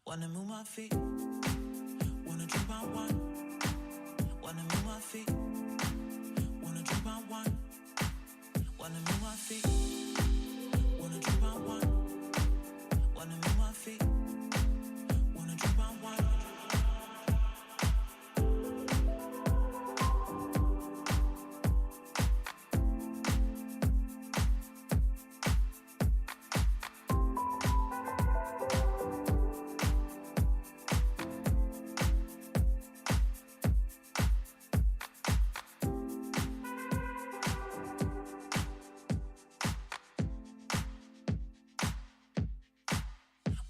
Wanna move my feet, wanna drink my wine. Wanna move my feet, wanna drink my wine. Wanna move my feet, wanna drink my wine. Wanna move my feet, wanna drink my wine.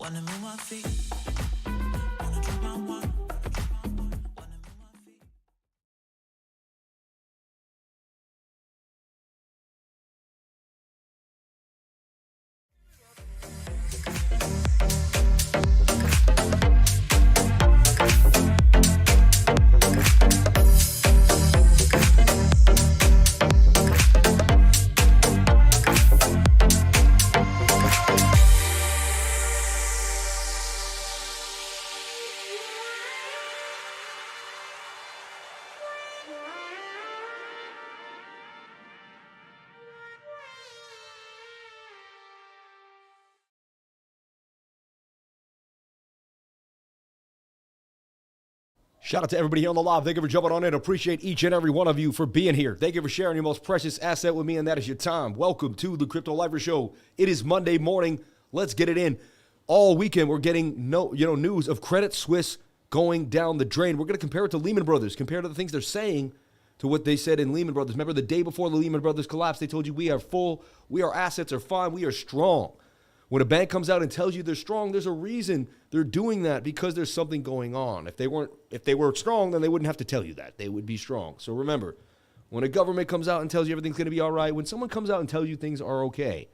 Wanna move my feet, wanna drink my wine. Wanna move my feet. Shout out to everybody here on the live. Thank you for jumping on in. Appreciate each and every one of you for being here. Thank you for sharing your most precious asset with me, and that is your time. Welcome to the Crypto Lifer Show. It is Monday morning. Let's get it in. All weekend, we're getting news of Credit Suisse going down the drain. We're going to compare it to Lehman Brothers, compare to the things they're saying to what they said in Lehman Brothers. Remember the day before the Lehman Brothers collapsed, they told you we are full, our assets are fine, we are strong. When a bank comes out and tells you they're strong, there's a reason they're doing that, because there's something going on. If they were strong, then they wouldn't have to tell you that. They would be strong. So remember, when a government comes out and tells you everything's going to be all right, when someone comes out and tells you things are okay,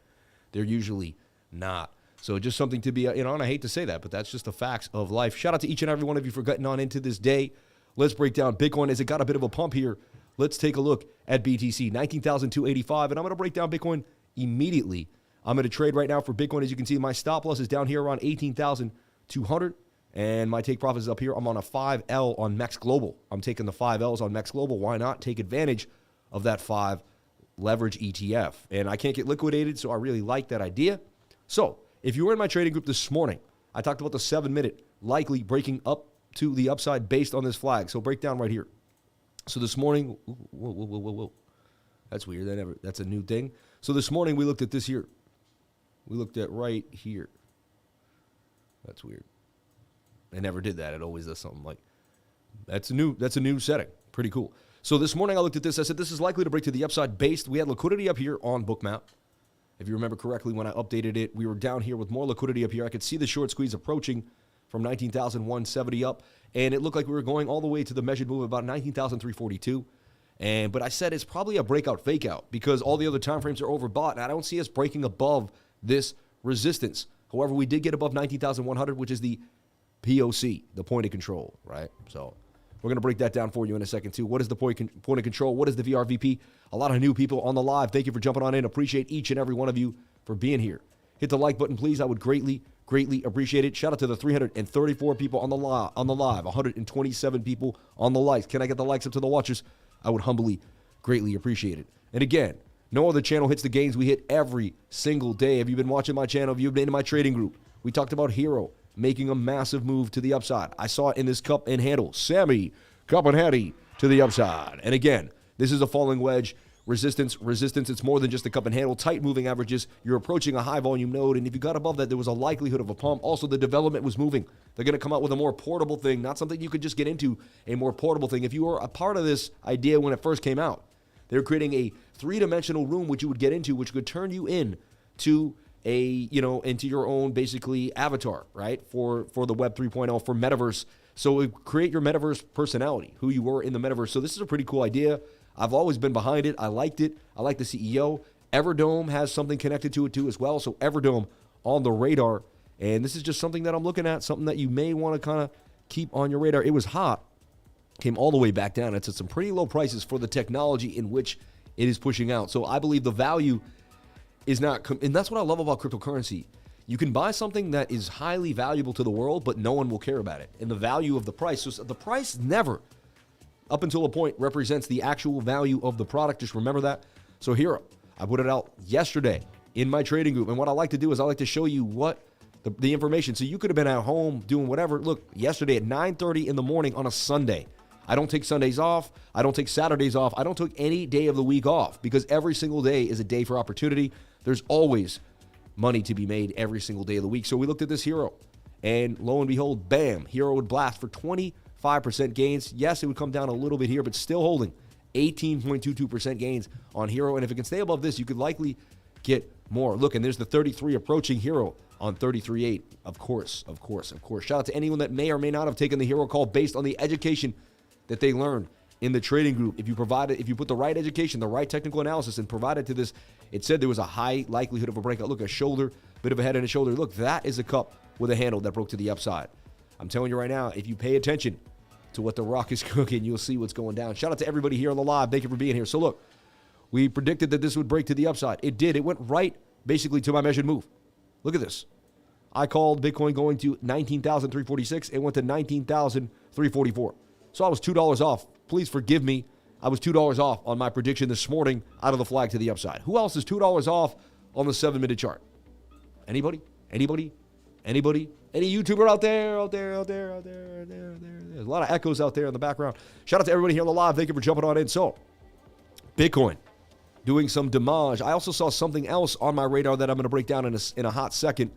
they're usually not. So just something to be, and I hate to say that, but that's just the facts of life. Shout out to each and every one of you for getting on into this day. Let's break down Bitcoin as it got a bit of a pump here. Let's take a look at BTC, 19,285, and I'm going to break down Bitcoin immediately. I'm going to trade right now for Bitcoin. As you can see, my stop loss is down here around 18,200, and my take profit is up here. I'm on a 5L on Mex Global. I'm taking the 5Ls on Mex Global. Why not take advantage of that 5 leverage ETF? And I can't get liquidated, so I really like that idea. So if you were in my trading group this morning, I talked about the 7-minute likely breaking up to the upside based on this flag. So breakdown right here. So this morning, whoa. That's weird. That's a new thing. So this morning we looked at this here. We looked at right here. That's weird. I never did that. It always does something like that's a new setting. Pretty cool. So this morning I looked at this. I said this is likely to break to the upside based. We had liquidity up here on Bookmap. If you remember correctly, when I updated it, we were down here with more liquidity up here. I could see the short squeeze approaching from 19,170 up, and it looked like we were going all the way to the measured move about 19,342. But I said it's probably a breakout fake out because all the other time frames are overbought, and I don't see us breaking above this resistance. However, we did get above 19,100, which is the POC, the point of control, right? So we're going to break that down for you in a second, too. What is the point of control? What is the VRVP? A lot of new people on the live. Thank you for jumping on in. Appreciate each and every one of you for being here. Hit the like button, please. I would greatly appreciate it. Shout out to the 334 people on the live, 127 people on the likes. Can I get the likes up to the watchers? I would humbly, greatly appreciate it. And again, no other channel hits the gains we hit every single day. Have you been watching my channel? Have you been in my trading group? We talked about Hero making a massive move to the upside. I saw it in this cup and handle. Sammy, cup and handy to the upside. And again, this is a falling wedge. Resistance. It's more than just a cup and handle. Tight moving averages. You're approaching a high volume node. And if you got above that, there was a likelihood of a pump. Also, the development was moving. They're going to come out with a more portable thing, not something you could just get into, a more portable thing. If you were a part of this idea when it first came out, they're creating a 3-dimensional room which you would get into, which could turn you into into your own basically avatar, right? For the Web 3.0, for metaverse. So it create your metaverse personality, who you were in the metaverse. So this is a pretty cool idea. I've always been behind it. I liked it. I like the CEO. Everdome has something connected to it too as well. So Everdome on the radar. And this is just something that I'm looking at, something that you may want to kind of keep on your radar. It was hot, came all the way back down. It's at some pretty low prices for the technology in which it is pushing out. So I believe the value is not, and that's what I love about cryptocurrency. You can buy something that is highly valuable to the world, but no one will care about it. And the value of the price, so the price never, up until a point, represents the actual value of the product. Just remember that. So here, I put it out yesterday in my trading group. And what I like to do is I like to show you what the information. So you could have been at home doing whatever. Look, yesterday at 9:30 in the morning on a Sunday. I don't take Sundays off. I don't take Saturdays off. I don't take any day of the week off because every single day is a day for opportunity. There's always money to be made every single day of the week. So we looked at this hero, and lo and behold, bam, hero would blast for 25% gains. Yes, it would come down a little bit here, but still holding 18.22% gains on hero. And if it can stay above this, you could likely get more. Look, and there's the 33 approaching hero on 33.8. Of course. Shout out to anyone that may or may not have taken the hero call based on the education that they learned in the trading group. If you put the right education, the right technical analysis, and provided to this, it said there was a high likelihood of a breakout. Look, a shoulder, bit of a head and a shoulder. Look, that is a cup with a handle that broke to the upside. I'm telling you right now, if you pay attention to what the rock is cooking, you'll see what's going down. Shout out to everybody here on the live. Thank you for being here. So look, we predicted that this would break to the upside. It did. It went right basically to my measured move. Look at this. I called Bitcoin going to 19,346. It went to 19,344. So I was $2 off. Please forgive me. I was $2 off on my prediction this morning out of the flag to the upside. Who else is $2 off on the 7-minute chart? Anybody? Any YouTuber out there? There's a lot of echoes out there in the background. Shout out to everybody here on the live. Thank you for jumping on in. So, Bitcoin doing some damage. I also saw something else on my radar that I'm going to break down in a hot second,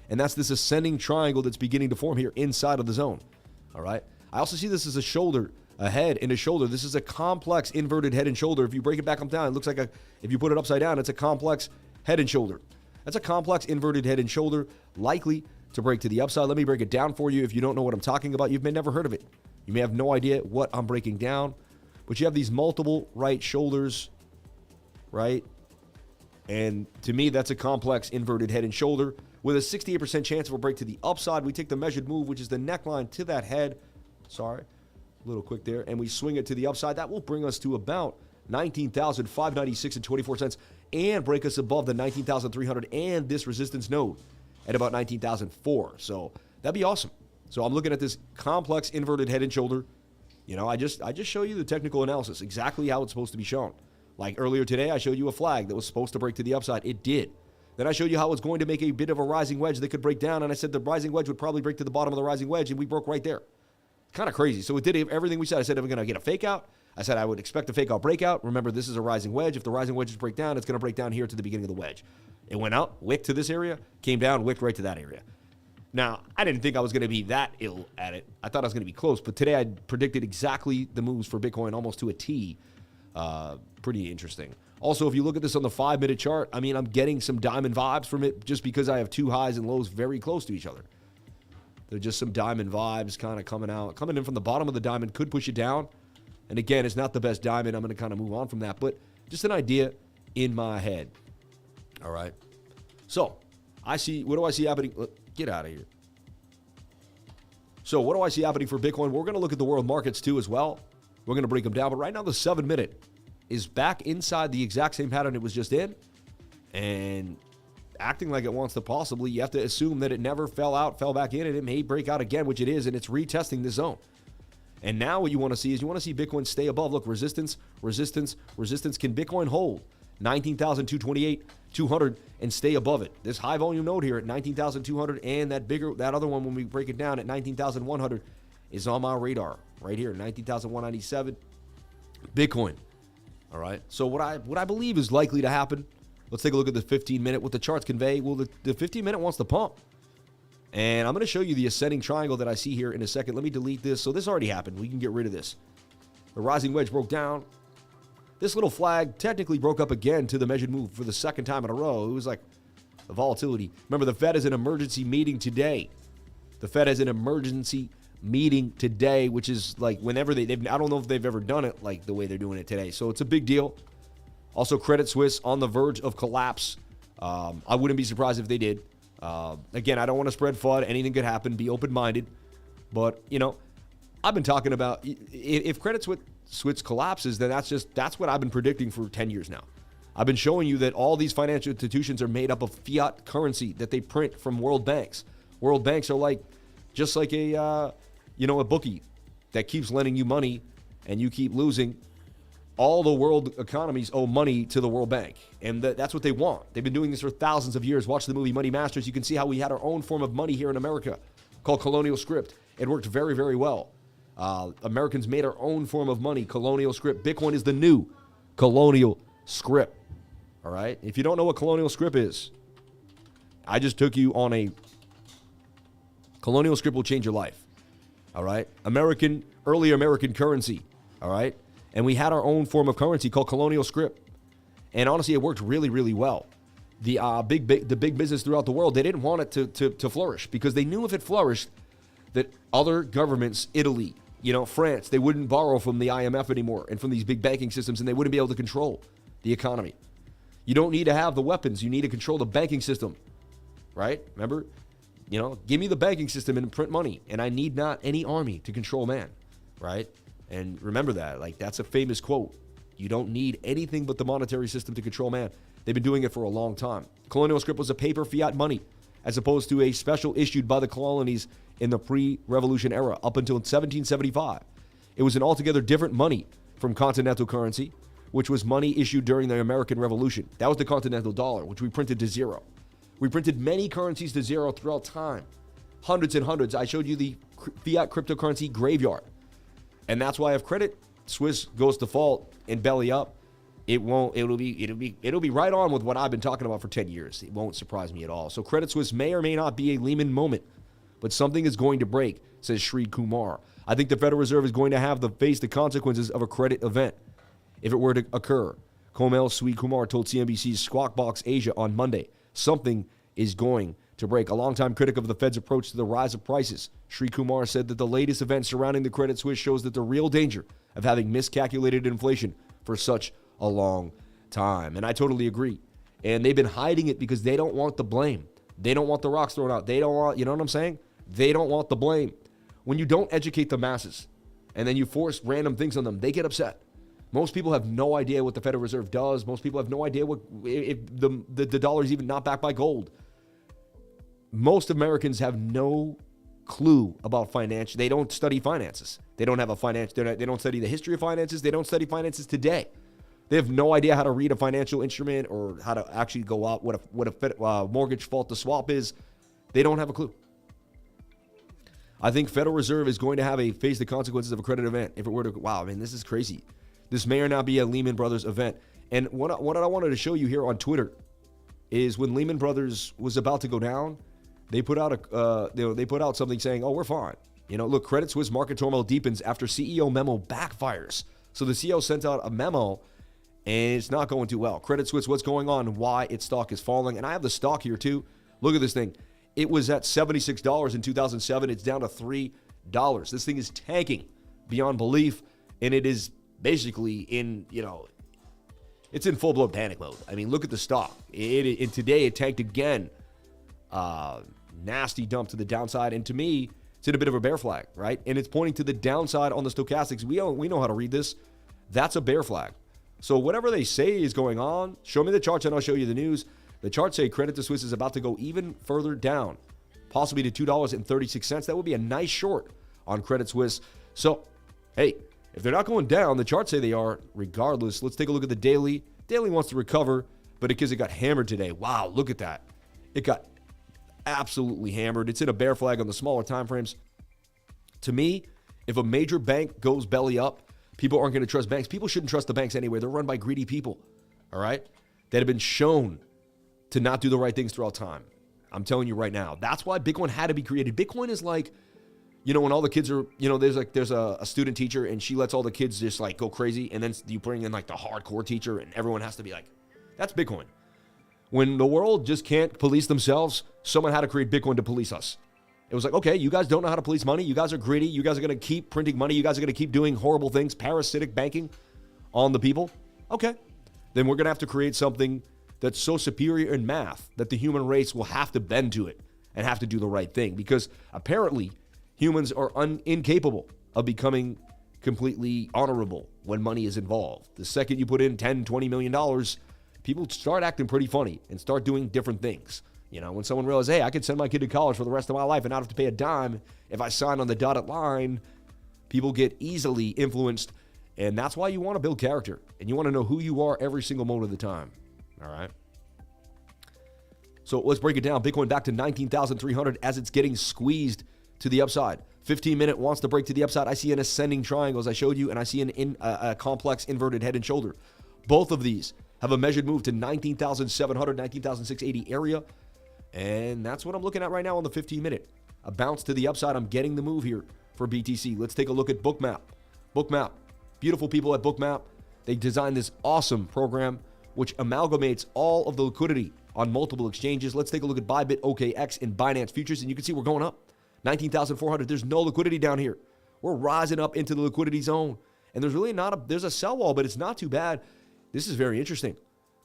and that's this ascending triangle that's beginning to form here inside of the zone. All right. I also see this as a shoulder, a head and a shoulder. This is a complex inverted head and shoulder. If you break it back up down, it looks like if you put it upside down, it's a complex head and shoulder. That's a complex inverted head and shoulder, likely to break to the upside. Let me break it down for you. If you don't know what I'm talking about, you may never heard of it. You may have no idea what I'm breaking down, but you have these multiple right shoulders, right? And to me, that's a complex inverted head and shoulder with a 68% chance of a break to the upside. We take the measured move, which is the neckline to that head. Sorry, a little quick there. And we swing it to the upside. That will bring us to about 19,596.24 and break us above the 19,300 and this resistance node at about 19,004. So that'd be awesome. So I'm looking at this complex inverted head and shoulder. You know, I just show you the technical analysis, exactly how it's supposed to be shown. Like earlier today, I showed you a flag that was supposed to break to the upside. It did. Then I showed you how it's going to make a bit of a rising wedge that could break down. And I said the rising wedge would probably break to the bottom of the rising wedge, and we broke right there. Kind of crazy. So it did everything we said. I said, I'm going to get a fake out. I said I would expect a fake out breakout. Remember, this is a rising wedge. If the rising wedges break down, it's going to break down here to the beginning of the wedge. It went out, wicked to this area, came down, wicked right to that area. Now, I didn't think I was going to be that ill at it. I thought I was going to be close, but today I predicted exactly the moves for Bitcoin almost to a T. Pretty interesting. Also, if you look at this on the 5-minute chart, I mean, I'm getting some diamond vibes from it just because I have two highs and lows very close to each other. They're just some diamond vibes kind of coming out. Coming in from the bottom of the diamond could push it down. And again, it's not the best diamond. I'm going to kind of move on from that. But just an idea in my head. All right. So, what do I see happening? Get out of here. So, what do I see happening for Bitcoin? We're going to look at the world markets too as well. We're going to break them down. But right now, the 7-minute is back inside the exact same pattern it was just in. And acting like it wants to possibly, you have to assume that it never fell back in, and it may break out again, which it is, and it's retesting the zone. And now what you want to see is you want to see Bitcoin stay above. Look, resistance. Can Bitcoin hold 19,228, 200 and stay above it? This high volume node here at 19,200 and that other one when we break it down at 19,100 is on my radar right here, 19,197 Bitcoin. All right. So what I believe is likely to happen. Let's take a look at the 15-minute. What the charts convey. Well, the 15-minute wants to pump. And I'm going to show you the ascending triangle that I see here in a second. Let me delete this. So this already happened. We can get rid of this. The rising wedge broke down. This little flag technically broke up again to the measured move for the second time in a row. It was like the volatility. Remember, the Fed has an emergency meeting today. Which is like whenever I don't know if they've ever done it like the way they're doing it today. So it's a big deal. Also, Credit Suisse on the verge of collapse. I wouldn't be surprised if they did. Again, I don't want to spread FUD. Anything could happen. Be open-minded. But, I've been talking about if Credit Suisse collapses, then that's what I've been predicting for 10 years now. I've been showing you that all these financial institutions are made up of fiat currency that they print from world banks. World banks are just like a bookie that keeps lending you money and you keep losing. All the world economies owe money to the World Bank, and that's what they want. They've been doing this for thousands of years. Watch the movie Money Masters. You can see how we had our own form of money here in America called colonial script. It worked very, very well. Americans made our own form of money, colonial script. Bitcoin is the new colonial script. All right? If you don't know what colonial script is, I just took you on a colonial script will change your life. All right? Early American currency. All right? And we had our own form of currency called colonial script. And honestly, it worked really, really well. The big business throughout the world, they didn't want it to flourish because they knew if it flourished that other governments, Italy, France, they wouldn't borrow from the IMF anymore and from these big banking systems, and they wouldn't be able to control the economy. You don't need to have the weapons. You need to control the banking system, right? Remember, give me the banking system and print money, and I need not any army to control man, right? And remember that, that's a famous quote. You don't need anything but the monetary system to control man. They've been doing it for a long time. Colonial script was a paper fiat money, as opposed to a special issued by the colonies in the pre-revolution era up until 1775. It was an altogether different money from continental currency, which was money issued during the American Revolution. That was the continental dollar, which we printed to zero. We printed many currencies to zero throughout time. Hundreds and hundreds. I showed you the fiat cryptocurrency graveyard. And that's why if Credit Suisse goes default and belly up, it'll be right on with what I've been talking about for 10 years. It won't surprise me at all. So Credit Suisse may or may not be a Lehman moment, but something is going to break, says Sri Kumar. I think the Federal Reserve is going to have to face the consequences of a credit event if it were to occur. Komal Sri Kumar told CNBC's Squawk Box Asia on Monday, something is going to break. A longtime critic of the Fed's approach to the rise of prices, Sri Kumar said that the latest event surrounding the Credit Suisse shows that the real danger of having miscalculated inflation for such a long time. And I totally agree. And they've been hiding it because they don't want the blame. They don't want the rocks thrown out. They don't want, you know what I'm saying? They don't want the blame. When you don't educate the masses and then you force random things on them, they get upset. Most people have no idea what the Federal Reserve does. Most people have no idea if the dollar is even not backed by gold. Most Americans have no clue about finance. They don't study finances. They don't have a finance. They don't study the history of finances. They don't study finances today. They have no idea how to read a financial instrument or how to actually go out what a mortgage fault to swap is. They don't have a clue. I think Federal Reserve is going to face the consequences of a credit event if it were to. Wow, man, this is crazy. This may or not be a Lehman Brothers event. And what I wanted to show you here on Twitter is when Lehman Brothers was about to go down, they put out something saying, "Oh, we're fine." Look, Credit Suisse market turmoil deepens after CEO memo backfires. So the CEO sent out a memo, and it's not going too well. Credit Suisse, what's going on? Why its stock is falling? And I have the stock here too. Look at this thing. It was at $76 in 2007. It's down to $3. This thing is tanking beyond belief, and it is basically it's in full-blown panic mode. I mean, look at the stock. Today it tanked again. Nasty dump to the downside, and to me, it's in a bit of a bear flag, right? And it's pointing to the downside on the stochastics. We know how to read this. That's a bear flag. So whatever they say is going on, show me the charts and I'll show you the news. The charts say Credit Suisse is about to go even further down, possibly to $2.36. That would be a nice short on Credit Suisse. So, hey, if they're not going down, the charts say they are regardless. Let's take a look at the daily. Daily wants to recover, but because it got hammered today. Wow, look at that. It got absolutely hammered. It's in a bear flag on the smaller time frames. To me, if a major bank goes belly up, people aren't going to trust banks. People shouldn't trust the banks anyway. They're run by greedy people, all right, that have been shown to not do the right things throughout time. I'm telling you right now. That's why Bitcoin had to be created. Bitcoin is like, when all the kids are, there's a student teacher and she lets all the kids just go crazy, and then you bring in the hardcore teacher and everyone has to be that's Bitcoin. When the world just can't police themselves, someone had to create Bitcoin to police us. It was okay, you guys don't know how to police money. You guys are greedy. You guys are going to keep printing money. You guys are going to keep doing horrible things, parasitic banking on the people. Okay, then we're going to have to create something that's so superior in math that the human race will have to bend to it and have to do the right thing. Because apparently, Humans are incapable of becoming completely honorable when money is involved. The second you put in $10, $20 million, people start acting pretty funny and start doing different things. You know, when someone realizes, hey, I could send my kid to college for the rest of my life and not have to pay a dime if I sign on the dotted line, people get easily influenced. And that's why you want to build character. And you want to know who you are every single moment of the time. All right. So let's break it down. Bitcoin back to 19,300 as it's getting squeezed to the upside. 15-minute wants to break to the upside. I see an ascending triangle, as I showed you, and I see a complex inverted head and shoulder. Both of these have a measured move to 19,700, 19,680 area. And that's what I'm looking at right now on the 15-minute. A bounce to the upside. I'm getting the move here for BTC. Let's take a look at Bookmap. Bookmap. Beautiful people at Bookmap. They designed this awesome program which amalgamates all of the liquidity on multiple exchanges. Let's take a look at Bybit, OKX, and Binance Futures, and you can see we're going up. 19,400. There's no liquidity down here. We're rising up into the liquidity zone. And there's really there's a sell wall, but it's not too bad. This is very interesting.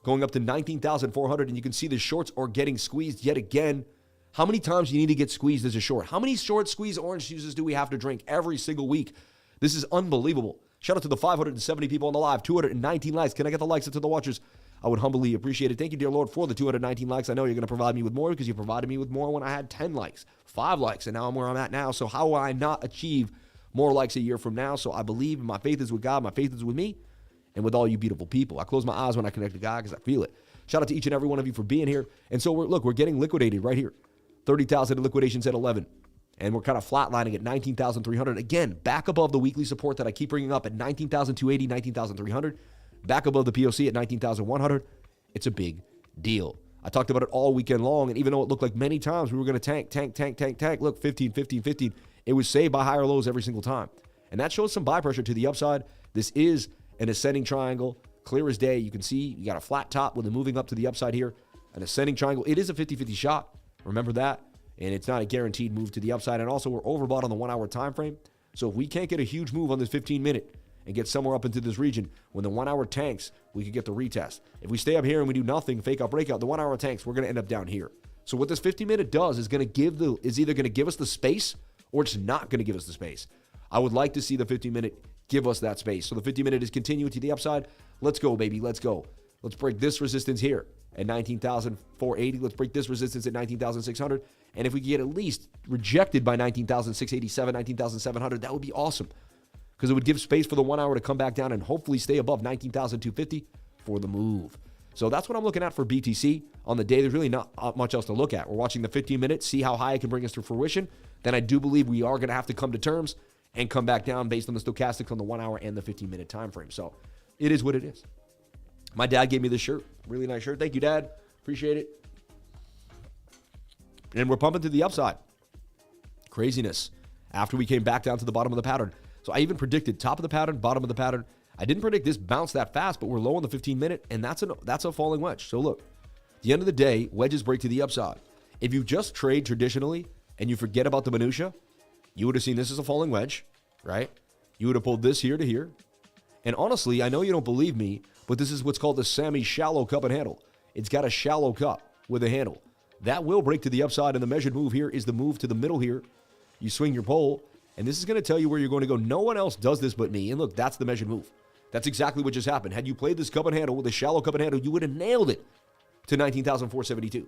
Going up to 19,400, and you can see the shorts are getting squeezed yet again. How many times do you need to get squeezed as a short? How many short squeeze orange juices do we have to drink every single week? This is unbelievable. Shout out to the 570 people on the live, 219 likes. Can I get the likes up to the watchers? I would humbly appreciate it. Thank you, dear Lord, for the 219 likes. I know you're going to provide me with more because you provided me with more when I had 10 likes, 5 likes, and now I'm where I'm at now. So how will I not achieve more likes a year from now? So I believe my faith is with God. My faith is with me and with all you beautiful people. I close my eyes when I connect to God because I feel it. Shout out to each and every one of you for being here. And so we're getting liquidated right here. 30,000 in liquidations at 11. And we're kind of flatlining at 19,300. Again, back above the weekly support that I keep bringing up at 19,280, 19,300. Back above the POC at 19,100. It's a big deal. I talked about it all weekend long, and even though it looked like many times we were going to tank, look, 15, 15, 15, it was saved by higher lows every single time. And that shows some buy pressure to the upside. This is an ascending triangle, clear as day. You can see you got a flat top with it moving up to the upside here. An ascending triangle. It is a 50-50 shot. Remember that. And it's not a guaranteed move to the upside. And also, we're overbought on the 1 hour time frame. So if we can't get a huge move on this 15-minute and get somewhere up into this region, when the 1 hour tanks, we could get the retest. If we stay up here and we do nothing, fake out, breakout, the 1 hour tanks, we're going to end up down here. So what this 15-minute does is either going to give us the space or it's not going to give us the space. I would like to see the 15-minute give us that space. So the 15-minute is continuing to the upside. Let's go, baby. Let's go. Let's break this resistance here at 19,480. Let's break this resistance at 19,600. And if we get at least rejected by 19,687, 19,700, that would be awesome because it would give space for the 1 hour to come back down and hopefully stay above 19,250 for the move. So that's what I'm looking at for BTC. On the day, there's really not much else to look at. We're watching the 15 minutes, see how high it can bring us to fruition. Then I do believe we are going to have to come to terms and come back down based on the stochastics on the 1 hour and the 15-minute time frame. So it is what it is. My dad gave me this shirt. Really nice shirt. Thank you, Dad. Appreciate it. And we're pumping to the upside. Craziness. After we came back down to the bottom of the pattern. So I even predicted top of the pattern, bottom of the pattern. I didn't predict this bounce that fast, but we're low on the 15-minute, and that's a falling wedge. So look, at the end of the day, wedges break to the upside. If you just trade traditionally and you forget about the minutia, you would have seen this as a falling wedge, right? You would have pulled this here to here. And honestly, I know you don't believe me, but this is what's called the Sammy shallow cup and handle. It's got a shallow cup with a handle. That will break to the upside, and the measured move here is the move to the middle here. You swing your pole, and this is going to tell you where you're going to go. No one else does this but me. And look, that's the measured move. That's exactly what just happened. Had you played this cup and handle with a shallow cup and handle, you would have nailed it to 19,472.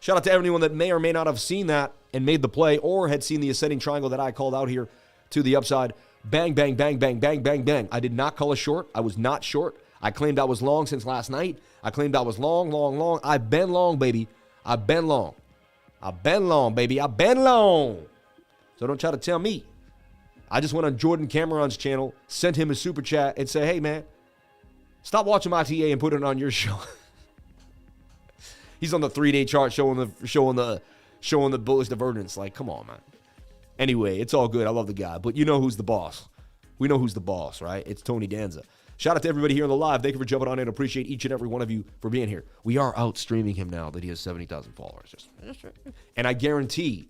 Shout out to everyone that may or may not have seen that and made the play or had seen the ascending triangle that I called out here to the upside. Bang, bang, bang, bang, bang, bang, bang. I did not call a short. I was not short. I claimed I was long since last night. I claimed I was long, long, long. I've been long, baby. I've been long. I've been long, baby. I've been long. So don't try to tell me. I just went on Jordan Cameron's channel, sent him a super chat, and said, hey, man, stop watching my TA and put it on your show. He's on the 3-day chart showing the bullish divergence. Like, come on, man. Anyway, it's all good. I love the guy. But you know who's the boss. We know who's the boss, right? It's Tony Danza. Shout out to everybody here on the live. Thank you for jumping on in. Appreciate each and every one of you for being here. We are out streaming him now that he has 70,000 followers. And I guarantee,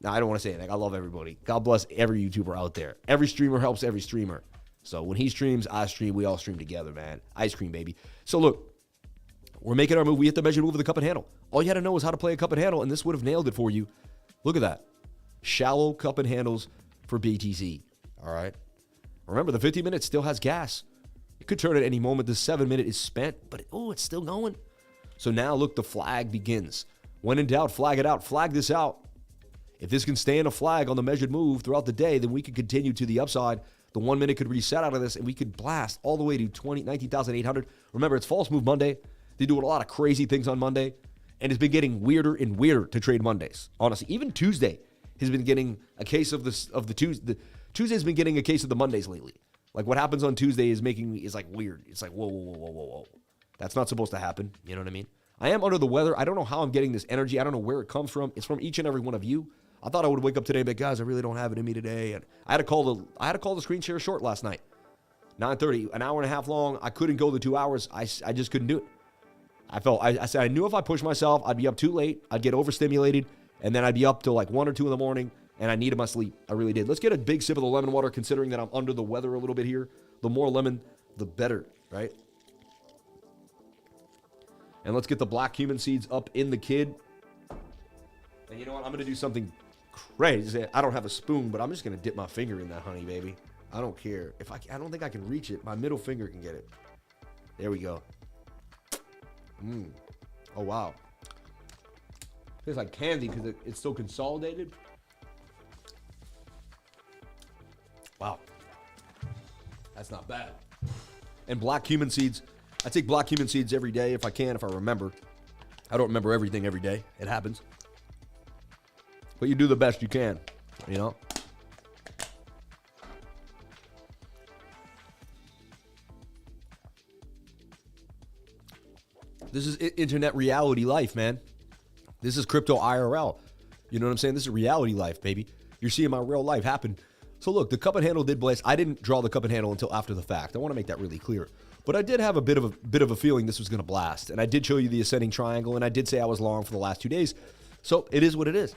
now I don't want to say anything. I love everybody. God bless every YouTuber out there. Every streamer helps every streamer. So when he streams, I stream. We all stream together, man. Ice cream, baby. So look, We're making our move. We hit the measured move of the cup and handle. All you had to know is how to play a cup and handle, and this would have nailed it for you. Look at that. Shallow cup and handles for BTC. All right. Remember, the 50 minutes still has gas. It could turn at any moment. The 7 minute is spent, but it's still going. So now, look, the flag begins. When in doubt, flag it out. Flag this out. If this can stay in a flag on the measured move throughout the day, then we could continue to the upside. The 1 minute could reset out of this, and we could blast all the way to 19,800. Remember, it's False Move Monday. They do a lot of crazy things on Monday, and it's been getting weirder and weirder to trade Mondays. Honestly, even Tuesday has been getting a case of the Tuesday. Tuesday's been getting a case of the Mondays lately. Like what happens on Tuesday is like weird. It's like whoa. That's not supposed to happen. You know what I mean? I am under the weather. I don't know how I'm getting this energy. I don't know where it comes from. It's from each and every one of you. I thought I would wake up today and be like, guys, I really don't have it in me today. And I had to call the screen share short last night. 9:30, an hour and a half long. I couldn't go the 2 hours. I just couldn't do it. I said I knew if I pushed myself, I'd be up too late. I'd get overstimulated, and then I'd be up till like 1 or 2 in the morning, and I needed my sleep. I really did. Let's get a big sip of the lemon water, considering that I'm under the weather a little bit here. The more lemon, the better, right? And let's get the black cumin seeds up in the kid. And you know what? I'm going to do something crazy. I don't have a spoon, but I'm just going to dip my finger in that honey, baby. I don't care. I don't think I can reach it. My middle finger can get it. There we go. Oh, wow. Tastes like candy because it's so consolidated. Wow. That's not bad. And black cumin seeds. I take black cumin seeds every day if I can, if I remember. I don't remember everything every day. It happens. But you do the best you can, you know? This is internet reality life, man. This is crypto IRL. You know what I'm saying? This is reality life, baby. You're seeing my real life happen. So look, the cup and handle did blast. I didn't draw the cup and handle until after the fact. I want to make that really clear. But I did have a bit of a feeling this was going to blast. And I did show you the ascending triangle, and I did say I was long for the last 2 days. So it is what it is.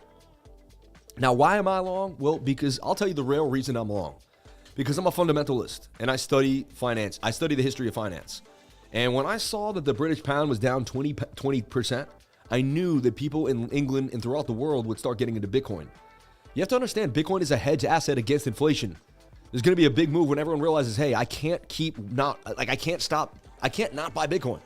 Now, why am I long? Well, because I'll tell you the real reason I'm long. Because I'm a fundamentalist, and I study finance. I study the history of finance. And when I saw that the British pound was down 20%, I knew that people in England and throughout the world would start getting into Bitcoin. You have to understand, Bitcoin is a hedge asset against inflation. There's going to be a big move when everyone realizes, hey, I can't not buy Bitcoin.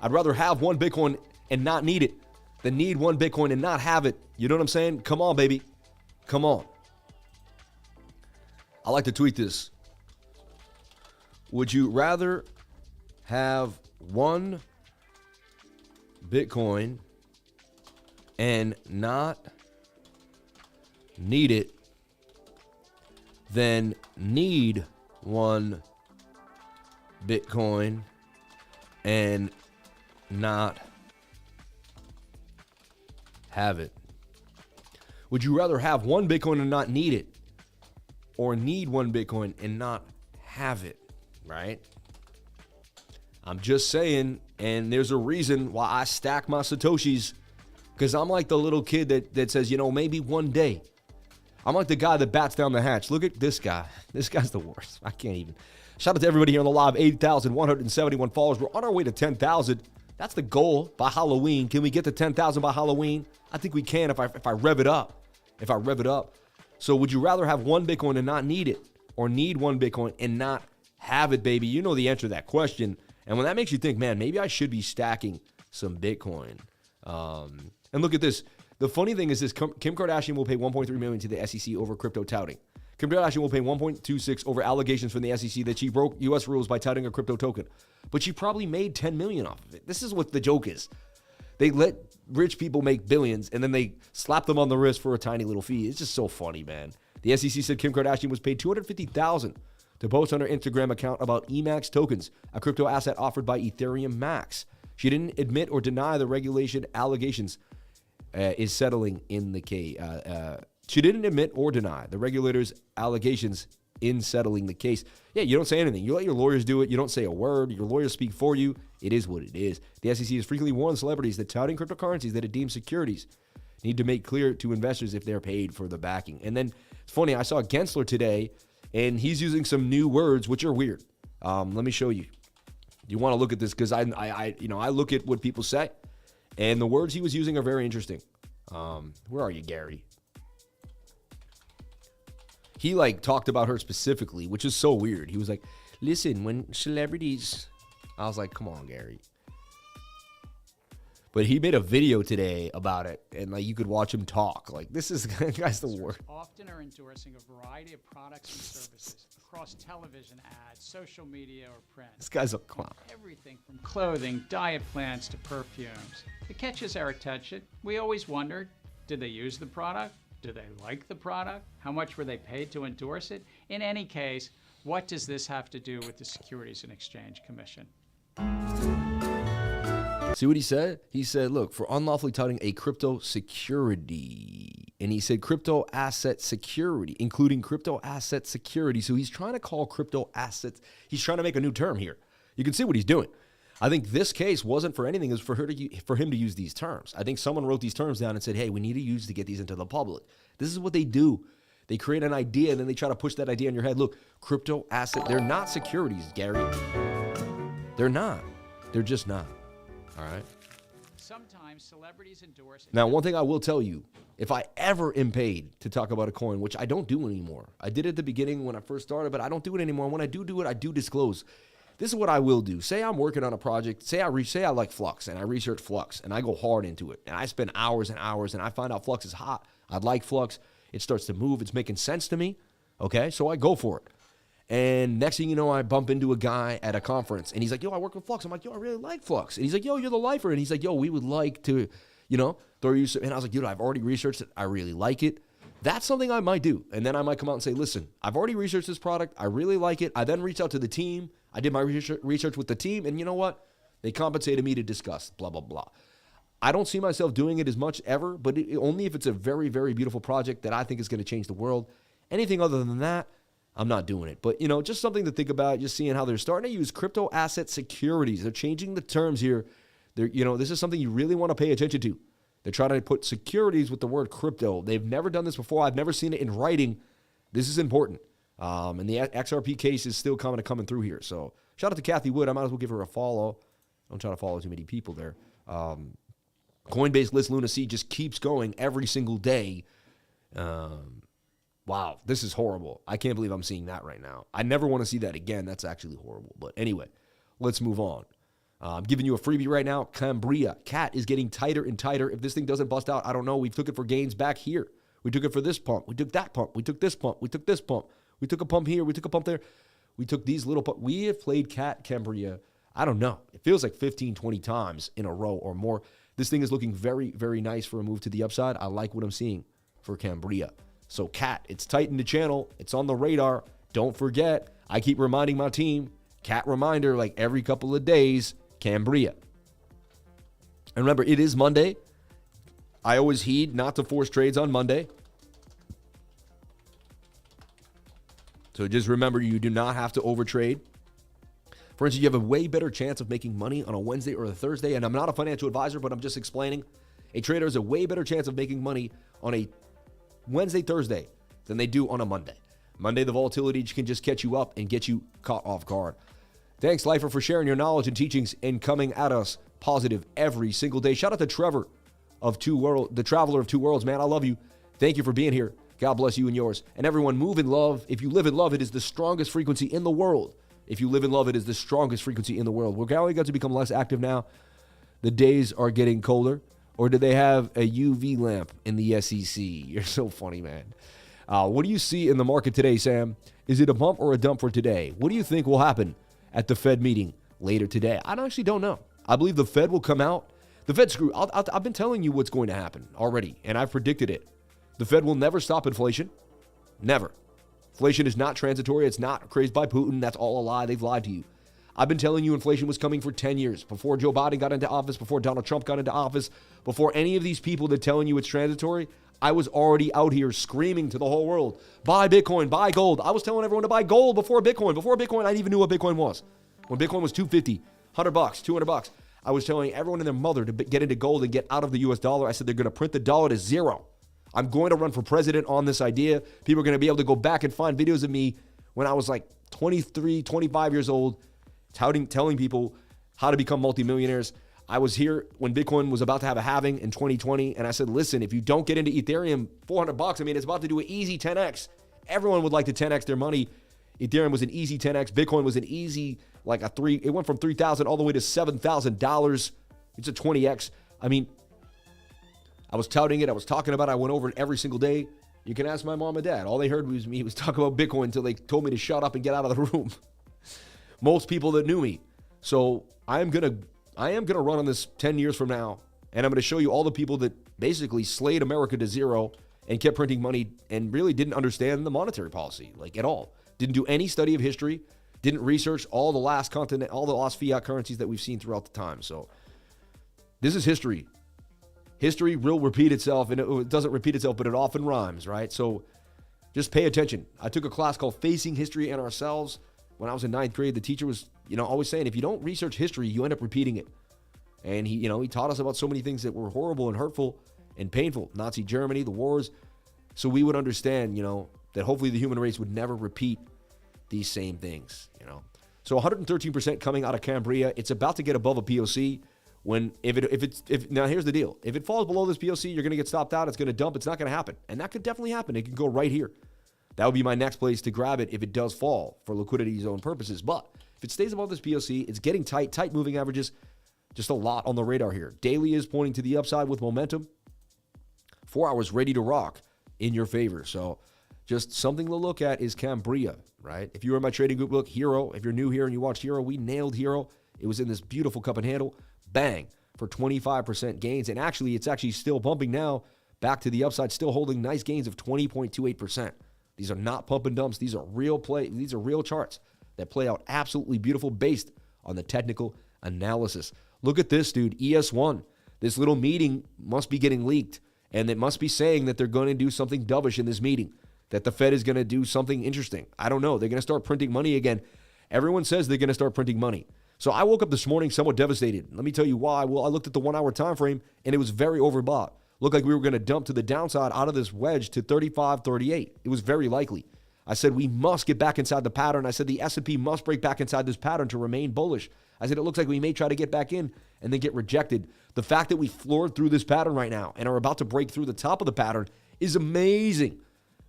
I'd rather have one Bitcoin and not need it than need one Bitcoin and not have it. You know what I'm saying? Come on, baby. Come on. I like to tweet this. Would you rather have one Bitcoin and not need it than need one Bitcoin and not have it? Would you rather have one Bitcoin and not need it, or need one Bitcoin and not have it, right? I'm just saying, and there's a reason why I stack my Satoshis, because I'm like the little kid that says, you know, maybe one day. I'm like the guy that bats down the hatch. Look at this guy. This guy's the worst. I can't even. Shout out to everybody here on the live. 8,171 followers. We're on our way to 10,000. That's the goal by Halloween. Can we get to 10,000 by Halloween? I think we can if I rev it up. If I rev it up. So would you rather have one Bitcoin and not need it, or need one Bitcoin and not have it, baby? You know the answer to that question. And when that makes you think, man, maybe I should be stacking some Bitcoin. And look at this. The funny thing is this. Kim Kardashian will pay $1.3 million to the SEC over crypto touting. Kim Kardashian will pay $1.26 over allegations from the SEC that she broke U.S. rules by touting a crypto token. But she probably made $10 million off of it. This is what the joke is. They let rich people make billions, and then they slap them on the wrist for a tiny little fee. It's just so funny, man. The SEC said Kim Kardashian was paid $250,000 to post on her Instagram account about EMAX tokens, a crypto asset offered by Ethereum Max. She didn't admit or deny the regulation allegations is settling in the case. She didn't admit or deny the regulator's allegations in settling the case. Yeah, you don't say anything. You let your lawyers do it. You don't say a word. Your lawyers speak for you. It is what it is. The SEC has frequently warned celebrities that touting cryptocurrencies that it deems securities need to make clear to investors if they're paid for the backing. And then it's funny, I saw Gensler today, and he's using some new words which are weird. Let me show you. You want to look at this because I look at what people say, and the words he was using are very interesting. Where are you, Gary? He talked about her specifically, which is so weird. He was like, listen, when celebrities, I was like, come on, Gary. But he made a video today about it, and you could watch him talk. This guy's the worst. Often are endorsing a variety of products and services across television ads, social media, or print. This guy's a clown. Everything from clothing, diet plans to perfumes. It catches our attention. We always wondered, did they use the product? Do they like the product? How much were they paid to endorse it? In any case, what does this have to do with the Securities and Exchange Commission? See what he said? He said, look, for unlawfully touting a crypto security. And he said crypto asset security, including crypto asset security. So he's trying to call crypto assets. He's trying to make a new term here. You can see what he's doing. I think this case wasn't for anything. It was for him to use these terms. I think someone wrote these terms down and said, hey, we need to get these into the public. This is what they do. They create an idea, and then they try to push that idea in your head. Look, crypto asset, they're not securities, Gary. They're not. They're just not. All right. Sometimes celebrities endorse. Now, one thing I will tell you, if I ever am paid to talk about a coin, which I don't do anymore. I did it at the beginning when I first started, but I don't do it anymore. When I do it, I do disclose. This is what I will do. Say I'm working on a project. Say I like FLUX, and I research FLUX, and I go hard into it, and I spend hours and hours, and I find out FLUX is hot. I like FLUX. It starts to move. It's making sense to me. Okay, so I go for it. And next thing you know, I bump into a guy at a conference, and he's like, yo, I work with FLUX. I'm like, yo, I really like FLUX. And he's like, yo, you're the lifer. And he's like, yo, we would like to, throw you some. And I was like, dude, I've already researched it. I really like it. That's something I might do. And then I might come out and say, listen, I've already researched this product. I really like it. I then reached out to the team. I did my research with the team. And you know what? They compensated me to discuss, blah, blah, blah. I don't see myself doing it as much ever, but only if it's a very, very beautiful project that I think is going to change the world. Anything other than that, I'm not doing it. But, just something to think about, just seeing how they're starting to use crypto asset securities. They're changing the terms here. This is something you really want to pay attention to. They're trying to put securities with the word crypto. They've never done this before. I've never seen it in writing. This is important. And the XRP case is still coming through here. So shout out to Kathy Wood. I might as well give her a follow. Don't try to follow too many people there. Coinbase list Luna C just keeps going every single day. Wow, this is horrible. I can't believe I'm seeing that right now. I never want to see that again. That's actually horrible. But anyway, let's move on. I'm giving you a freebie right now. Cambria. CAT is getting tighter and tighter. If this thing doesn't bust out, I don't know. We took it for gains back here. We took it for this pump. We took that pump. We took this pump. We took this pump. We took a pump here. We took a pump there. We took these little pumps. We have played CAT, Cambria, I don't know. It feels like 15, 20 times in a row or more. This thing is looking very, very nice for a move to the upside. I like what I'm seeing for Cambria. So CAT, it's tightened the channel. It's on the radar. Don't forget, I keep reminding my team, CAT reminder every couple of days, Cambria. And remember, it is Monday. I always heed not to force trades on Monday. So just remember, you do not have to overtrade. For instance, you have a way better chance of making money on a Wednesday or a Thursday. And I'm not a financial advisor, but I'm just explaining. A trader has a way better chance of making money on a Wednesday, Thursday than they do on a Monday. Monday, the volatility can just catch you up and get you caught off guard. Thanks, Lifer, for sharing your knowledge and teachings and coming at us positive every single day. Shout out to Trevor of the Traveler of Two Worlds. Man, I love you. Thank you for being here. God bless you and yours. And everyone, move in love. If you live in love, it is the strongest frequency in the world. If you live in love, it is the strongest frequency in the world. We're going to become less active now. The days are getting colder. Or do they have a UV lamp in the SEC? You're so funny, man. What do you see in the market today, Sam? Is it a bump or a dump for today? What do you think will happen at the Fed meeting later today? I actually don't know. I believe the Fed will come out. The Fed screw. I've been telling you what's going to happen already, and I've predicted it. The Fed will never stop inflation. Never. Inflation is not transitory. It's not crazed by Putin. That's all a lie. They've lied to you. I've been telling you inflation was coming for 10 years. Before Joe Biden got into office, before Donald Trump got into office, before any of these people that are telling you it's transitory, I was already out here screaming to the whole world, buy Bitcoin, buy gold. I was telling everyone to buy gold before Bitcoin. Before Bitcoin, I didn't even knew what Bitcoin was. When Bitcoin was $250, $100, $200, I was telling everyone and their mother to get into gold and get out of the US dollar. I said they're going to print the dollar to zero. I'm going to run for president on this idea. People are going to be able to go back and find videos of me when I was 23, 25 years old, telling people how to become multimillionaires. I was here when Bitcoin was about to have a halving in 2020, and I said, listen, if you don't get into Ethereum, $400, I mean, it's about to do an easy 10x. Everyone would like to 10x their money. Ethereum was an easy 10x. Bitcoin was an easy, it went from $3,000 all the way to $7,000. It's a 20x. I mean, I was touting it. I was talking about it. I went over it every single day. You can ask my mom and dad. All they heard was me was talking about Bitcoin until they told me to shut up and get out of the room. Most people that knew me. So I am gonna run on this 10 years from now, and I'm gonna show you all the people that basically slayed America to zero and kept printing money and really didn't understand the monetary policy, at all. Didn't do any study of history, didn't research all the lost fiat currencies that we've seen throughout the time. So this is history. History will repeat itself, and it doesn't repeat itself, but it often rhymes, right? So just pay attention. I took a class called Facing History and Ourselves when I was in 9th grade. The teacher was, always saying, if you don't research history, you end up repeating it. And he taught us about so many things that were horrible and hurtful and painful. Nazi Germany, the wars. So we would understand, that hopefully the human race would never repeat these same things, So 113% coming out of Cambria. It's about to get above a POC. Now here's the deal. If it falls below this POC, you're going to get stopped out. It's going to dump. It's not going to happen. And that could definitely happen. It could go right here. That would be my next place to grab it if it does fall for liquidity zone purposes. But if it stays above this POC, it's getting tight moving averages. Just a lot on the radar here. Daily is pointing to the upside with momentum. 4 hours ready to rock in your favor. So just something to look at is Cambria, right? If you were in my trading group, look, Hero. If you're new here and you watched Hero, we nailed Hero. It was in this beautiful cup and handle. Bang, for 25% gains. And actually, it's actually still pumping now back to the upside, still holding nice gains of 20.28%. These are not pump and dumps. These are real These are real charts that play out absolutely beautiful based on the technical analysis. Look at this, dude. ES1. This little meeting must be getting leaked, and it must be saying that they're going to do something dovish in this meeting, that the Fed is going to do something interesting. I don't know. They're going to start printing money again. Everyone says they're going to start printing money. So I woke up this morning somewhat devastated. Let me tell you why. Well, I looked at the 1 hour time frame, and it was very overbought. Looked like we were going to dump to the downside out of this wedge to 35, 38. It was very likely. I said we must get back inside the pattern. I said the S&P must break back inside this pattern to remain bullish. I said it looks like we may try to get back in and then get rejected. The fact that we floored through this pattern right now and are about to break through the top of the pattern is amazing.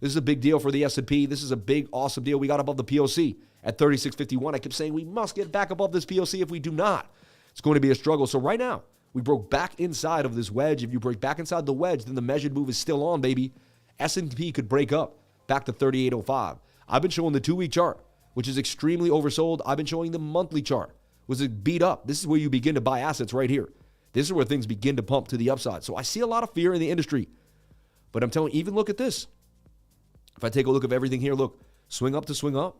This is a big deal for the S&P. This is a big, awesome deal. We got above the POC at 36.51. I kept saying we must get back above this POC. If we do not, it's going to be a struggle. So right now, we broke back inside of this wedge. If you break back inside the wedge, then the measured move is still on, baby. S&P could break up back to 38.05. I've been showing the 2-week chart, which is extremely oversold. I've been showing the monthly chart, was it beat up. This is where you begin to buy assets right here. This is where things begin to pump to the upside. So I see a lot of fear in the industry. But I'm telling you, even look at this. If I take a look at everything here, look, swing up to swing up,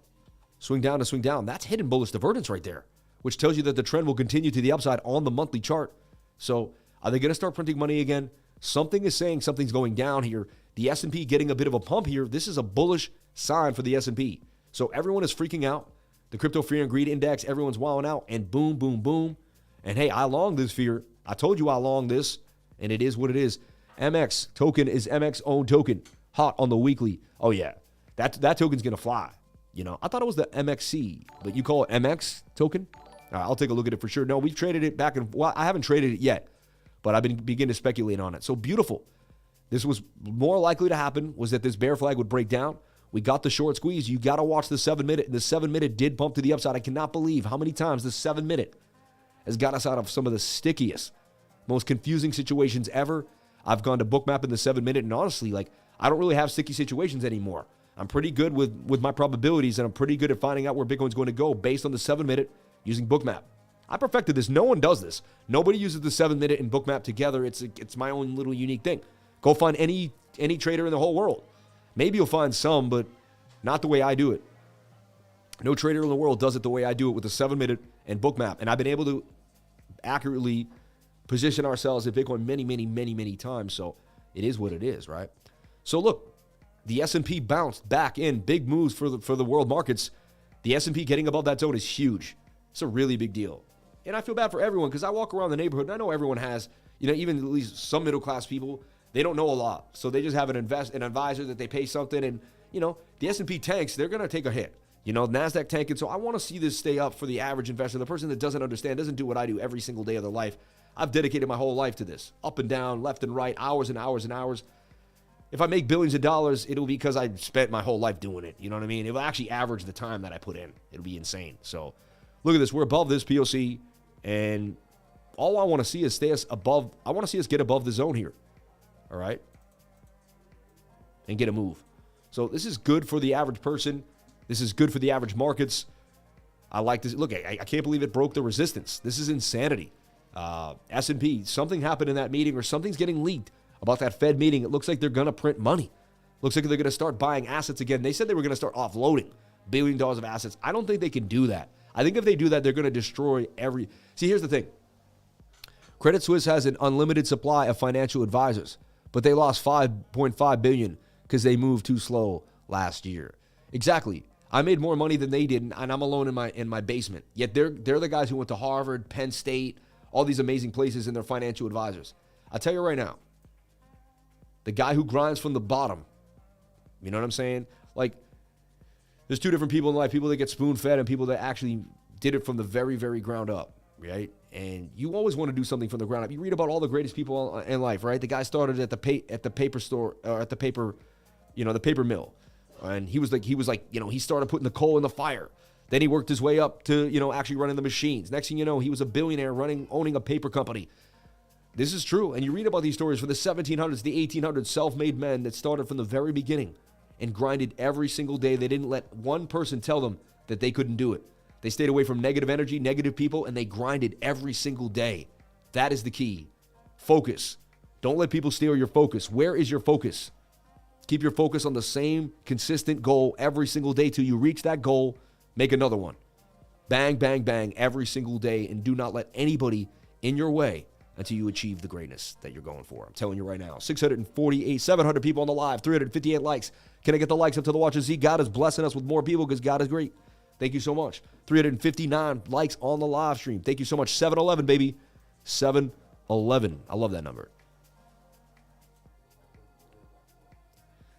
swing down to swing down. That's hidden bullish divergence right there, which tells you that the trend will continue to the upside on the monthly chart. So are they going to start printing money again? Something is saying something's going down here. The S&P getting a bit of a pump here. This is a bullish sign for the S&P. So everyone is freaking out. The crypto fear and greed index, everyone's wilding out, and boom, boom, boom. And hey, I long this fear. I told you I long this, and it is what it is. MX token is MX own token. Hot on the weekly. Oh yeah, that token's gonna fly. I thought it was the MXC, but you call it MX token? All right, I'll take a look at it for sure. No, we've traded it back and I haven't traded it yet, but I've been beginning to speculate on it. So beautiful. This was more likely to happen was that this bear flag would break down. We got the short squeeze. You got to watch the 7-minute. The 7-minute did pump to the upside. I cannot believe how many times the 7-minute has got us out of some of the stickiest, most confusing situations ever. I've gone to Bookmap in the 7-minute, and honestly, I don't really have sticky situations anymore. I'm pretty good with my probabilities, and I'm pretty good at finding out where Bitcoin's going to go based on the 7-minute using Bookmap. I perfected this. No one does this. Nobody uses the 7-minute and Bookmap together. It's my own little unique thing. Go find any trader in the whole world. Maybe you'll find some, but not the way I do it. No trader in the world does it the way I do it with the 7-minute and Bookmap. And I've been able to accurately position ourselves at Bitcoin many, many, many, many times. So it is what it is, right? So look, the S&P bounced back in. Big moves for the world markets. The S&P getting above that zone is huge. It's a really big deal. And I feel bad for everyone because I walk around the neighborhood and I know everyone has, even at least some middle-class people, they don't know a lot. So they just have an advisor that they pay something and, the S&P tanks, they're going to take a hit. You know, NASDAQ tanking. So I want to see this stay up for the average investor, the person that doesn't understand, doesn't do what I do every single day of their life. I've dedicated my whole life to this, up and down, left and right, hours and hours and hours. If I make billions of dollars, it'll be because I spent my whole life doing it. You know what I mean? It will actually average the time that I put in. It'll be insane. So look at this. We're above this POC, and all I want to see is stay us above. I want to see us get above the zone here. All right? And get a move. So this is good for the average person. This is good for the average markets. I like this. Look, I can't believe it broke the resistance. This is insanity. S&P, something happened in that meeting, or something's getting leaked about that Fed meeting. It looks like they're going to print money. Looks like they're going to start buying assets again. They said they were going to start offloading $1 billion of assets. I don't think they can do that. I think if they do that, they're going to destroy every... See, here's the thing. Credit Suisse has an unlimited supply of financial advisors, but they lost $5.5 billion because they moved too slow last year. Exactly. I made more money than they did, and I'm alone in my basement. Yet they're the guys who went to Harvard, Penn State, all these amazing places, and they're financial advisors. I'll tell you right now, the guy who grinds from the bottom, you know what I'm saying? Like, there's two different people in life, people that get spoon-fed and people that actually did it from the very, very ground up, right? And you always want to do something from the ground up. You read about all the greatest people in life, right? The guy started at the paper store, or at the paper, the paper mill. And he was like, he started putting the coal in the fire. Then he worked his way up to, actually running the machines. Next thing you know, he was a billionaire owning a paper company. This is true. And you read about these stories from the 1700s, the 1800s, self-made men that started from the very beginning and grinded every single day. They didn't let one person tell them that they couldn't do it. They stayed away from negative energy, negative people, and they grinded every single day. That is the key. Focus. Don't let people steal your focus. Where is your focus? Keep your focus on the same consistent goal every single day till you reach that goal. Make another one. Bang, bang, bang every single day, and do not let anybody in your way until you achieve the greatness that you're going for. I'm telling you right now. 700 people on the live, 358 likes. Can I get the likes up to the watchers? See, God is blessing us with more people because God is great. Thank you so much. 359 likes on the live stream. Thank you so much. 711, baby. 711. I love that number.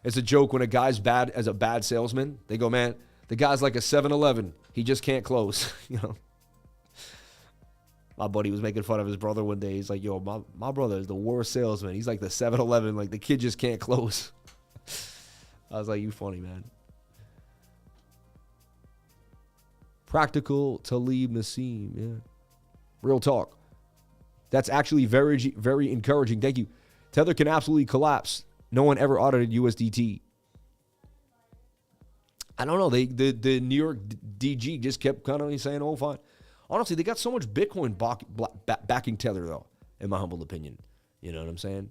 It's a joke when a guy's bad as a bad salesman. They go, man, the guy's like a 7-Eleven. He just can't close. My buddy was making fun of his brother one day. He's like, yo, my brother is the worst salesman. He's like the 7-Eleven. Like, the kid just can't close. I was like, you funny, man. Practical Talib Nassim. Yeah. Real talk. That's actually very, very encouraging. Thank you. Tether can absolutely collapse. No one ever audited USDT. I don't know. The New York DG just kept kind of saying, oh, fine. Honestly, they got so much Bitcoin backing Tether, though, in my humble opinion. You know what I'm saying?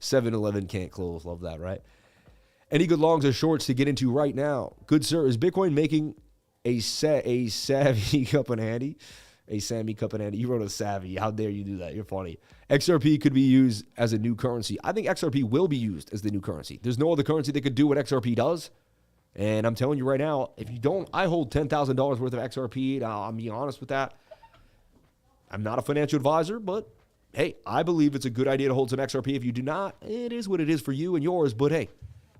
7-Eleven can't close. Love that, right? Any good longs or shorts to get into right now? Good sir, is Bitcoin making a savvy cup and handy? A Sammy cup and handy. You wrote a savvy. How dare you do that? You're funny. XRP could be used as a new currency. I think XRP will be used as the new currency. There's no other currency that could do what XRP does. And I'm telling you right now, if you don't, I hold $10,000 worth of XRP. I'll be honest with that. I'm not a financial advisor, but hey, I believe it's a good idea to hold some XRP. If you do not, it is what it is for you and yours. But hey,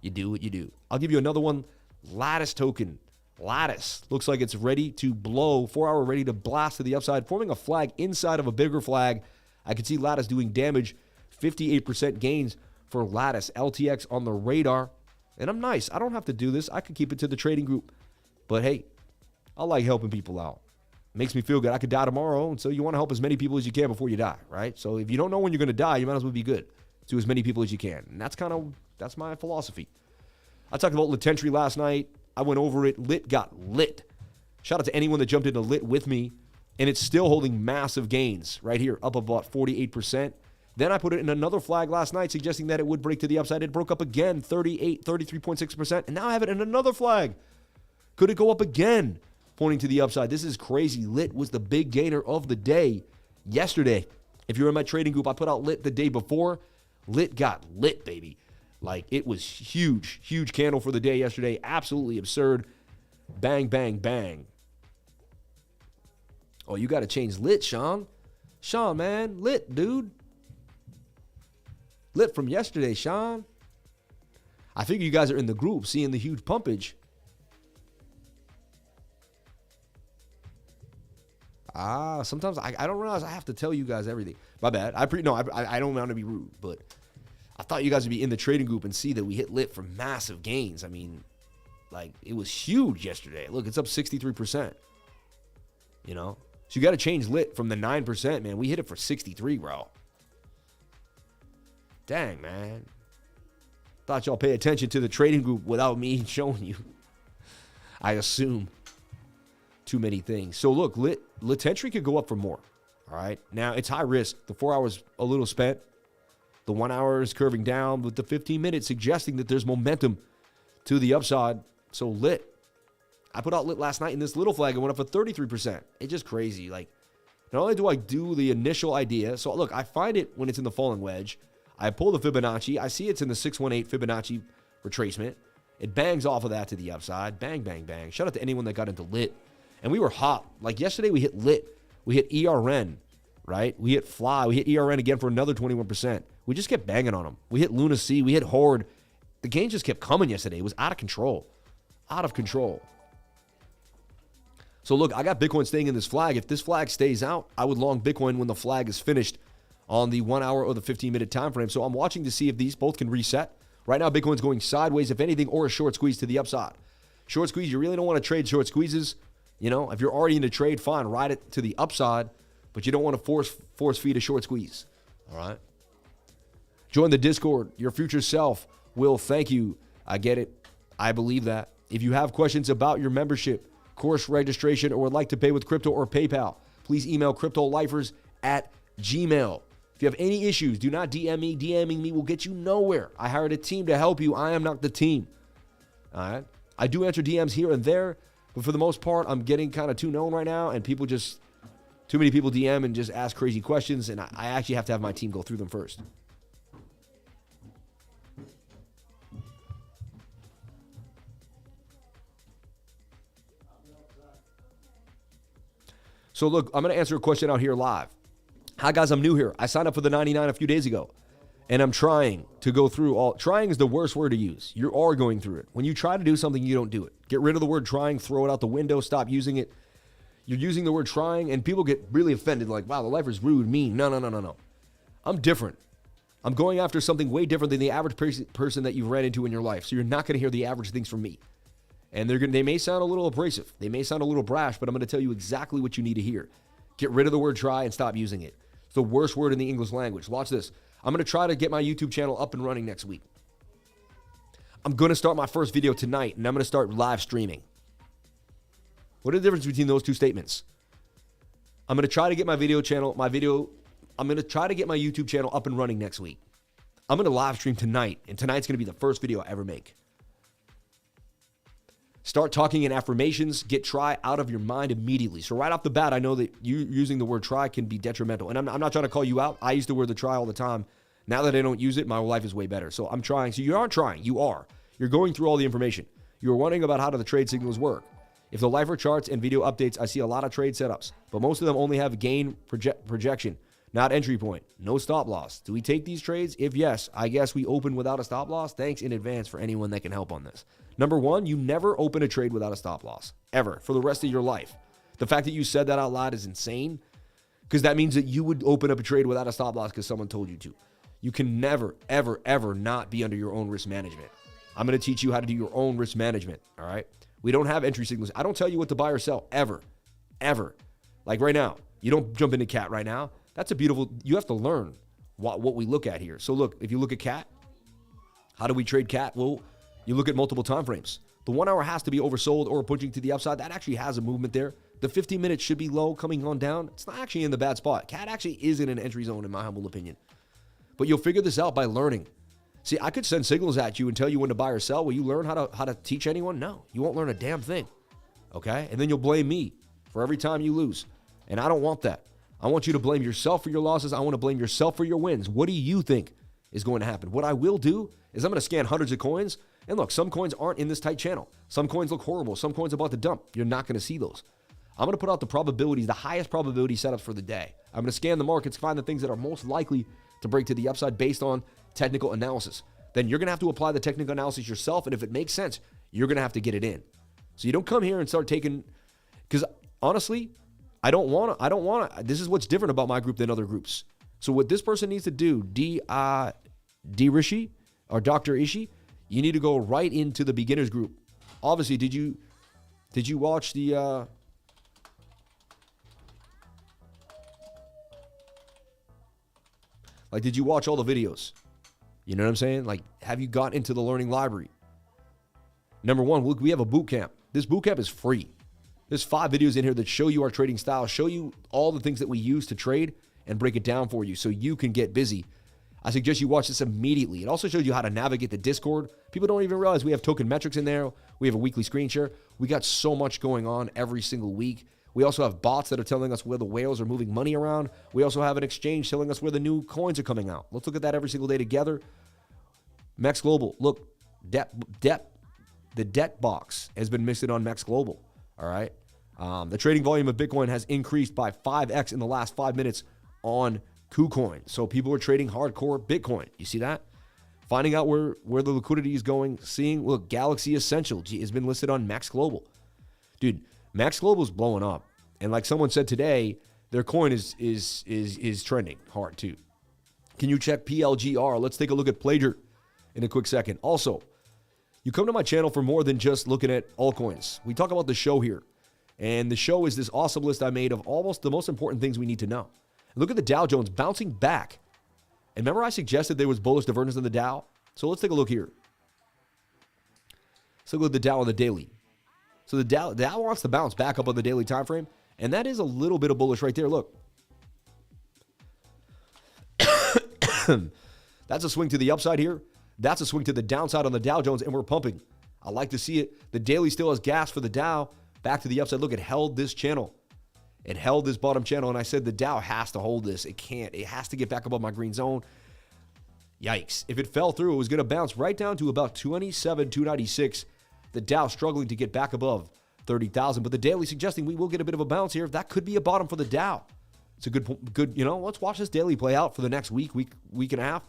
you do what you do. I'll give you another one. Lattice token. Lattice looks like it's ready to blow, 4 hour ready to blast to the upside, forming a flag inside of a bigger flag. I can see Lattice doing damage, 58% gains for Lattice. LTX on the radar. And I'm nice. I don't have to do this. I could keep it to the trading group. But hey, I like helping people out. It makes me feel good. I could die tomorrow, and so you want to help as many people as you can before you die, right? So if you don't know when you're going to die, you might as well be good to as many people as you can. And that's my philosophy. I talked about Litentry last night. I went over it. Lit got lit. Shout out to anyone that jumped into Lit with me. And it's still holding massive gains right here, up about 48%. Then I put it in another flag last night, suggesting that it would break to the upside. It broke up again, 33.6%. And now I have it in another flag. Could it go up again, pointing to the upside? This is crazy. Lit was the big gainer of the day yesterday. If you're in my trading group, I put out Lit the day before. Lit got lit, baby. Like, it was huge, huge candle for the day yesterday. Absolutely absurd. Bang, bang, bang. Oh, you got to change Lit, Sean. Sean, man. Lit, dude. Lit from yesterday, Sean. I figure you guys are in the group seeing the huge pumpage. Sometimes I don't realize I have to tell you guys everything. My bad. I don't want to be rude, but I thought you guys would be in the trading group and see that we hit lit for massive gains. I mean, like, it was huge yesterday. Look, it's up 63%. You know? So you got to change lit from the 9%, man. We hit it for 63, bro. Dang, man. Thought y'all pay attention to the trading group without me showing you. I assume too many things. So look, lit entry could go up for more. All right. Now it's high risk. The 4 hours a little spent. The 1 hour is curving down, with the 15 minutes suggesting that there's momentum to the upside. So lit. I put out lit last night in this little flag and went up for 33%. It's just crazy. Like, not only do I do the initial idea. So look, I find it when it's in the falling wedge. I pull the Fibonacci. I see it's in the 618 Fibonacci retracement. It bangs off of that to the upside. Bang, bang, bang. Shout out to anyone that got into lit. And we were hot. Like yesterday, we hit lit. We hit ERN, right? We hit fly. We hit ERN again for another 21%. We just kept banging on them. We hit Luna C. We hit Horde. The gains just kept coming yesterday. It was out of control. Out of control. So look, I got Bitcoin staying in this flag. If this flag stays out, I would long Bitcoin when the flag is finished on the 1 hour or the 15-minute time frame. So I'm watching to see if these both can reset. Right now, Bitcoin's going sideways, if anything, or a short squeeze to the upside. Short squeeze, you really don't want to trade short squeezes. You know, if you're already in a trade, fine, ride it to the upside, but you don't want to force feed a short squeeze. All right. Join the Discord. Your future self will thank you. I get it. I believe that. If you have questions about your membership, course registration, or would like to pay with crypto or PayPal, please email cryptolifers@gmail.com. If you have any issues, do not DM me. DMing me will get you nowhere. I hired a team to help you. I am not the team. All right. I do answer DMs here and there, but for the most part, I'm getting kind of too known right now, and too many people DM and just ask crazy questions, and I actually have to have my team go through them first. So look, I'm going to answer a question out here live. Hi guys, I'm new here. I signed up for the 99 a few days ago, and I'm trying to go through all. Trying is the worst word to use. You are going through it. When you try to do something, you don't do it. Get rid of the word trying, throw it out the window, stop using it. You're using the word trying, and people get really offended, like, wow, the lifer's rude, mean. No. I'm different. I'm going after something way different than the average person that you've ran into in your life. So you're not going to hear the average things from me. And they may sound a little abrasive. They may sound a little brash, but I'm going to tell you exactly what you need to hear. Get rid of the word try and stop using it. It's the worst word in the English language. Watch this. I'm going to try to get my YouTube channel up and running next week. I'm going to start my first video tonight, and I'm going to start live streaming. What is the difference between those two statements? I'm going to try to get I'm going to try to get my YouTube channel up and running next week. I'm going to live stream tonight, and tonight's going to be the first video I ever make. Start talking in affirmations. Get try out of your mind immediately. So right off the bat, I know that you using the word try can be detrimental. And I'm not trying to call you out. I used to wear the try all the time. Now that I don't use it, my life is way better. So I'm trying. So you aren't trying. You are. You're going through all the information. You're wondering about how do the trade signals work. If the lifer charts and video updates, I see a lot of trade setups. But most of them only have gain projection, not entry point. No stop loss. Do we take these trades? If yes, I guess we open without a stop loss. Thanks in advance for anyone that can help on this. Number one, you never open a trade without a stop loss, ever, for the rest of your life. The fact that you said that out loud is insane, because that means that you would open up a trade without a stop loss because someone told you to. You can never, ever, ever not be under your own risk management. I'm going to teach you how to do your own risk management, all right? We don't have entry signals. I don't tell you what to buy or sell, ever, ever. Like right now, you don't jump into CAT right now. That's a beautiful, you have to learn what we look at here. So look, if you look at CAT, how do we trade CAT? Well, you look at multiple time frames. The 1 hour has to be oversold or pushing to the upside. That actually has a movement there. The 15 minutes should be low, coming on down. It's not actually in the bad spot. CAT actually is in an entry zone, in my humble opinion. But you'll figure this out by learning. See, I could send signals at you and tell you when to buy or sell. Will you learn how to teach anyone? No, you won't learn a damn thing. Okay? And then you'll blame me for every time you lose. And I don't want that. I want you to blame yourself for your losses. I want to blame yourself for your wins. What do you think is going to happen? What I will do is I'm going to scan hundreds of coins. And look, some coins aren't in this tight channel. Some coins look horrible. Some coins are about to dump. You're not going to see those. I'm going to put out the probabilities, the highest probability setups for the day. I'm going to scan the markets, find the things that are most likely to break to the upside based on technical analysis. then you're going to have to apply the technical analysis yourself. And if it makes sense, you're going to have to get it in. So you don't come here and start taking, because honestly, I don't want to, this is what's different about my group than other groups. So what this person needs to do, D Rishi or Dr. Ishi, you need to go right into the beginners group. Obviously, did you watch the, like, did you watch all the videos? You know what I'm saying? Like, have you got into the learning library? Number one, we have a boot camp. This boot camp is free. There's 5 videos in here that show you our trading style, show you all the things that we use to trade and break it down for you so you can get busy. I suggest you watch this immediately. It also shows you how to navigate the Discord. People don't even realize we have token metrics in there. We have a weekly screen share. We got so much going on every single week. We also have bots that are telling us where the whales are moving money around. We also have an exchange telling us where the new coins are coming out. Let's look at that every single day together. Max Global, look, the debt box has been listed on Max Global, all right? The trading volume of Bitcoin has increased by 5x in the last 5 minutes on KuCoin. So people are trading hardcore Bitcoin. You see that? Finding out where the liquidity is going, seeing, look, Galaxy Essential has been listed on Max Global. Dude, Max Global is blowing up. And like someone said today, their coin is trending hard too. Can you check PLGR? Let's take a look at Plager in a quick second. Also, you come to my channel for more than just looking at altcoins. We talk about the show here. And the show is this awesome list I made of almost the most important things we need to know. Look at the Dow Jones bouncing back. And remember I suggested there was bullish divergence in the Dow? So let's take a look here. Let's look at the Dow on the daily. So the Dow wants to bounce back up on the daily time frame. And that is a little bit of bullish right there. Look. That's a swing to the upside here. That's a swing to the downside on the Dow Jones, and we're pumping. I like to see it. The daily still has gas for the Dow. Back to the upside. Look, it held this channel. It held this bottom channel, and I said the Dow has to hold this. It can't. It has to get back above my green zone. Yikes. If it fell through, it was going to bounce right down to about 296. The Dow struggling to get back above 30,000, but the daily suggesting we will get a bit of a bounce here. That could be a bottom for the Dow. It's a good, let's watch this daily play out for the next week and a half.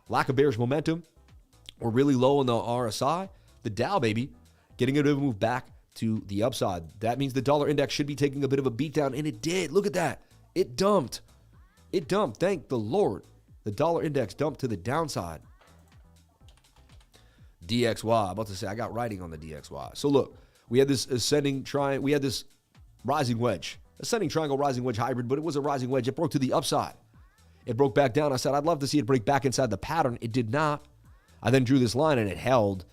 Lack of bearish momentum. We're really low on the RSI. The Dow, baby, getting a bit of a move back to the upside. That means the dollar index should be taking a bit of a beat down, and it did. Look at that. It dumped. Thank the Lord. The dollar index dumped to the downside. DXY. I'm about to say, I got writing on the DXY. So look, we had this ascending triangle. We had this rising wedge. Ascending triangle, rising wedge hybrid, but it was a rising wedge. It broke to the upside. It broke back down. I said, I'd love to see it break back inside the pattern. It did not. I then drew this line, and it held.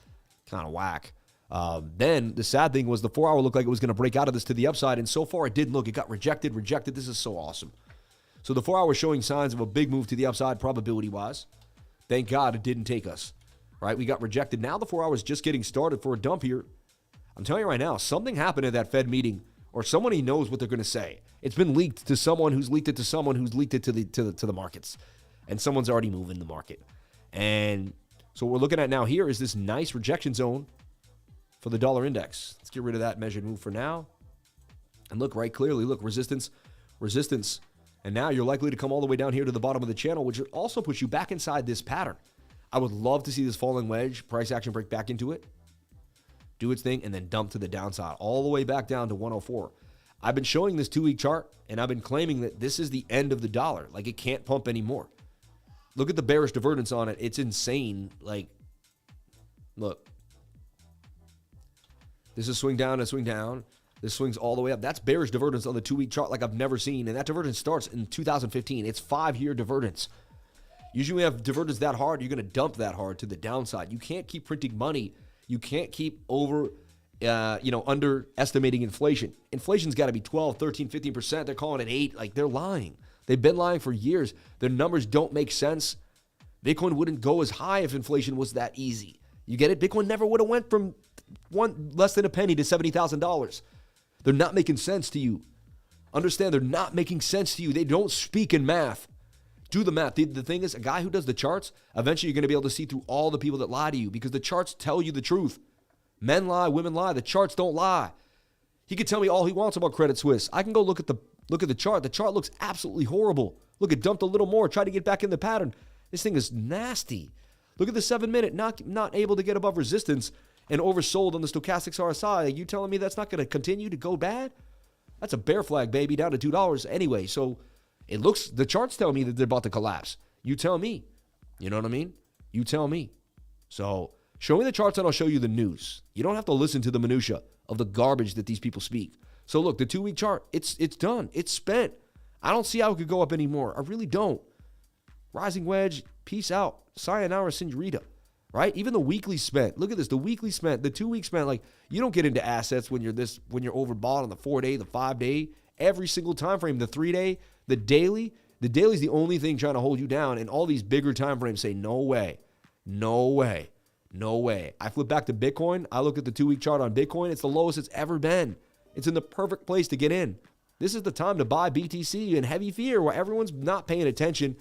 Kind of whack. Then the sad thing was the 4-hour looked like it was going to break out of this to the upside, and so far it didn't look. It got rejected. This is so awesome. So the 4-hour showing signs of a big move to the upside probability-wise. Thank God it didn't take us. Right? We got rejected. Now the 4 hours just getting started for a dump here. I'm telling you right now, something happened at that Fed meeting, or someone he knows what they're going to say. It's been leaked to someone who's leaked it to someone who's leaked it to the markets, and someone's already moving the market. And so what we're looking at now here is this nice rejection zone for the dollar index. Let's get rid of that measured move for now. And look right clearly, look, resistance. And now you're likely to come all the way down here to the bottom of the channel, which also puts you back inside this pattern. I would love to see this falling wedge, price action break back into it, do its thing, and then dump to the downside, all the way back down to 104. I've been showing this 2-week chart, and I've been claiming that this is the end of the dollar. Like, it can't pump anymore. Look at the bearish divergence on it. It's insane. Like, look. This is swing down and swing down. This swings all the way up. That's bearish divergence on the 2-week chart like I've never seen. And that divergence starts in 2015. It's 5-year divergence. Usually when you have divergence that hard, you're going to dump that hard to the downside. You can't keep printing money. You can't keep underestimating inflation. Inflation's got to be 12, 13, 15%. They're calling it 8. Like, they're lying. They've been lying for years. Their numbers don't make sense. Bitcoin wouldn't go as high if inflation was that easy. You get it? Bitcoin never would have went from less than a penny to $70,000. They're not making sense to you. Understand, they're not making sense to you. They don't speak in math. Do the math. The thing is, a guy who does the charts, eventually you're going to be able to see through all the people that lie to you because the charts tell you the truth. Men lie, women lie. The charts don't lie. He could tell me all he wants about Credit Suisse. I can go look at the chart. The chart looks absolutely horrible. Look, it dumped a little more. Try to get back in the pattern. This thing is nasty. Look at the 7-minute, not able to get above resistance and oversold on the stochastics RSI. Are you telling me that's not going to continue to go bad? That's a bear flag, baby, down to $2 anyway. So it looks, the charts tell me that they're about to collapse. You tell me. You know what I mean? You tell me. So show me the charts and I'll show you the news. You don't have to listen to the minutia of the garbage that these people speak. So look, the 2-week chart, it's done. It's spent. I don't see how it could go up anymore. I really don't. Rising wedge, peace out. Sayonara, senorita. Right? Even the weekly spent. Look at this. The weekly spent, the 2-week spent. Like, you don't get into assets when you're overbought on the 4-day, the 5-day, every single time frame, the 3-day, the daily. The daily is the only thing trying to hold you down. And all these bigger time frames say, no way. No way. No way. I flip back to Bitcoin. I look at the 2-week chart on Bitcoin. It's the lowest it's ever been. It's in the perfect place to get in. This is the time to buy BTC in heavy fear where everyone's not paying attention.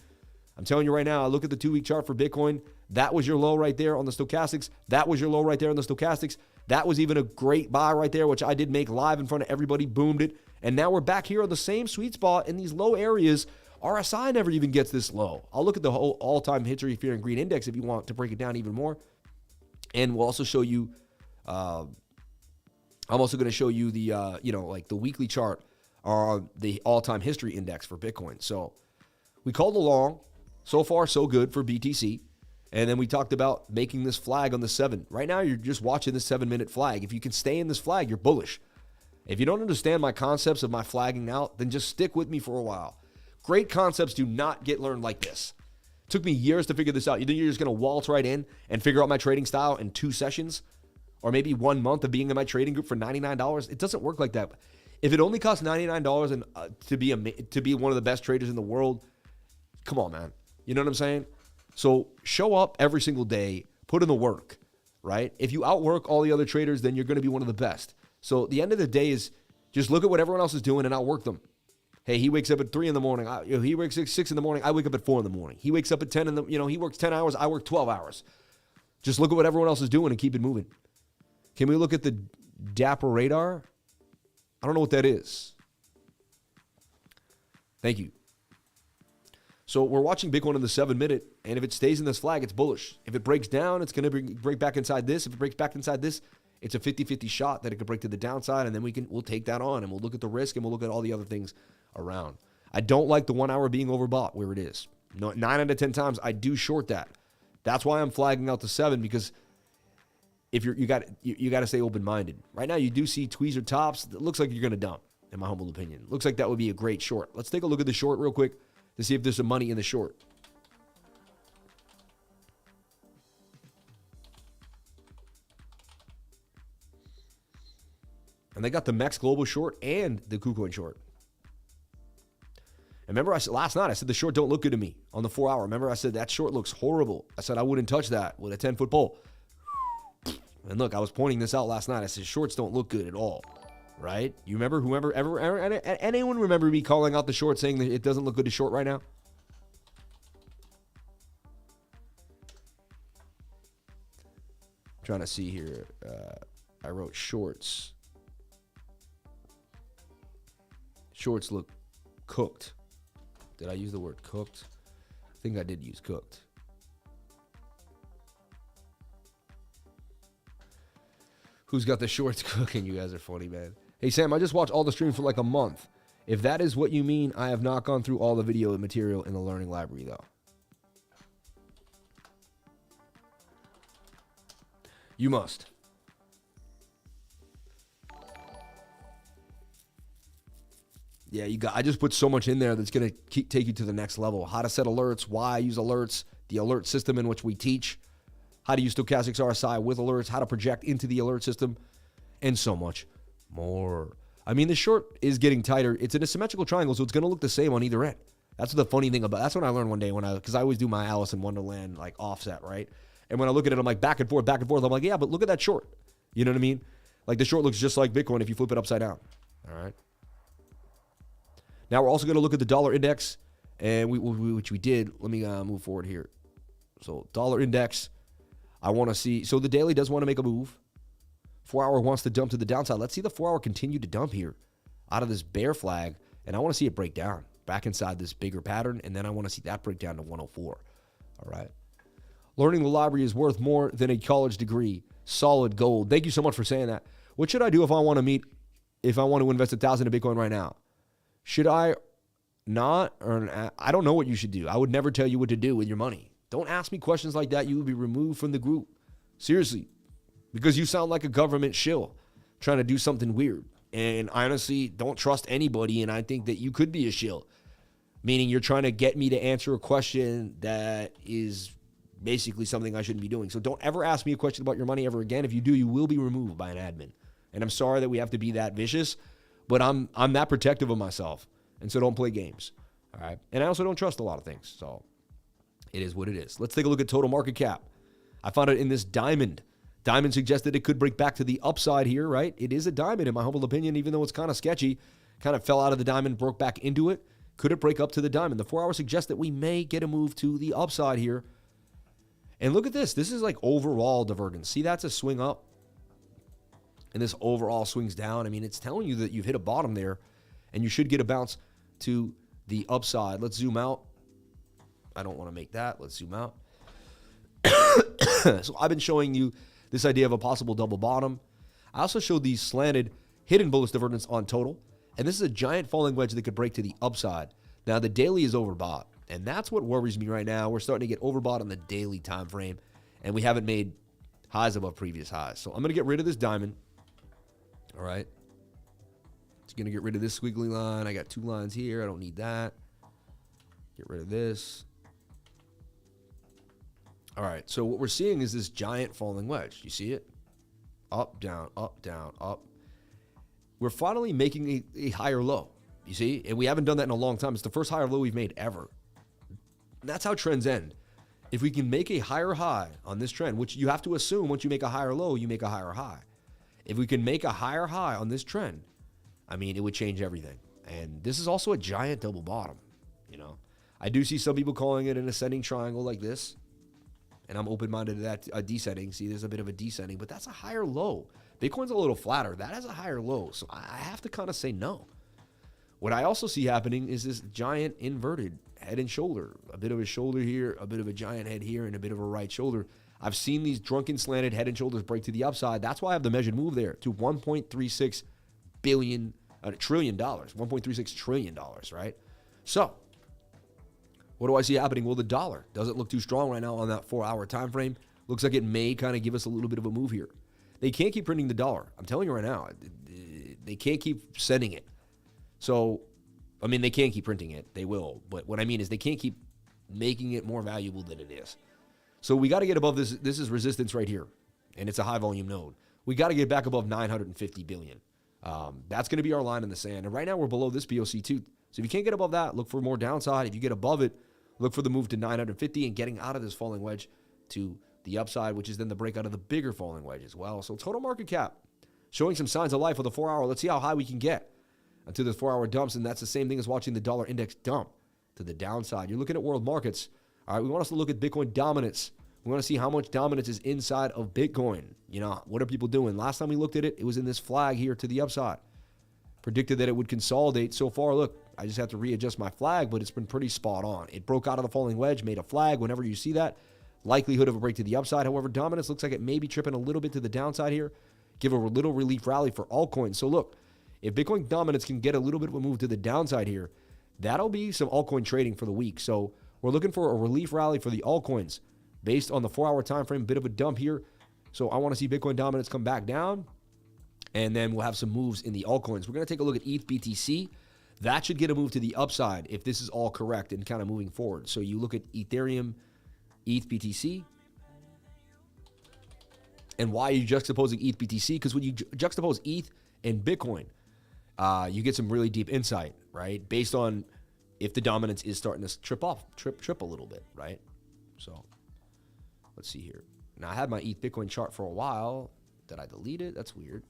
I'm telling you right now, I look at the 2-week chart for Bitcoin. That was your low right there on the stochastics. That was your low right there on the stochastics. That was even a great buy right there, which I did make live in front of everybody, boomed it. And now we're back here on the same sweet spot in these low areas. RSI never even gets this low. I'll look at the whole all-time history fear and greed index if you want to break it down even more. And we'll also show you, I'm also going to show you the, like the weekly chart on the all-time history index for Bitcoin. So we called along. So far, so good for BTC. And then we talked about making this flag on the 7. Right now, you're just watching this 7-minute flag. If you can stay in this flag, you're bullish. If you don't understand my concepts of my flagging out, then just stick with me for a while. Great concepts do not get learned like this. It took me years to figure this out. You think you're just going to waltz right in and figure out my trading style in 2 sessions? Or maybe 1 month of being in my trading group for $99? It doesn't work like that. If it only costs $99 and to be one of the best traders in the world, come on, man. You know what I'm saying? So show up every single day, put in the work, right? If you outwork all the other traders, then you're going to be one of the best. So the end of the day is just look at what everyone else is doing and outwork them. Hey, he wakes up at 3 in the morning. He wakes up at 6 in the morning. I wake up at 4 in the morning. He wakes up at 10 he works 10 hours. I work 12 hours. Just look at what everyone else is doing and keep it moving. Can we look at the Dapper radar? I don't know what that is. Thank you. So we're watching Bitcoin in the 7-minute, and if it stays in this flag, it's bullish. If it breaks down, it's going to break back inside this. If it breaks back inside this, it's a 50-50 shot that it could break to the downside, and then we'll take that on, and we'll look at the risk, and we'll look at all the other things around. I don't like the 1 hour being overbought where it is. 9 out of 10 times, I do short that. That's why I'm flagging out the 7, because if you got to stay open-minded. Right now, you do see tweezer tops. It looks like you're going to dump, in my humble opinion. Looks like that would be a great short. Let's take a look at the short real quick to see if there's some money in the short. And they got the MEX Global short and the KuCoin short. And remember, last night I said the short don't look good to me on the 4 hour. Remember, I said that short looks horrible. I said I wouldn't touch that with a 10-foot pole. And look, I was pointing this out last night. I said shorts don't look good at all. Right? You remember, anyone remember me calling out the short saying that it doesn't look good to short right now? I'm trying to see here. I wrote shorts. Shorts look cooked. Did I use the word cooked? I think I did use cooked. Who's got the shorts cooking? You guys are funny, man. Hey, Sam, I just watched all the streams for like a month. If that is what you mean, I have not gone through all the video material in the learning library, though. You must. Yeah, I just put so much in there that's going to take you to the next level. How to set alerts, why I use alerts, the alert system in which we teach, how to use stochastics RSI with alerts, how to project into the alert system, and so much more. I mean, the short is getting tighter. It's in a symmetrical triangle, so it's going to look the same on either end. That's the funny thing about. That's what I learned one day because I always do my Alice in Wonderland like offset, right? And when I look at it, I'm like back and forth. I'm like, yeah, but look at that short. You know what I mean? Like the short looks just like Bitcoin if you flip it upside down. All right. Now we're also going to look at the dollar index, and which we did. Let me move forward here. So dollar index, I want to see. So the daily does want to make a move. 4 hour wants to dump to the downside. Let's see the 4 hour continue to dump here out of this bear flag, and I want to see it break down back inside this bigger pattern, and then I want to see that break down to 104. All right. Learning the library is worth more than a college degree. Solid gold. Thank you so much for saying that. What should I do if I want to invest 1,000 in Bitcoin right now? Should I not? Or I don't know what you should do. I would never tell you what to do with your money. Don't ask me questions like that. You will be removed from the group. Seriously. Because you sound like a government shill trying to do something weird. And I honestly don't trust anybody, and I think that you could be a shill. Meaning you're trying to get me to answer a question that is basically something I shouldn't be doing. So don't ever ask me a question about your money ever again. If you do, you will be removed by an admin. And I'm sorry that we have to be that vicious, but I'm that protective of myself. And so don't play games. All right. And I also don't trust a lot of things. So it is what it is. Let's take a look at total market cap. I found it in this diamond. Diamond suggested it could break back to the upside here, right? It is a diamond in my humble opinion, even though it's kind of sketchy. Kind of fell out of the diamond, broke back into it. Could it break up to the diamond? The 4 hour suggests that we may get a move to the upside here. And look at this. This is like overall divergence. See, that's a swing up. And this overall swings down. I mean, it's telling you that you've hit a bottom there, and you should get a bounce to the upside. Let's zoom out. I don't want to make that. Let's zoom out. So I've been showing you this idea of a possible double bottom. I also showed these slanted hidden bullish divergence on total. And this is a giant falling wedge that could break to the upside. Now, the daily is overbought, and that's what worries me right now. We're starting to get overbought on the daily time frame, and we haven't made highs above previous highs. So I'm going to get rid of this diamond. All right. It's going to get rid of this squiggly line. I got 2 lines here. I don't need that. Get rid of this. All right. So what we're seeing is this giant falling wedge. You see it? Up, down, up, down, up. We're finally making a higher low, you see? And we haven't done that in a long time. It's the first higher low we've made ever. And that's how trends end. If we can make a higher high on this trend, which you have to assume once you make a higher low, you make a higher high. If we can make a higher high on this trend, I mean, it would change everything. And this is also a giant double bottom, you know? I do see some people calling it an ascending triangle like this. And I'm open-minded to that descending. See, there's a bit of a descending, but that's a higher low. Bitcoin's a little flatter. That has a higher low. So I have to kind of say no. What I also see happening is this giant inverted head and shoulder. A bit of a shoulder here, a bit of a giant head here, and a bit of a right shoulder. I've seen these drunken slanted head and shoulders break to the upside. That's why I have the measured move there to $1.36 trillion. $1.36 trillion, right? So what do I see happening? Well, the dollar doesn't look too strong right now on that 4 hour time frame. Looks like it may kind of give us a little bit of a move here. They can't keep printing the dollar. I'm telling you right now, they can't keep sending it. So, I mean, they can keep printing it. They will. But what I mean is they can't keep making it more valuable than it is. So we got to get above this. This is resistance right here, and it's a high volume node. We got to get back above 950 billion. That's going to be our line in the sand. And right now we're below this BOC too. So if you can't get above that, look for more downside. If you get above it, look for the move to 950 and getting out of this falling wedge to the upside, which is then the breakout of the bigger falling wedge as well. So total market cap showing some signs of life with the 4 hour. Let's see how high we can get until the 4 hour dumps. And that's the same thing as watching the dollar index dump to the downside. You're looking at world markets. All right, we want us to look at Bitcoin dominance. We want to see how much dominance is inside of Bitcoin. You know, what are people doing? Last time we looked at it, it was in this flag here to the upside. Predicted that it would consolidate. So far, look, I just have to readjust my flag, but it's been pretty spot on. It broke out of the falling wedge, made a flag. Whenever you see that, likelihood of a break to the upside. However, dominance looks like it may be tripping a little bit to the downside here. Give a little relief rally for altcoins. So look, if Bitcoin dominance can get a little bit of a move to the downside here, that'll be some altcoin trading for the week. So we're looking for a relief rally for the altcoins based on the 4 hour time frame. Bit of a dump here. So I want to see Bitcoin dominance come back down, and then we'll have some moves in the altcoins. We're going to take a look at ETH BTC. That should get a move to the upside if this is all correct and kind of moving forward. So you look at Ethereum, ETH BTC. And why are you juxtaposing ETH BTC? Because when you juxtapose ETH and Bitcoin, you get some really deep insight, right? Based on if the dominance is starting to trip a little bit, right? So let's see here. Now I had my ETH Bitcoin chart for a while. Did I delete it? That's weird.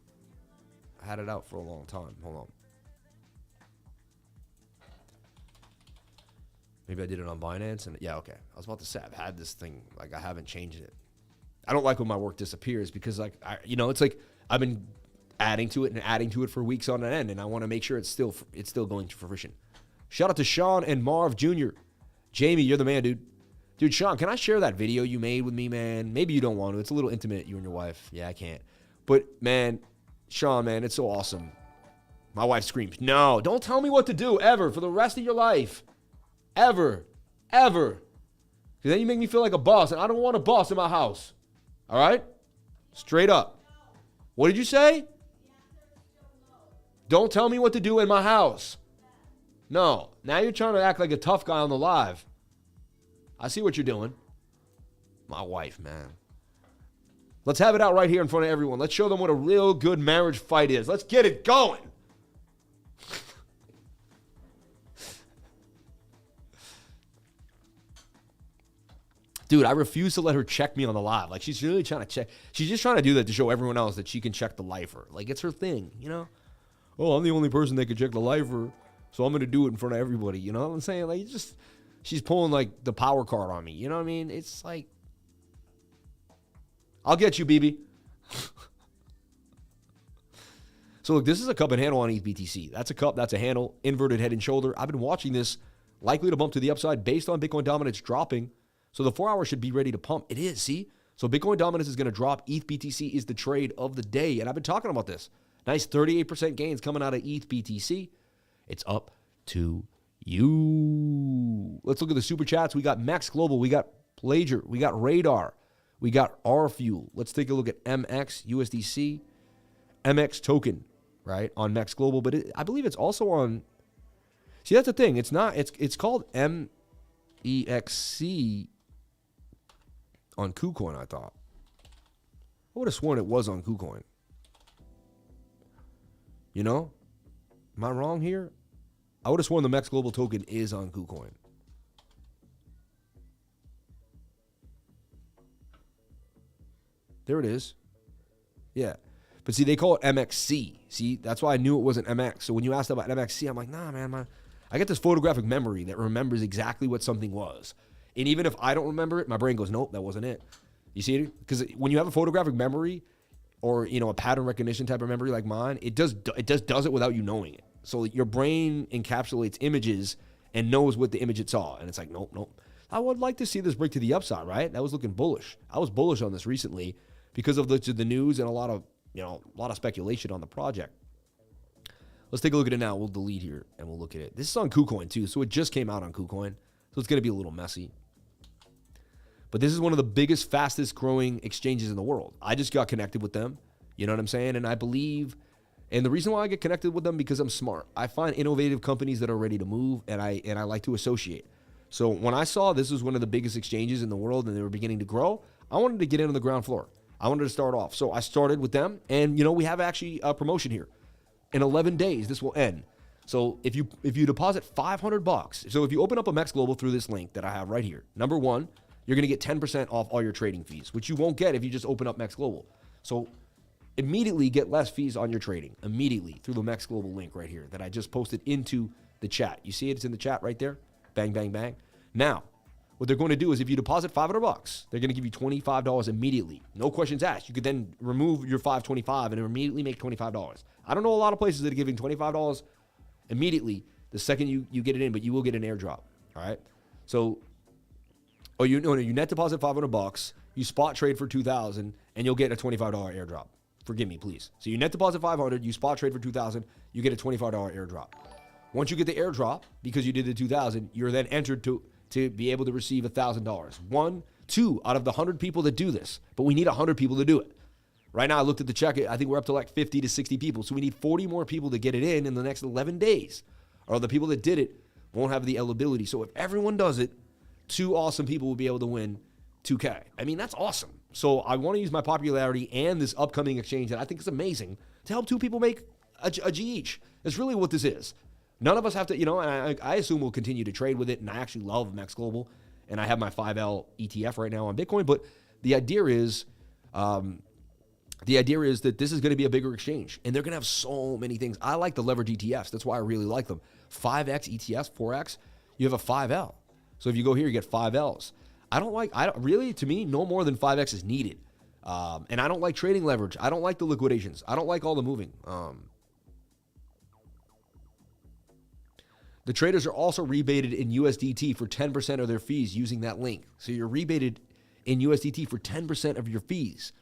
I had it out for a long time. Hold on. Maybe I did it on Binance. And yeah, okay. I was about to say, I've had this thing, like I haven't changed it. I don't like when my work disappears because like, it's like I've been adding to it for weeks on end, and I want to make sure it's still going to fruition. Shout out to Sean and Marv Jr. Jamie, you're the man, dude. Dude, Sean, can I share that video you made with me, man? Maybe you don't want to. It's a little intimate, you and your wife. Yeah, I can't. But, man, Sean, man, it's so awesome. My wife screams, no, don't tell me what to do ever for the rest of your life. Ever. Ever. Because then you make me feel like a boss, and I don't want a boss in my house. All right? Straight up. What did you say? Don't tell me what to do in my house. No. Now you're trying to act like a tough guy on the live. I see what you're doing. My wife, man. Let's have it out right here in front of everyone. Let's show them what a real good marriage fight is. Let's get it going. Dude, I refuse to let her check me on the live. Like, she's really trying to check. She's just trying to do that to show everyone else that she can check the lifer. Like, it's her thing, you know? Oh, I'm the only person that can check the lifer, so I'm going to do it in front of everybody. You know what I'm saying? Like, just, she's pulling, like, the power card on me. You know what I mean? It's like, I'll get you, BB. So, look, this is a cup and handle on ETH BTC. That's a cup. That's a handle. Inverted head and shoulder. I've been watching this. Likely to bump to the upside based on Bitcoin dominance dropping. So the 4 hour should be ready to pump. It is, see? So Bitcoin dominance is going to drop. ETH BTC is the trade of the day. And I've been talking about this. Nice 38% gains coming out of ETH BTC. It's up to you. Let's look at the super chats. We got Max Global. We got PLGR. We got Radar. We got RFUEL. Let's take a look at MX USDC. MX token, right? On Max Global. But I believe it's also on. See, that's the thing. It's not. It's called MEXC. On KuCoin, I thought. I would have sworn it was on KuCoin. You know? Am I wrong here? I would have sworn the MEX Global token is on KuCoin. There it is. Yeah. But see, they call it MXC. See, that's why I knew it wasn't MX. So when you asked about MXC, I'm like, nah, man. I get this photographic memory that remembers exactly what something was. And even if I don't remember it, my brain goes, nope, that wasn't it. You see it? Because when you have a photographic memory or, you know, a pattern recognition type of memory like mine, it does it without you knowing it. So your brain encapsulates images and knows what the image it saw. And it's like, nope. I would like to see this break to the upside, right? That was looking bullish. I was bullish on this recently because of the news and a lot of speculation on the project. Let's take a look at it now. We'll delete here and we'll look at it. This is on KuCoin too. So it just came out on KuCoin. So it's going to be a little messy. But this is one of the biggest, fastest growing exchanges in the world. I just got connected with them. You know what I'm saying? And I believe, and the reason why I get connected with them, because I'm smart. I find innovative companies that are ready to move, and I like to associate. So when I saw this was one of the biggest exchanges in the world and they were beginning to grow, I wanted to get in on the ground floor. I wanted to start off. So I started with them, and you know, we have actually a promotion here. In 11 days, this will end. So if you deposit $500, so if you open up a MEX Global through this link that I have right here, number one, you're going to get 10% off all your trading fees, which you won't get if you just open up MEX Global. So immediately get less fees on your trading, immediately through the MEX Global link right here that I just posted into the chat. You see it? It's in the chat right there. Bang, bang, bang. Now, what they're going to do is if you deposit $500, they're going to give you $25 immediately. No questions asked. You could then remove your $525 and immediately make $25. I don't know a lot of places that are giving $25 immediately the second you get it in, but you will get an airdrop. All right. So, you net deposit $500, you spot trade for $2,000, and you'll get a $25 airdrop. Forgive me, please. So you net deposit $500, you spot trade for $2,000, you get a $25 airdrop. Once you get the airdrop, because you did the $2,000, you're then entered to be able to receive $1,000. 1, 2 out of the 100 people that do this, but we need 100 people to do it. Right now, I looked at the check. I think we're up to like 50 to 60 people. So we need 40 more people to get it in the next 11 days. Or the people that did it won't have the eligibility. So if everyone does it, 2 awesome people will be able to win $2K. I mean, that's awesome. So I want to use my popularity and this upcoming exchange that I think is amazing to help 2 people make a G each. That's really what this is. None of us have to, and I assume we'll continue to trade with it. And I actually love MEX Global. And I have my 5L ETF right now on Bitcoin. But the idea is that this is going to be a bigger exchange, and they're going to have so many things. I like the leverage ETFs. That's why I really like them. 5X ETFs, 4X, you have a 5L. So if you go here, you get 5Ls. To me, no more than 5X is needed. And I don't like trading leverage. I don't like the liquidations. I don't like all the moving. The traders are also rebated in USDT for 10% of their fees using that link. So you're rebated in USDT for 10% of your fees.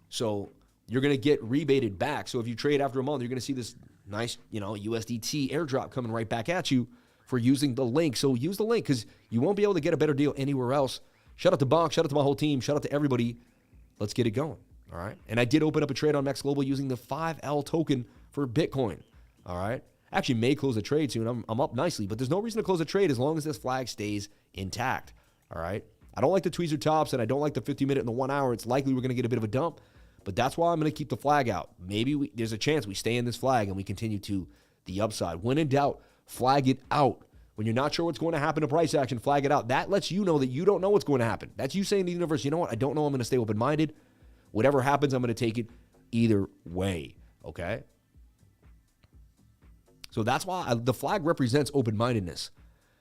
So you're going to get rebated back. So if you trade after a month, you're going to see this nice, USDT airdrop coming right back at you for using the link. So use the link because you won't be able to get a better deal anywhere else. Shout out to Bonk. Shout out to my whole team. Shout out to everybody. Let's get it going. All right. And I did open up a trade on Max Global using the 5L token for Bitcoin. All right. Actually may close a trade soon. I'm up nicely, but there's no reason to close a trade as long as this flag stays intact. All right. I don't like the tweezer tops and I don't like the 50 minute and the 1 hour. It's likely we're going to get a bit of a dump, but that's why I'm going to keep the flag out. Maybe there's a chance we stay in this flag and we continue to the upside. When in doubt, flag it out. When you're not sure what's going to happen to price action, flag it out. That lets you know that you don't know what's going to happen. That's you saying to the universe, you know what? I don't know. I'm going to stay open-minded. Whatever happens, I'm going to take it either way. Okay? So that's why the flag represents open-mindedness.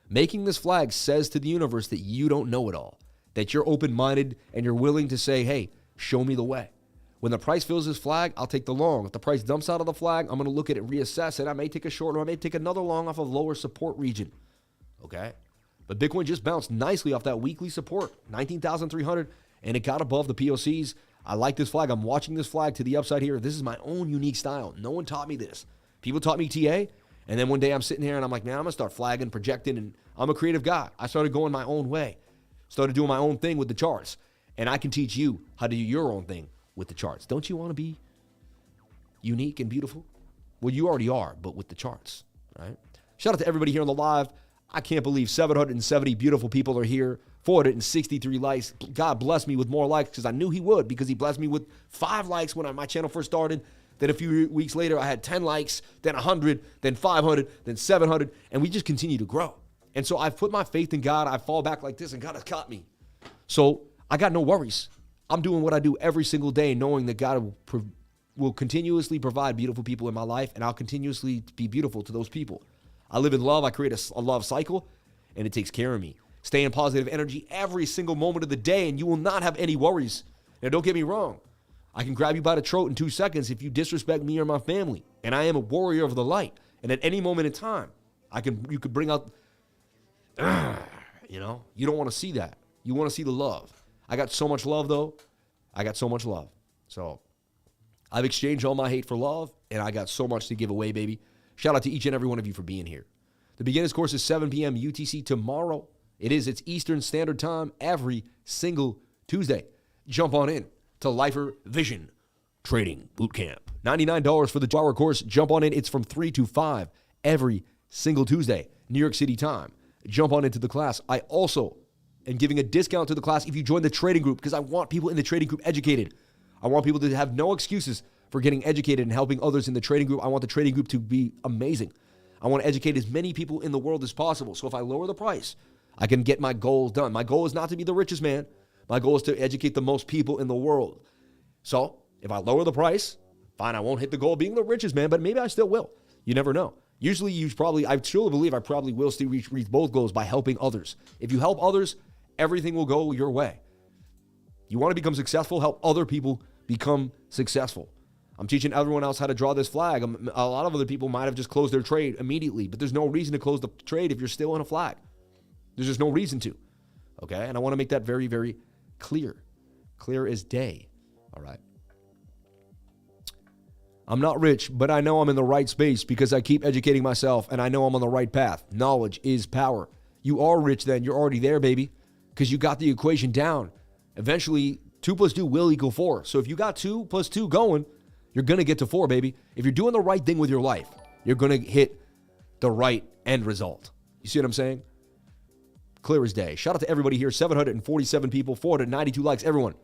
Making this flag says to the universe that you don't know it all, that you're open-minded and you're willing to say, hey, show me the way. When the price fills this flag, I'll take the long. If the price dumps out of the flag, I'm going to look at it, reassess it. I may take a short or I may take another long off of lower support region. Okay? But Bitcoin just bounced nicely off that weekly support, 19,300, and it got above the POCs. I like this flag. I'm watching this flag to the upside here. This is my own unique style. No one taught me this. People taught me TA, and then one day I'm sitting here and I'm like, man, I'm going to start flagging, projecting, and I'm a creative guy. I started going my own way, started doing my own thing with the charts, and I can teach you how to do your own thing with the charts. Don't you want to be unique and beautiful? Well, you already are, but with the charts, right? Shout out to everybody here on the live. I can't believe 770 beautiful people are here, 463 likes. God bless me with more likes because I knew he would, because he blessed me with 5 likes when my channel first started. Then a few weeks later, I had 10 likes, then 100, then 500, then 700, and we just continue to grow. And so I've put my faith in God. I fall back like this, and God has caught me. So I got no worries. I'm doing what I do every single day, knowing that God will continuously provide beautiful people in my life, and I'll continuously be beautiful to those people. I live in love. I create a love cycle, and it takes care of me. Stay in positive energy every single moment of the day, and you will not have any worries. Now, don't get me wrong. I can grab you by the throat in 2 seconds if you disrespect me or my family, and I am a warrior of the light. And at any moment in time, you could bring out, you don't want to see that. You want to see the love. I got so much love, though. I got so much love. So I've exchanged all my hate for love, and I got so much to give away, baby. Shout out to each and every one of you for being here. The beginners course is 7 p.m. UTC tomorrow. It's Eastern Standard Time every single Tuesday. Jump on in to Lifer Vision Trading Bootcamp. $99 for the 2-hour course. Jump on in. It's from 3 to 5 every single Tuesday, New York City time. Jump on into the class. I also am giving a discount to the class if you join the trading group, because I want people in the trading group educated. I want people to have no excuses for getting educated and helping others in the trading group. I want the trading group to be amazing. I want to educate as many people in the world as possible. So if I lower the price, I can get my goals done. My goal is not to be the richest man. My goal is to educate the most people in the world. So if I lower the price, fine, I won't hit the goal of being the richest man, but maybe I still will. You never know. Usually I truly believe I probably will still reach both goals by helping others. If you help others, everything will go your way. You want to become successful, help other people become successful. I'm teaching everyone else how to draw this flag. A lot of other people might have just closed their trade immediately, but there's no reason to close the trade if you're still in a flag. There's just no reason to, okay? And I want to make that very, very clear as day, all right? I'm not rich, but I know I'm in the right space because I keep educating myself, and I know I'm on the right path. Knowledge is power. You are rich then. You're already there, baby, because you got the equation down. Eventually, 2 plus 2 will equal 4. So if you got 2 plus 2 going, you're going to get to 4, baby. If you're doing the right thing with your life, you're going to hit the right end result. You see what I'm saying? Clear as day. Shout out to everybody here. 747 people, 492 likes. Everyone,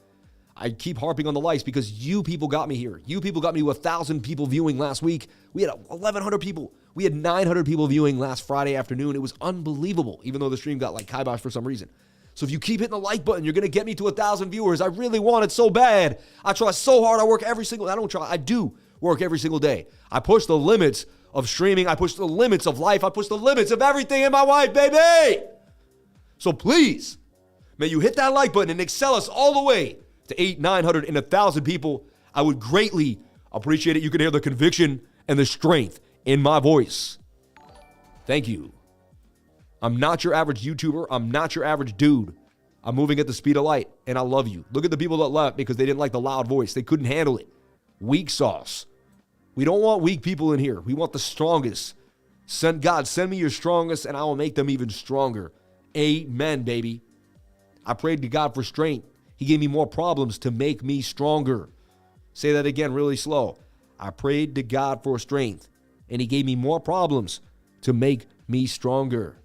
I keep harping on the likes because you people got me here. You people got me to 1,000 people viewing last week. We had 1,100 people. We had 900 people viewing last Friday afternoon. It was unbelievable, even though the stream got like kibosh for some reason. So if you keep hitting the like button, you're going to get me to 1,000 viewers. I really want it so bad. I try so hard. I do work every single day. I push the limits of streaming. I push the limits of life. I push the limits of everything in my life, baby. So please, may you hit that like button and excel us all the way to 800, 900, and 1,000 people. I would greatly appreciate it. You can hear the conviction and the strength in my voice. Thank you. I'm not your average YouTuber. I'm not your average dude. I'm moving at the speed of light, and I love you. Look at the people that left because they didn't like the loud voice. They couldn't handle it. Weak sauce. We don't want weak people in here. We want the strongest. God, send me your strongest, and I will make them even stronger. Amen, baby. I prayed to God for strength. He gave me more problems to make me stronger. Say that again really slow. I prayed to God for strength, and he gave me more problems to make me stronger.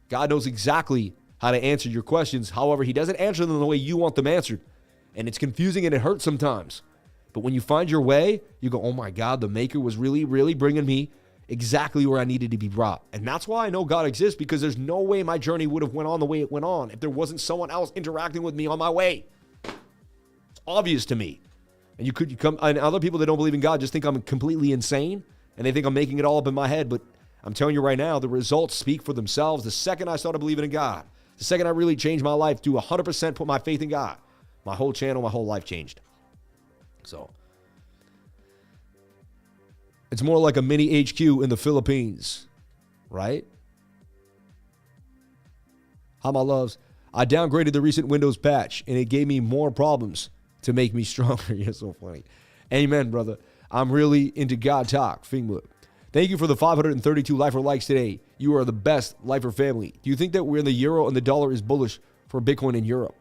God knows exactly how to answer your questions. However, he doesn't answer them the way you want them answered. And it's confusing and it hurts sometimes. But when you find your way, you go, oh my God, the maker was really, really bringing me exactly where I needed to be brought. And that's why I know God exists, because there's no way my journey would have went on the way it went on if there wasn't someone else interacting with me on my way. It's obvious to me. And you come, and other people that don't believe in God just think I'm completely insane, and they think I'm making it all up in my head. But I'm telling you right now, the results speak for themselves. The second I started believing in God, the second I really changed my life to 100% put my faith in God, my whole channel, my whole life changed. So it's more like a mini HQ in the Philippines, right? Hi, my loves. I downgraded the recent Windows patch, and it gave me more problems to make me stronger. You're so funny. Amen, brother. I'm really into God talk. Fingwood. Thank you for the 532 Lifer likes today. You are the best Lifer family. Do you think that we're in the euro and the dollar is bullish for Bitcoin in Europe?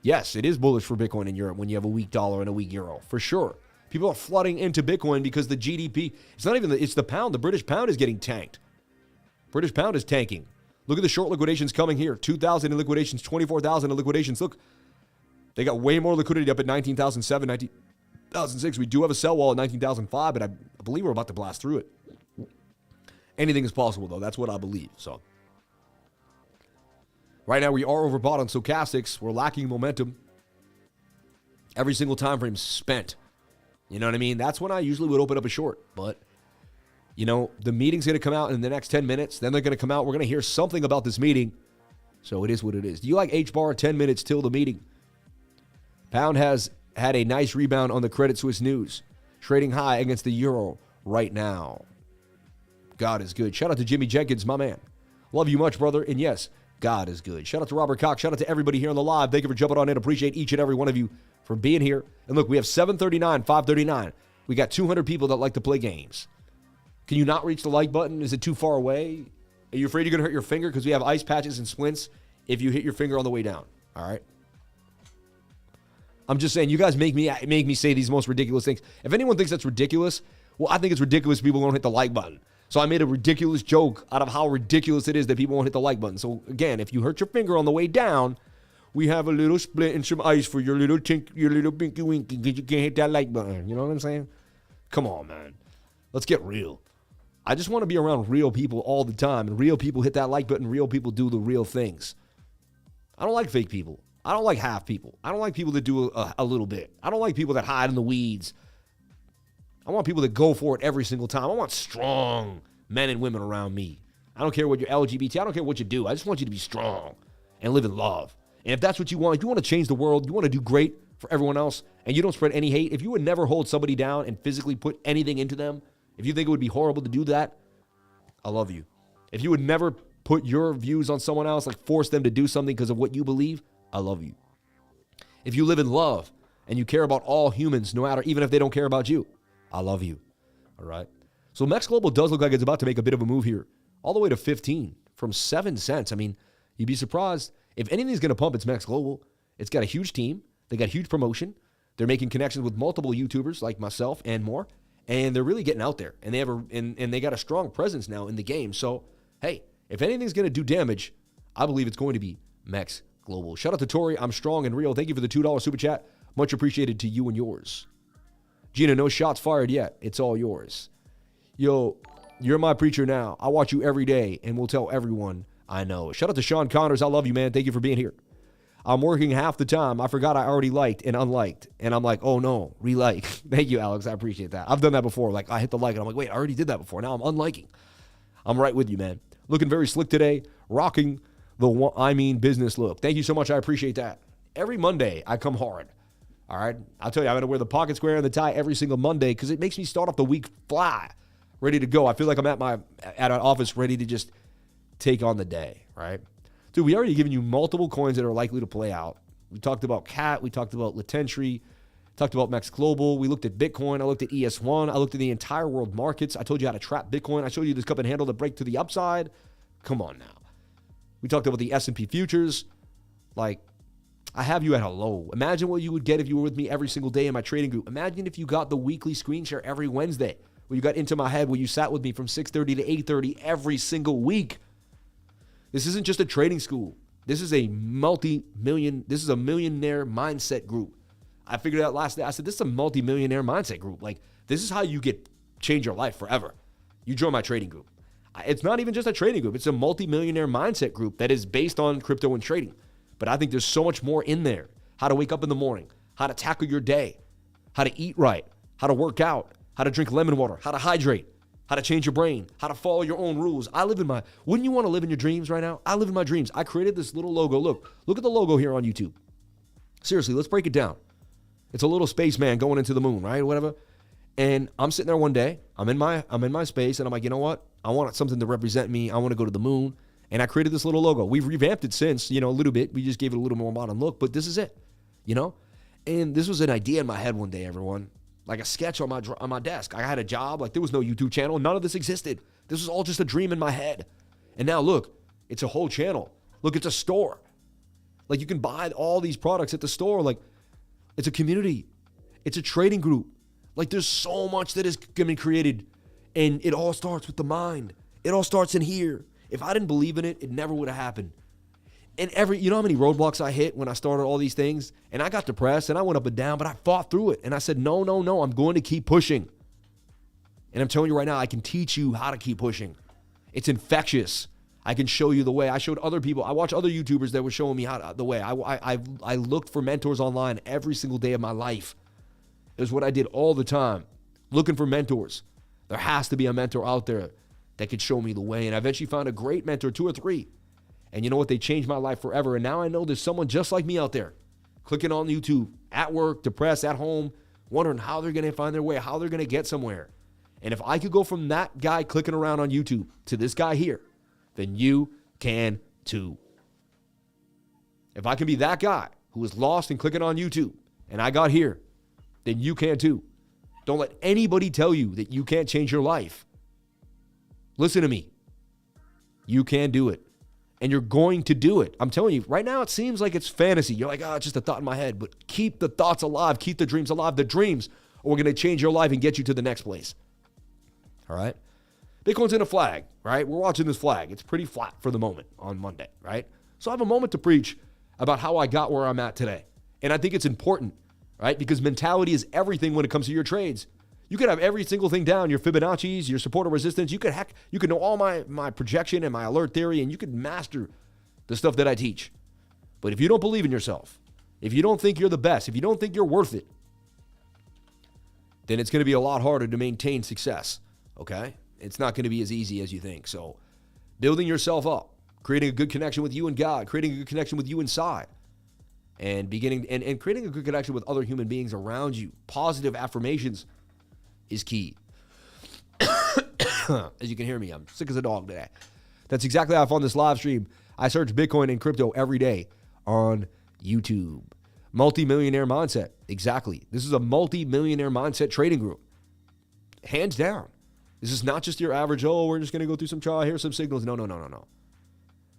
Yes, it is bullish for Bitcoin in Europe when you have a weak dollar and a weak euro, for sure. People are flooding into Bitcoin because the GDP, it's the pound. The British pound is getting tanked. British pound is tanking. Look at the short liquidations coming here. 2,000 in liquidations, 24,000 in liquidations. Look, they got way more liquidity up at 19,007, 19,006. We do have a sell wall at 19,005, but I believe we're about to blast through it. Anything is possible, though. That's what I believe. So right now, we are overbought on stochastics. We're lacking momentum. Every single time frame spent. You know what I mean? That's when I usually would open up a short. But, you know, the meeting's going to come out in the next 10 minutes. Then they're going to come out. We're going to hear something about this meeting. So it is what it is. Do you like H-bar 10 minutes till the meeting? Pound has had a nice rebound on the Credit Suisse news. Trading high against the euro right now. God is good. Shout out to Jimmy Jenkins, my man. Love you much, brother. And yes, God is good. Shout out to Robert Cox. Shout out to everybody here on the live. Thank you for jumping on in. Appreciate each and every one of you for being here. And look, we have 739, 539. We got 200 people that like to play games. Can you not reach the like button? Is it too far away? Are you afraid you're going to hurt your finger? Because we have ice patches and splints if you hit your finger on the way down. All right? I'm just saying, you guys make me say these most ridiculous things. If anyone thinks that's ridiculous, well, I think it's ridiculous people don't hit the like button. So I made a ridiculous joke out of how ridiculous it is that people won't hit the like button. So again, if you hurt your finger on the way down, we have a little split and some ice for your little pinky winky because you can't hit that like button. You know what I'm saying? Come on, man. Let's get real. I just want to be around real people all the time. And real people hit that like button. Real people do the real things. I don't like fake people. I don't like half people. I don't like people that do a little bit. I don't like people that hide in the weeds. I want people that go for it every single time. I want strong men and women around me. I don't care what you're LGBT. I don't care what you do. I just want you to be strong and live in love. And if that's what you want, if you want to change the world, you want to do great for everyone else, and you don't spread any hate, if you would never hold somebody down and physically put anything into them, if you think it would be horrible to do that, I love you. If you would never put your views on someone else, like force them to do something because of what you believe, I love you. If you live in love and you care about all humans, no matter, even if they don't care about you, I love you. All right. So Mex Global does look like it's about to make a bit of a move here, all the way to 15 from 7 cents. I mean, you'd be surprised. If anything's going to pump, it's Mex Global. It's got a huge team. They got huge promotion. They're making connections with multiple YouTubers like myself and more. And they're really getting out there. And they have and they got a strong presence now in the game. So, hey, if anything's going to do damage, I believe it's going to be Mex Global. Shout out to Tori. I'm strong and real. Thank you for the $2 super chat. Much appreciated to you and yours. Gina, no shots fired yet. It's all yours. Yo, you're my preacher now. I watch you every day and will tell everyone I know. Shout out to Sean Connors. I love you, man. Thank you for being here. I'm working half the time. I forgot I already liked and unliked. And I'm like, oh no, re-like. Thank you, Alex. I appreciate that. I've done that before. Like, I hit the like and I'm like, wait, I already did that before. Now I'm unliking. I'm right with you, man. Looking very slick today. Rocking the business look. Thank you so much. I appreciate that. Every Monday, I come hard. All right? I'll tell you, I'm going to wear the pocket square and the tie every single Monday because it makes me start off the week fly, ready to go. I feel like I'm at an office ready to just take on the day, right? Dude, we already given you multiple coins that are likely to play out. We talked about CAT. We talked about Latentry. Talked about Max Global. We looked at Bitcoin. I looked at ES1. I looked at the entire world markets. I told you how to trap Bitcoin. I showed you this cup and handle to break to the upside. Come on now. We talked about the S&P futures. Like, I have you at a low. Imagine what you would get if you were with me every single day in my trading group. Imagine if you got the weekly screen share every Wednesday, where you got into my head, where you sat with me from 6:30 to 8:30 every single week. This isn't just a trading school. This is a millionaire mindset group. I figured out last day. I said, this is a multi-millionaire mindset group. Like, this is how you change your life forever. You join my trading group. It's not even just a trading group. It's a multi-millionaire mindset group that is based on crypto and trading. But I think there's so much more in there. How to wake up in the morning, how to tackle your day, how to eat right, how to work out, how to drink lemon water, how to hydrate, how to change your brain, how to follow your own rules. Wouldn't you want to live in your dreams right now? I live in my dreams. I created this little logo. Look at the logo here on YouTube. Seriously, let's break it down. It's a little spaceman going into the moon, right? Whatever. And I'm sitting there one day, I'm in my space, and I'm like, you know what? I want something to represent me. I want to go to the moon. And I created this little logo. We've revamped it since, a little bit. We just gave it a little more modern look, but this is it, And this was an idea in my head one day, everyone. Like a sketch on my desk. I had a job. Like, there was no YouTube channel. None of this existed. This was all just a dream in my head. And now look, it's a whole channel. Look, it's a store. Like, you can buy all these products at the store. Like, it's a community. It's a trading group. Like, there's so much that is going to be created. And it all starts with the mind. It all starts in here. If I didn't believe in it, it never would have happened. And you know how many roadblocks I hit when I started all these things? And I got depressed and I went up and down, but I fought through it. And I said, no, I'm going to keep pushing. And I'm telling you right now, I can teach you how to keep pushing. It's infectious. I can show you the way. I showed other people. I watched other YouTubers that were showing me the way. I looked for mentors online every single day of my life. It was what I did all the time, looking for mentors. There has to be a mentor out there that could show me the way. And I eventually found a great mentor, 2 or 3. And you know what? They changed my life forever. And now I know there's someone just like me out there, clicking on YouTube, at work, depressed, at home, wondering how they're going to find their way, how they're going to get somewhere. And if I could go from that guy clicking around on YouTube to this guy here, then you can too. If I can be that guy who was lost and clicking on YouTube, and I got here, then you can too. Don't let anybody tell you that you can't change your life. Listen to me. You can do it. And you're going to do it. I'm telling you, right now it seems like it's fantasy. You're like, it's just a thought in my head. But keep the thoughts alive. Keep the dreams alive. The dreams are going to change your life and get you to the next place. All right? Bitcoin's in a flag, right? We're watching this flag. It's pretty flat for the moment on Monday, right? So I have a moment to preach about how I got where I'm at today. And I think it's important, right? Because mentality is everything when it comes to your trades. You could have every single thing down, your Fibonacci's, your support or resistance. You could know all my projection and my alert theory, and you could master the stuff that I teach. But if you don't believe in yourself, if you don't think you're the best, if you don't think you're worth it, then it's going to be a lot harder to maintain success, okay? It's not going to be as easy as you think. So building yourself up, creating a good connection with you and God, creating a good connection with you inside, and beginning and creating a good connection with other human beings around you, positive affirmations is key. As you can hear me, I'm sick as a dog today. That's exactly how I found this live stream. I search Bitcoin and crypto every day on YouTube. Multi-millionaire mindset. Exactly. This is a multi-millionaire mindset trading group. Hands down. This is not just your average, we're just going to go through some trial, here's some signals. No.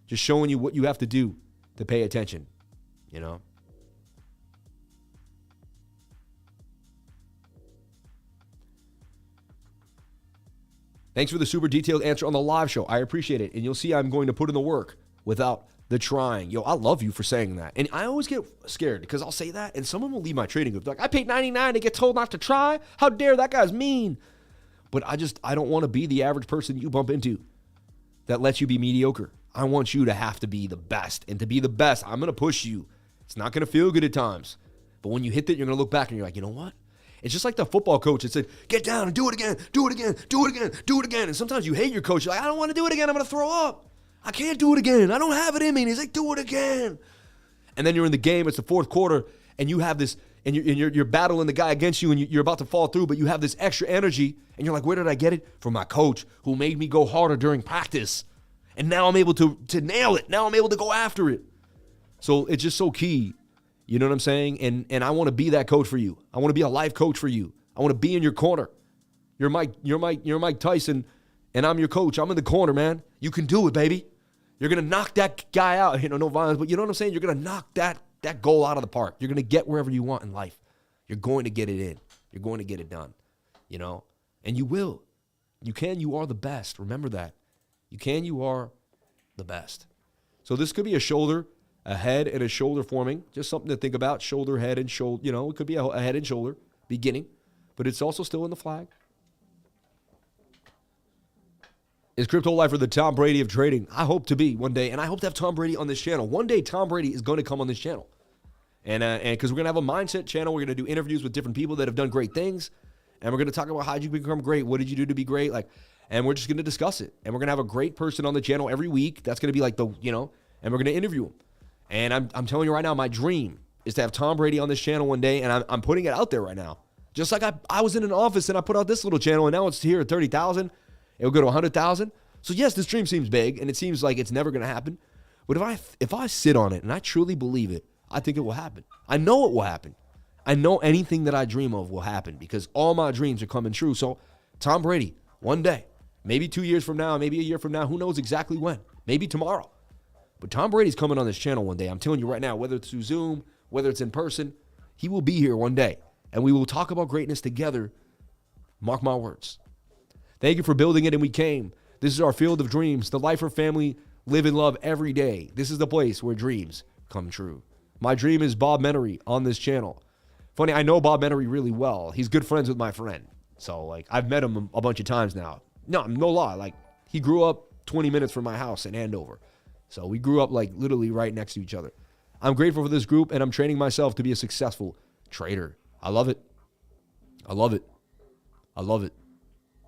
Just showing you what you have to do to pay attention, Thanks for the super detailed answer on the live show. I appreciate it. And you'll see I'm going to put in the work without the trying. I love you for saying that. And I always get scared because I'll say that and someone will leave my trading group. They're like, I paid $99 to get told not to try. How dare, that guy's mean. But I don't want to be the average person you bump into that lets you be mediocre. I want you to have to be the best. And to be the best, I'm going to push you. It's not going to feel good at times. But when you hit that, you're going to look back and you're like, you know what? It's just like the football coach that said, get down and do it again, do it again, do it again, do it again. And sometimes you hate your coach. You're like, I don't want to do it again. I'm going to throw up. I can't do it again. I don't have it in me. And he's like, do it again. And then you're in the game. It's the fourth quarter. And you have this, and you're battling the guy against you, and you're about to fall through, but you have this extra energy. And you're like, where did I get it? From my coach who made me go harder during practice. And now I'm able to nail it. Now I'm able to go after it. So it's just so key. You know what I'm saying? And I want to be that coach for you. I want to be a life coach for you. I want to be in your corner. You're Mike Tyson, and I'm your coach. I'm in the corner, man. You can do it, baby. You're going to knock that guy out. You know, no violence, but you know what I'm saying? You're going to knock that goal out of the park. You're going to get wherever you want in life. You're going to get it in. You're going to get it done, you know? And you will. You can. You are the best. Remember that. You can. You are the best. So this could be a shoulder, a head, and a shoulder forming. Just something to think about. Shoulder, head, and shoulder. You know, it could be a head and shoulder beginning, but it's also still in the flag. Is Crypto Lifer the Tom Brady of trading? I hope to be one day, and I hope to have Tom Brady on this channel. One day, Tom Brady is going to come on this channel. And because we're going to have a mindset channel, we're going to do interviews with different people that have done great things, and we're going to talk about how did you become great, what did you do to be great, and we're just going to discuss it. And we're going to have a great person on the channel every week. That's going to be and we're going to interview him. And I'm telling you right now, my dream is to have Tom Brady on this channel one day, and I'm putting it out there right now. Just like I was in an office and I put out this little channel, and now it's here at 30,000. It'll go to 100,000. So yes, this dream seems big, and it seems like it's never going to happen. But if I sit on it and I truly believe it, I think it will happen. I know it will happen. I know anything that I dream of will happen because all my dreams are coming true. So Tom Brady, one day, maybe 2 years from now, maybe a year from now, who knows exactly when, maybe tomorrow. But Tom Brady's coming on this channel one day. I'm telling you right now, whether it's through Zoom, whether it's in person, he will be here one day. And we will talk about greatness together. Mark my words. Thank you for building it, and we came. This is our field of dreams. The Lifer family live in love every day. This is the place where dreams come true. My dream is Bob Menery on this channel. Funny, I know Bob Menery really well. He's good friends with my friend. So, I've met him a bunch of times now. No lie. He grew up 20 minutes from my house in Andover. So we grew up, literally right next to each other. I'm grateful for this group, and I'm training myself to be a successful trader. I love it. I love it. I love it.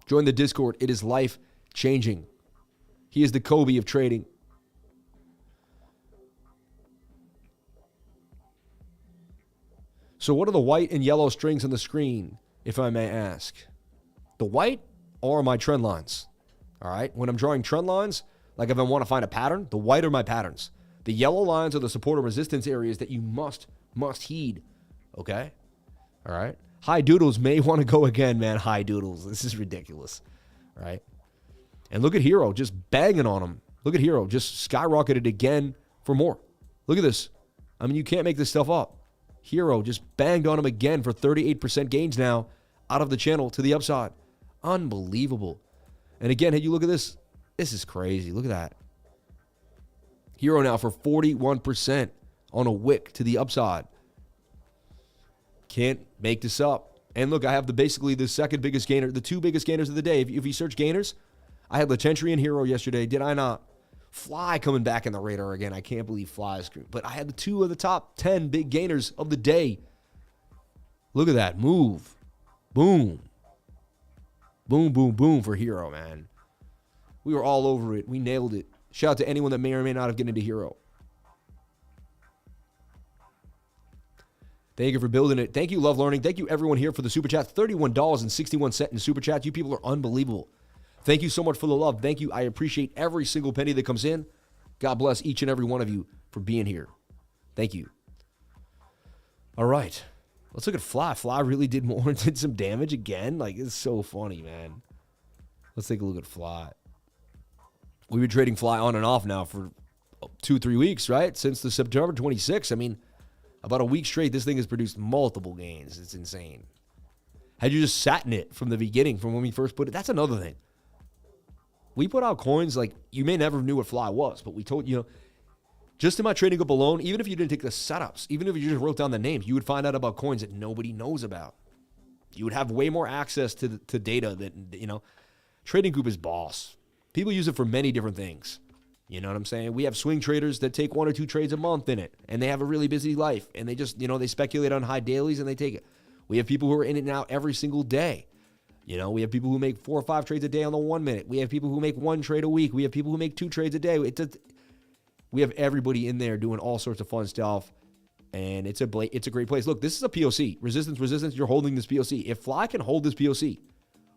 Join the Discord. It is life-changing. He is the Kobe of trading. So what are the white and yellow strings on the screen, if I may ask? The white are my trend lines. All right? When I'm drawing trend lines, if I want to find a pattern, the white are my patterns. The yellow lines are the support and resistance areas that you must heed. Okay? All right? High Doodles may want to go again, man. High Doodles. This is ridiculous. All right? And look at Hero just banging on him. Look at Hero just skyrocketed again for more. Look at this. I mean, you can't make this stuff up. Hero just banged on him again for 38% gains now out of the channel to the upside. Unbelievable. And again, hey, you look at this. This is crazy. Look at that. Hero now for 41% on a wick to the upside. Can't make this up. And look, I have basically the second biggest gainer, the two biggest gainers of the day. If you search gainers, I had Latentry and Hero yesterday. Did I not? Fly coming back in the radar again. I can't believe Fly's group. But I had the two of the top 10 big gainers of the day. Look at that move. Boom. Boom, boom, boom for Hero, man. We were all over it. We nailed it. Shout out to anyone that may or may not have gotten into Hero. Thank you for building it. Thank you, Love Learning. Thank you, everyone here, for the Super Chat. $31.61 in Super Chat. You people are unbelievable. Thank you so much for the love. Thank you. I appreciate every single penny that comes in. God bless each and every one of you for being here. Thank you. All right. Let's look at Fly. Fly really did some damage again. It's so funny, man. Let's take a look at Fly. We've been trading Fly on and off now for 2-3 weeks, right? Since the September 26th. I mean, about a week straight, this thing has produced multiple gains. It's insane. Had you just sat in it from the beginning, from when we first put it, that's another thing. We put out coins you may never knew what Fly was, but we told you, just in my trading group alone, even if you didn't take the setups, even if you just wrote down the names, you would find out about coins that nobody knows about. You would have way more access to data that, trading group is boss. People use it for many different things. You know what I'm saying? We have swing traders that take 1 or 2 trades a month in it, and they have a really busy life, and they just, they speculate on high dailies, and they take it. We have people who are in and out every single day. We have people who make 4 or 5 trades a day on the 1 minute. We have people who make 1 trade a week. We have people who make 2 trades a day. We have everybody in there doing all sorts of fun stuff, and it's a great place. Look, this is a POC. Resistance, you're holding this POC. If Fly can hold this POC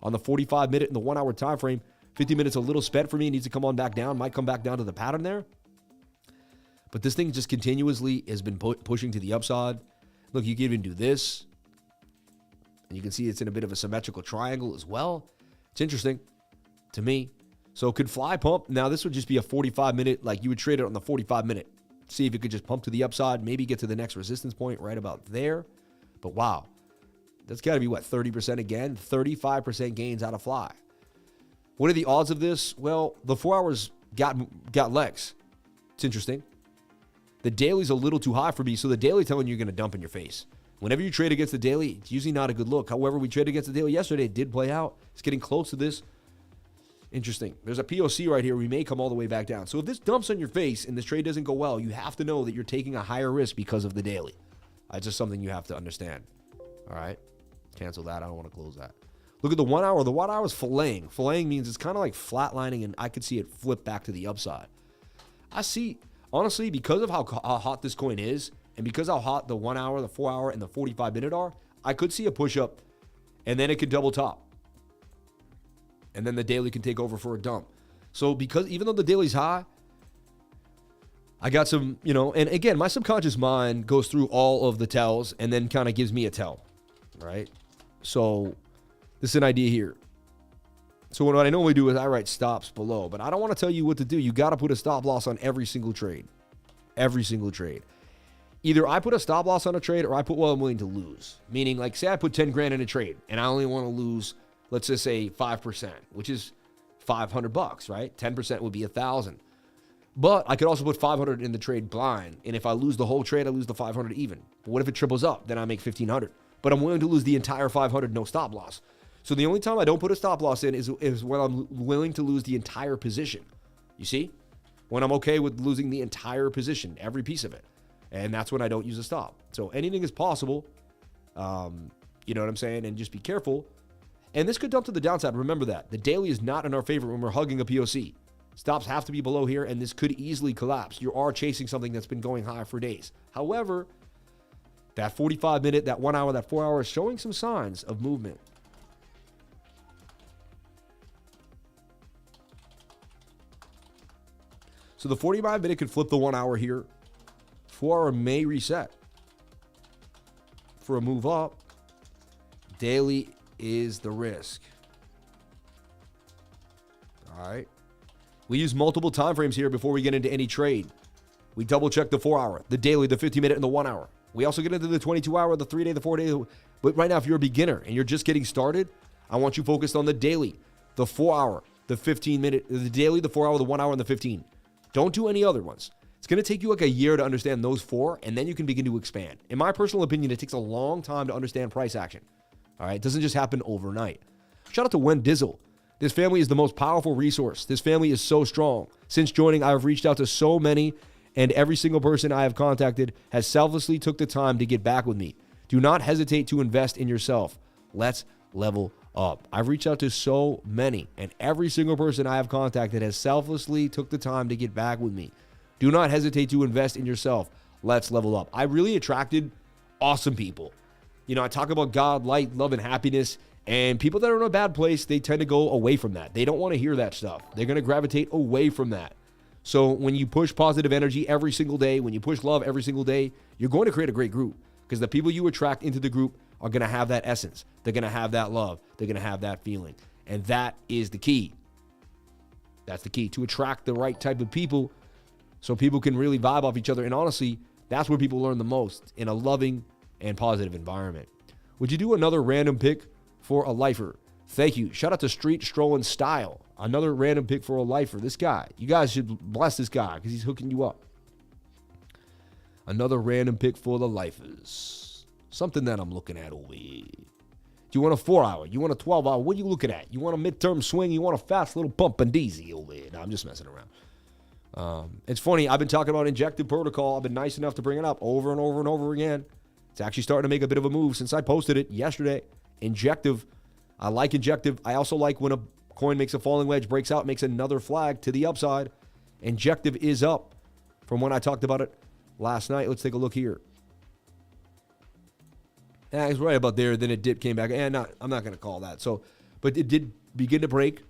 on the 45-minute and the 1-hour time frame, 50 minutes a little spent for me. It needs to come on back down. Might come back down to the pattern there. But this thing just continuously has been pushing to the upside. Look, you can even do this. And you can see it's in a bit of a symmetrical triangle as well. It's interesting to me. So could fly pump. Now, this would just be a 45-minute, like you would trade it on the 45-minute. See if it could just pump to the upside, maybe get to the next resistance point right about there. But wow, that's got to be, what, 30% again? 35% gains out of fly. What are the odds of this? Well, the 4 hours got legs. It's interesting. The daily's a little too high for me, so the daily telling you you're going to dump in your face. Whenever you trade against the daily, it's usually not a good look. However, we traded against the daily yesterday. It did play out. It's getting close to this. Interesting. There's a POC right here. We may come all the way back down. So if this dumps on your face and this trade doesn't go well, you have to know that you're taking a higher risk because of the daily. That's just something you have to understand. All right? Cancel that. I don't want to close that. Look at the 1 hour. The 1 hour is filleting. Filleting means it's kind of like flatlining, and I could see it flip back to the upside. I see, honestly, because of how hot this coin is, and because how hot the 1 hour, the 4 hour, and the 45-minute are, I could see a push up, and then it could double top. And then the daily can take over for a dump. So because even though the daily's high, I got some, and again, my subconscious mind goes through all of the tells and then kind of gives me a tell, right? So this is an idea here. So what I normally do is I write stops below, but I don't want to tell you what to do. You got to put a stop loss on every single trade. Every single trade. Either I put a stop loss on a trade or I put what I'm willing to lose. Meaning, like, say I put 10 grand in a trade and I only want to lose, let's just say 5%, which is $500, right? 10% would be 1,000. But I could also put 500 in the trade blind. And if I lose the whole trade, I lose the 500 even. But what if it triples up? Then I make 1,500. But I'm willing to lose the entire 500, no stop loss. So the only time I don't put a stop loss in is when I'm willing to lose the entire position. You see? When I'm okay with losing the entire position, every piece of it. And that's when I don't use a stop. So anything is possible. You know what I'm saying? And just be careful. And this could dump to the downside. Remember that. The daily is not in our favor when we're hugging a POC. Stops have to be below here, and this could easily collapse. You are chasing something that's been going high for days. However, that 45-minute, that 1 hour, that 4 hour is showing some signs of movement. So the 45-minute could flip the 1 hour here. 4 hour may reset for a move up. Daily is the risk. All right. We use multiple time frames here before we get into any trade. We double check the 4 hour, the daily, the 50-minute, and the 1 hour. We also get into the 22 hour, the 3 day, the 4 day. But right now, if you're a beginner and you're just getting started, I want you focused on the daily, the 4 hour, the 15-minute, the daily, the 4 hour, the 1 hour, and the 15. Don't do any other ones. It's going to take you like a year to understand those four, and then you can begin to expand. In my personal opinion, it takes a long time to understand price action. All right, it doesn't just happen overnight. Shout out to Wen Dizzle. This family is the most powerful resource. This family is so strong. Since joining, I have reached out to so many, and every single person I have contacted has selflessly took the time to get back with me. Do not hesitate to invest in yourself. Let's level up. I've reached out to so many, and every single person I have contacted has selflessly took the time to get back with me. Do not hesitate to invest in yourself. Let's level up. I really attracted awesome people. I talk about God, light, love, and happiness. And people that are in a bad place, they tend to go away from that. They don't want to hear that stuff. They're going to gravitate away from that. So when you push positive energy every single day, when you push love every single day, you're going to create a great group, because the people you attract into the group are going to have that essence. They're going to have that love. They're going to have that feeling. And that is the key. That's the key, to attract the right type of people so people can really vibe off each other. And honestly, that's where people learn the most, in a loving and positive environment. Would you do another random pick for a lifer? Thank you. Shout out to Street Strolling Style. Another random pick for a lifer. This guy. You guys should bless this guy because he's hooking you up. Another random pick for the lifers. Something that I'm looking at over here. Do you want a 4 hour? You want a 12 hour? What are you looking at? You want a midterm swing? You want a fast little pump and daisy over here? No, I'm just messing around. It's funny. I've been talking about injective protocol. I've been nice enough to bring it up over and over and over again. It's actually starting to make a bit of a move since I posted it yesterday. Injective. I like injective. I also like when a coin makes a falling wedge, breaks out, makes another flag to the upside. Injective is up from when I talked about it last night. Let's take a look here. Yeah, it's right about there. Then it dipped, came back. And I'm not going to call that. So, but it did begin to break.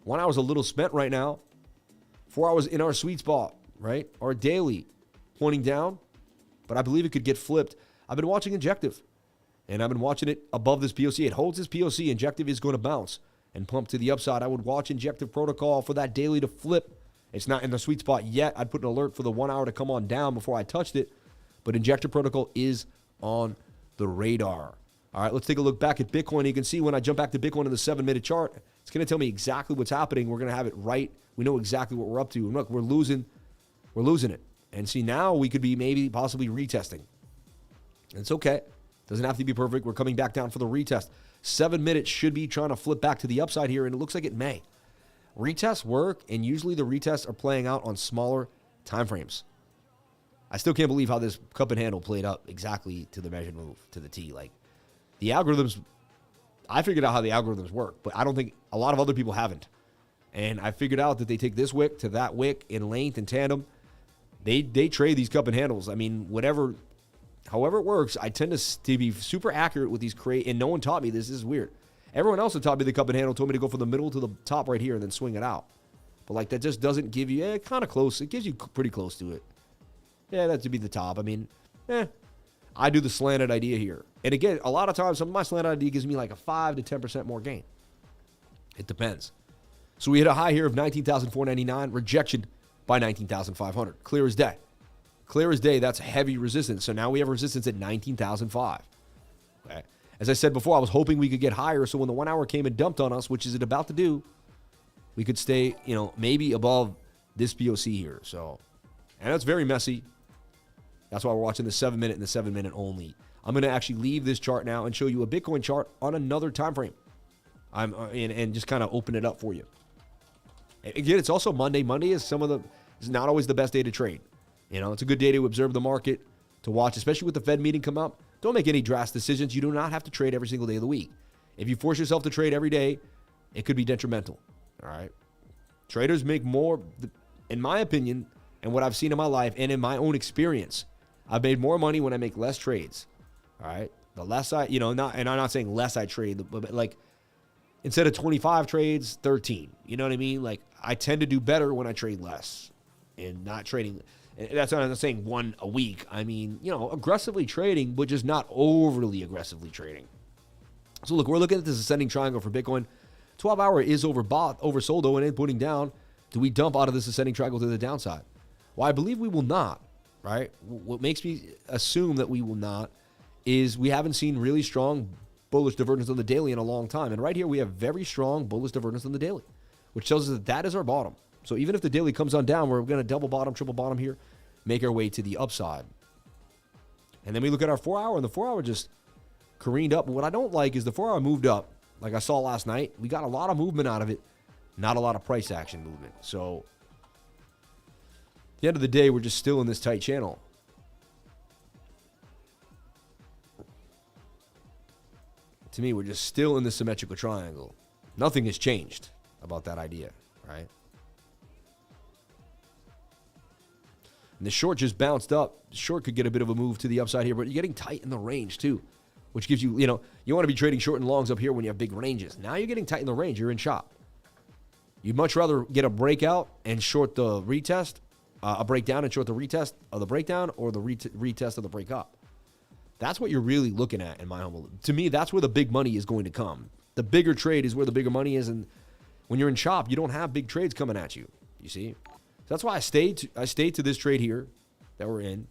1 hour's a little spent right now. 4 hours in our sweet spot, right? Our daily pointing down, but I believe it could get flipped. I've been watching Injective, and I've been watching it above this POC. It holds this POC. Injective is going to bounce and pump to the upside. I would watch Injective Protocol for that daily to flip. It's not in the sweet spot yet. I'd put an alert for the 1 hour to come on down before I touched it, but Injective Protocol is on the radar. All right, let's take a look back at Bitcoin. You can see when I jump back to Bitcoin in the 7-minute chart, it's going to tell me exactly what's happening. We're going to have it right. We know exactly what we're up to. And look, we're losing it. And see, now we could be maybe possibly retesting. It's okay. Doesn't have to be perfect. We're coming back down for the retest. 7 minutes should be trying to flip back to the upside here, and it looks like it may. Retests work, and usually the retests are playing out on smaller time frames. I still can't believe how this cup and handle played up exactly to the measured move, to the T. Like, the algorithms, I figured out how the algorithms work, but I don't think a lot of other people haven't. And I figured out that they take this wick to that wick in length and tandem. They trade these cup and handles. I mean, however it works, I tend to be super accurate with these and no one taught me this. This is weird. Everyone else that taught me the cup and handle told me to go from the middle to the top right here and then swing it out. But like that just doesn't give you, kind of close. It gives you pretty close to it. Yeah, that should be the top. I mean, I do the slanted idea here. And again, a lot of times, some of my slanted idea gives me like a 5 to 10% more gain. It depends. So we hit a high here of 19,499, rejection by 19,500. Clear as day. Clear as day, that's heavy resistance. So now we have resistance at 19,005. Okay. As I said before, I was hoping we could get higher, so when the 1 hour came and dumped on us, which is it about to do, we could stay, maybe above this POC here. So, and that's very messy. That's why we're watching the 7-minute and the 7-minute only. I'm going to actually leave this chart now and show you a Bitcoin chart on another time frame. And just kind of open it up for you. Again, it's also Monday. Monday is not always the best day to trade. It's a good day to observe the market, to watch, especially with the Fed meeting come up. Don't make any drastic decisions. You do not have to trade every single day of the week. If you force yourself to trade every day, it could be detrimental. All right. Traders make more, in my opinion, and what I've seen in my life and in my own experience, I've made more money when I make less trades. All right. The less and I'm not saying less I trade, but like instead of 25 trades, 13. You know what I mean? Like I tend to do better when I trade less and not trading. That's not, I'm not saying one a week. I mean, aggressively trading, but just not overly aggressively trading. So look, we're looking at this ascending triangle for Bitcoin. 12-hour is oversold though, and then putting down. Do we dump out of this ascending triangle to the downside? Well, I believe we will not, right? What makes me assume that we will not is we haven't seen really strong bullish divergence on the daily in a long time. And right here, we have very strong bullish divergence on the daily, which tells us that that is our bottom. So even if the daily comes on down, we're going to double bottom, triple bottom here, make our way to the upside. And then we look at our 4 hour, and the 4 hour just careened up. But what I don't like is the 4 hour moved up, like I saw last night. We got a lot of movement out of it, not a lot of price action movement. So at the end of the day, we're just still in this tight channel. To me, we're just still in the symmetrical triangle. Nothing has changed about that idea, right? And the short just bounced up. The short could get a bit of a move to the upside here, but you're getting tight in the range too, which gives you, you want to be trading short and longs up here when you have big ranges. Now you're getting tight in the range. You're in chop. You'd much rather get a breakout and short the retest, a breakdown and short the retest of the breakdown, or the retest of the break up. That's what you're really looking at in my humble. To me, that's where the big money is going to come. The bigger trade is where the bigger money is, and when you're in chop, you don't have big trades coming at you. You see? So that's why I stayed to this trade here that we're in.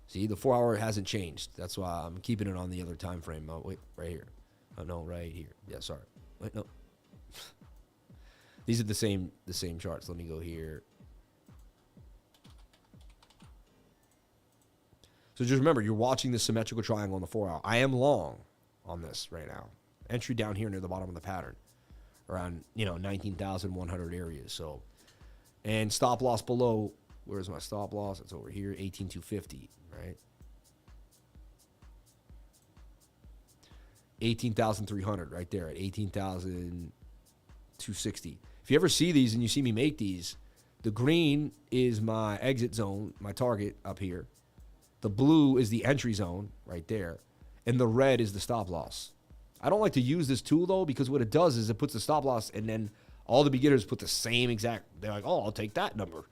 See, the 4 hour hasn't changed. That's why I'm keeping it on the other time frame. Oh, wait, right here. Oh, no, right here. Yeah, sorry. Wait, no. These are the same charts. Let me go here. So just remember, you're watching the symmetrical triangle on the 4 hour. I am long on this right now. Entry down here near the bottom of the pattern, around 19,100 areas. So, and stop loss below. Where's my stop loss? It's over here, 18,250, right? 18,300 right there at 18,260. If you ever see these and you see me make these, the green is my exit zone, my target up here. The blue is the entry zone right there. And the red is the stop loss. I don't like to use this tool, though, because what it does is it puts the stop loss, and then all the beginners put the same exact, they're like, oh, I'll take that number.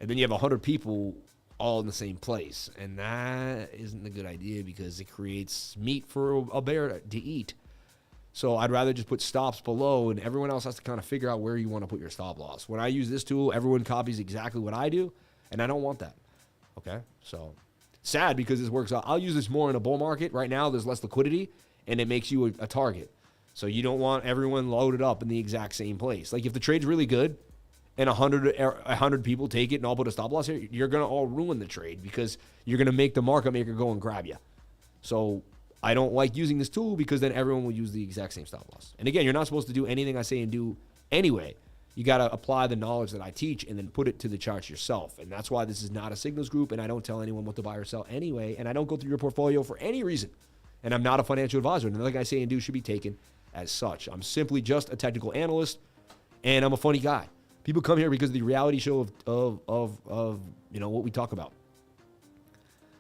And then you have 100 people all in the same place. And that isn't a good idea because it creates meat for a bear to eat. So I'd rather just put stops below, and everyone else has to kind of figure out where you want to put your stop loss. When I use this tool, everyone copies exactly what I do, and I don't want that. Okay? So sad because this works out. I'll use this more in a bull market. Right now, there's less liquidity, and it makes you a target. So you don't want everyone loaded up in the exact same place. Like if the trade's really good and 100 people take it and all put a stop loss here, you're going to all ruin the trade because you're going to make the market maker go and grab you. So I don't like using this tool because then everyone will use the exact same stop loss. And again, you're not supposed to do anything I say and do anyway. You got to apply the knowledge that I teach and then put it to the charts yourself. And that's why this is not a signals group, and I don't tell anyone what to buy or sell anyway, and I don't go through your portfolio for any reason. And I'm not a financial advisor. And nothing I say and do should be taken as such. I'm simply just a technical analyst, and I'm a funny guy. People come here because of the reality show of you know what we talk about.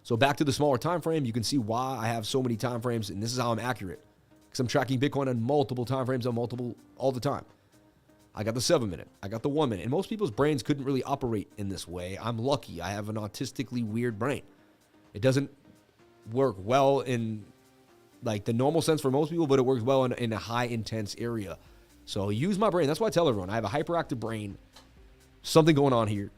So back to the smaller time frame, you can see why I have so many time frames, and this is how I'm accurate. Because I'm tracking Bitcoin on multiple time frames all the time. I got the 7-minute, I got the 1 minute, and most people's brains couldn't really operate in this way. I'm lucky. I have an autistically weird brain. It doesn't work well in like the normal sense for most people, but it works well in a high intense area. So use my brain. That's why I tell everyone I have a hyperactive brain, something going on here.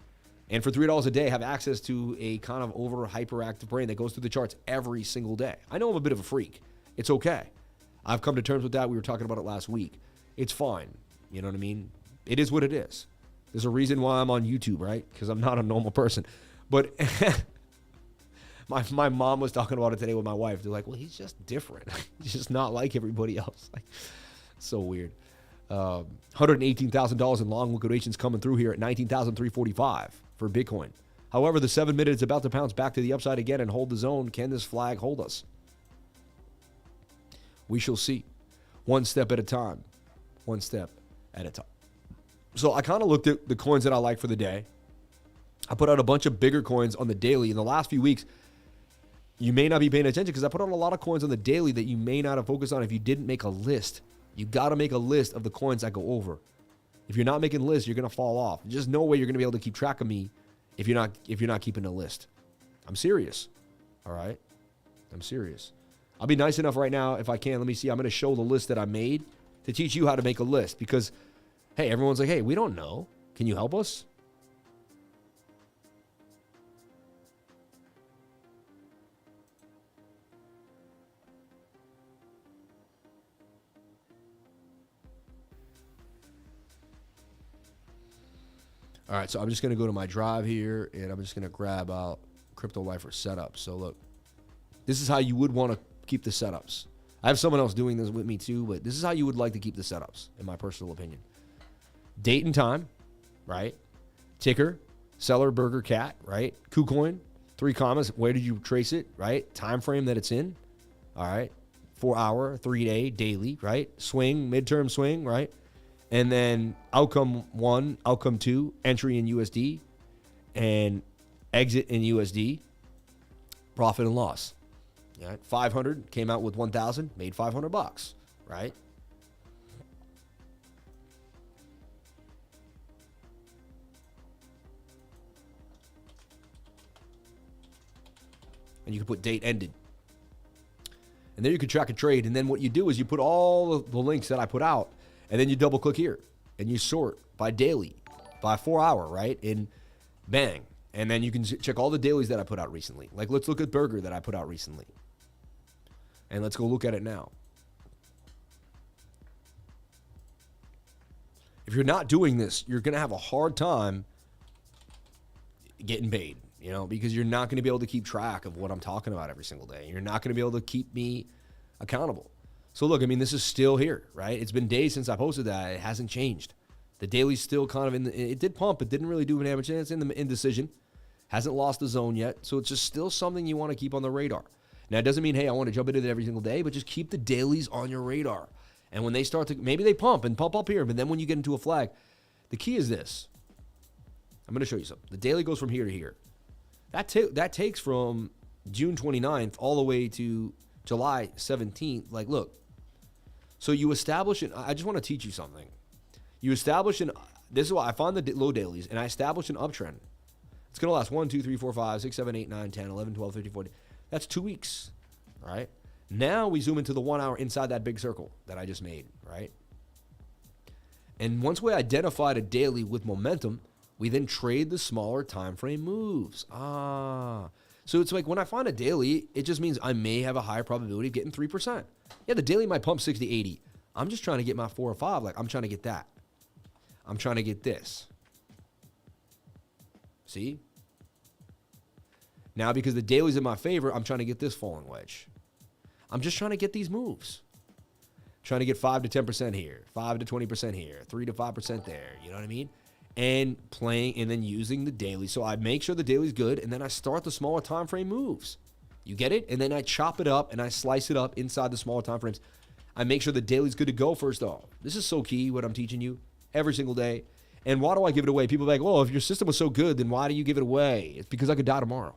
And for $3 a day, have access to a kind of over hyperactive brain that goes through the charts every single day. I know I'm a bit of a freak. It's okay. I've come to terms with that. We were talking about it last week. It's fine. You know what I mean? It is what it is. There's a reason why I'm on YouTube, right? Because I'm not a normal person. But my mom was talking about it today with my wife. They're like, well, he's just different. He's just not like everybody else. Like, so weird. $118,000 in long liquidations coming through here at $19,345 for Bitcoin. However, the 7 minute is about to bounce back to the upside again and hold the zone. Can this flag hold us? We shall see. One step at a time. One step at a time. So I kind of looked at the coins that I like for the day. I put out a bunch of bigger coins on the daily. In the last few weeks, you may not be paying attention because I put out a lot of coins on the daily that you may not have focused on if you didn't make a list. You got to make a list of the coins I go over. If you're not making lists, you're going to fall off. There's no way you're going to be able to keep track of me if you're not keeping a list. I'm serious. All right? I'm serious. I'll be nice enough right now if I can. Let me see. I'm going to show the list that I made to teach you how to make a list because, hey, everyone's like, hey, we don't know. Can you help us? All right, so I'm just going to go to my drive here, and I'm just going to grab out Crypto Lifer setup. So look, this is how you would want to keep the setups. I have someone else doing this with me too, but this is how you would like to keep the setups, in my personal opinion. Date and time, right? Ticker, seller, burger, cat, right? KuCoin, 3 commas. Where did you trace it, right? Time frame that it's in, all right? 4 hour, 3 day, daily, right? Swing, midterm swing, right? And then outcome 1, outcome 2, entry in USD, and exit in USD, profit and loss. All right, 500 came out with 1,000, made $500, right? And you can put date ended. And there you can track a trade. And then what you do is you put all the links that I put out, and then you double click here and you sort by daily, by 4 hour, right? And bang. And then you can check all the dailies that I put out recently. Like let's look at burger that I put out recently. And let's go look at it now. If you're not doing this, you're going to have a hard time getting paid, you know, because you're not going to be able to keep track of what I'm talking about every single day. You're not going to be able to keep me accountable. So look, I mean, this is still here, right? It's been days since I posted that. It hasn't changed. The daily's still kind of it did pump. It didn't really do damage. It's in the indecision. Hasn't lost the zone yet. So it's just still something you want to keep on the radar. Now, it doesn't mean, hey, I want to jump into it every single day, but just keep the dailies on your radar. And when they start to, maybe they pump up here, but then when you get into a flag, the key is this. I'm going to show you something. The daily goes from here to here. That takes from June 29th all the way to July 17th. Like, look, So you establish it. I just want to teach you something. You establish this is why I find the low dailies, and I establish an uptrend. It's going to last 1, 2, 3, 4, 5, 6, 7, 8, 9, 10, 11, 12, 13, 14. That's 2 weeks, all right? Now we zoom into the 1 hour inside that big circle that I just made, right? And once we identified a daily with momentum, we then trade the smaller time frame moves. So it's like when I find a daily, it just means I may have a higher probability of getting 3%. Yeah, the daily might pump 60, 80. I'm just trying to get my 4 or 5. Like, I'm trying to get that. I'm trying to get this. See? Now, because the daily's in my favor, I'm trying to get this falling wedge. I'm just trying to get these moves. Trying to get 5 to 10% here, 5 to 20% here, 3 to 5% there. You know what I mean? And playing and then using the daily. So I make sure the daily's good, and then I start the smaller time frame moves. You get it? And then I chop it up and I slice it up inside the smaller time frames. I make sure the daily's good to go first off. This is so key, what I'm teaching you every single day. And why do I give it away? People are like, well, if your system was so good, then why do you give it away? It's because I could die tomorrow.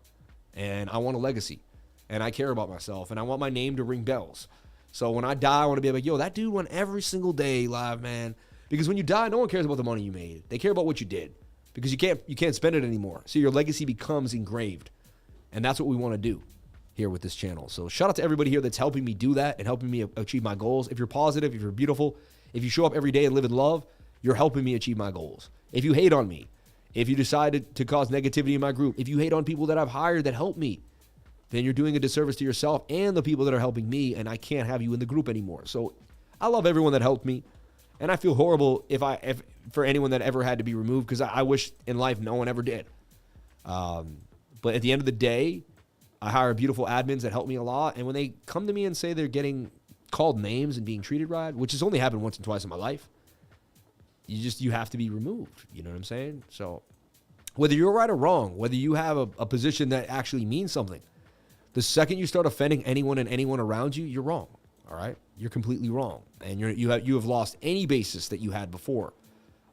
And I want a legacy. And I care about myself. And I want my name to ring bells. So when I die, I want to be like, yo, that dude won every single day live, man. Because when you die, no one cares about the money you made. They care about what you did. Because you can't spend it anymore. So your legacy becomes engraved. And that's what we want to do here with this channel. So shout out to everybody here that's helping me do that and helping me achieve my goals. If you're positive, if you're beautiful, if you show up every day and live in love, you're helping me achieve my goals. If you hate on me, if you decided to cause negativity in my group, if you hate on people that I've hired that help me, then you're doing a disservice to yourself and the people that are helping me, and I can't have you in the group anymore. So I love everyone that helped me, and I feel horrible if for anyone that ever had to be removed, because I wish in life no one ever did. But at the end of the day, I hire beautiful admins that help me a lot, and when they come to me and say they're getting called names and being treated right, which has only happened once and twice in my life, you have to be removed. You know what I'm saying? So whether you're right or wrong, whether you have a position that actually means something, the second you start offending anyone and anyone around you, you're wrong. All right, you're completely wrong, and you have lost any basis that you had before.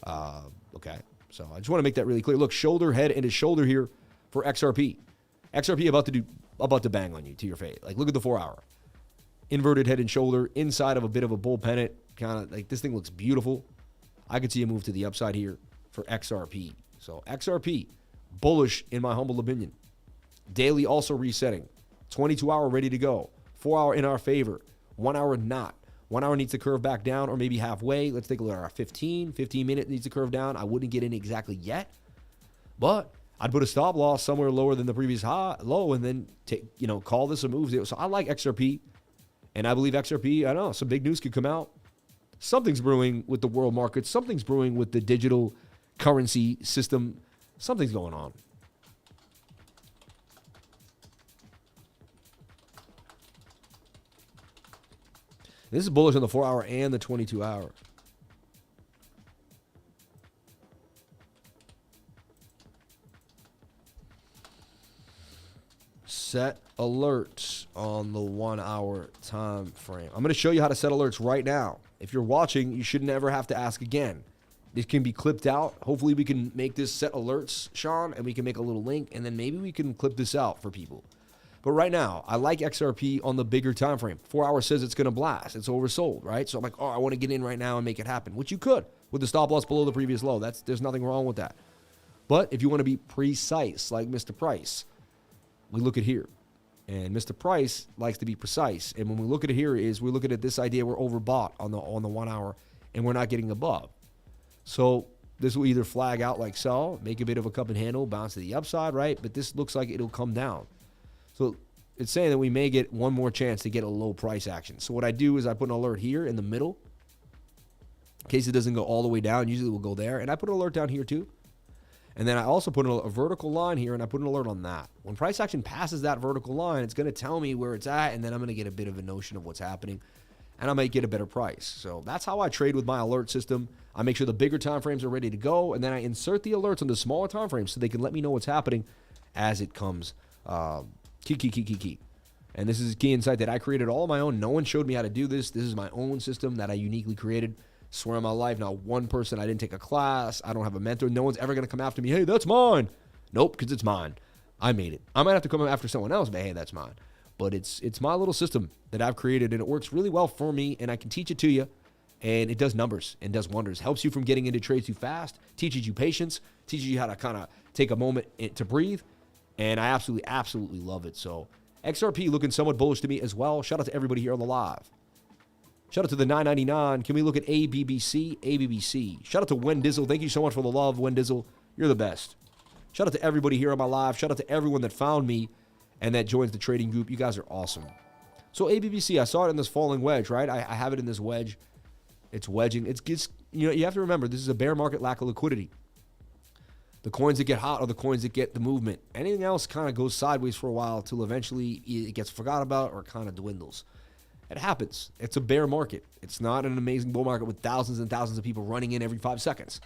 Okay, so I just want to make that really clear. Look, shoulder, head, and his shoulder here for XRP. XRP about to bang on you to your face. Like, look at the 4 hour inverted head and shoulder inside of a bit of a bull pennant. Kind of like this thing looks beautiful. I could see a move to the upside here for XRP. So XRP bullish in my humble opinion. Daily also resetting. 22 hour ready to go. 4 hour in our favor. 1 hour not. 1 hour needs to curve back down or maybe halfway. Let's take a look at our 15 minute needs to curve down. I wouldn't get in exactly yet, but I'd put a stop loss somewhere lower than the previous low and then call this a move. So I like XRP, and I believe XRP, I don't know, some big news could come out. Something's brewing with the world market. Something's brewing with the digital currency system. Something's going on. This is bullish on the 4 hour and the 22 hour. Set alerts on the 1 hour time frame. I'm going to show you how to set alerts right now. If you're watching, you should never have to ask again. This can be clipped out. Hopefully we can make this set alerts, Sean, and we can make a little link, and then maybe we can clip this out for people. But right now, I like XRP on the bigger time frame. 4 hours says it's going to blast. It's oversold, right? So I'm like, I want to get in right now and make it happen, which you could with the stop loss below the previous low. There's nothing wrong with that. But if you want to be precise, like Mr. Price, we look at here. And Mr. Price likes to be precise. And when we look at it here we're looking at this idea we're overbought on the 1 hour, and we're not getting above. So this will either flag out like so, make a bit of a cup and handle, bounce to the upside, right? But this looks like it'll come down. So it's saying that we may get one more chance to get a low price action. So what I do is I put an alert here in the middle in case it doesn't go all the way down. Usually it will go there. And I put an alert down here too. And then I also put a vertical line here, and I put an alert on that. When price action passes that vertical line, it's going to tell me where it's at, and then I'm going to get a bit of a notion of what's happening, and I might get a better price. So that's how I trade with my alert system. I make sure the bigger time frames are ready to go, and then I insert the alerts on the smaller time frames so they can let me know what's happening as it comes. Key. And this is a key insight that I created all on my own. No one showed me how to do this. This is my own system that I uniquely created. Swear on my life, not one person. I didn't take a class. I don't have a mentor. No one's ever going to come after me. Hey, that's mine. Nope, because it's mine. I made it. I might have to come after someone else, but hey, that's mine. but it's my little system that I've created, and it works really well for me, and I can teach it to you, and it does numbers and does wonders. Helps you from getting into trades too fast, teaches you patience, teaches you how to kind of take a moment to breathe, and I absolutely love it. So XRP looking somewhat bullish to me as well. Shout out to everybody here on the live. Shout out to the 999. Can we look at ABBC? ABBC. Shout out to Wendizzle. Thank you so much for the love, Wendizzle. You're the best. Shout out to everybody here on my live. Shout out to everyone that found me and that joins the trading group. You guys are awesome. So ABBC, I saw it in this falling wedge, right? I have it in this wedge. It's wedging. It's you know, you have to remember, this is a bear market, lack of liquidity. The coins that get hot are the coins that get the movement. Anything else kind of goes sideways for a while till eventually it gets forgot about or kind of dwindles. It happens. It's a bear market. It's not an amazing bull market with thousands and thousands of people running in every 5 seconds.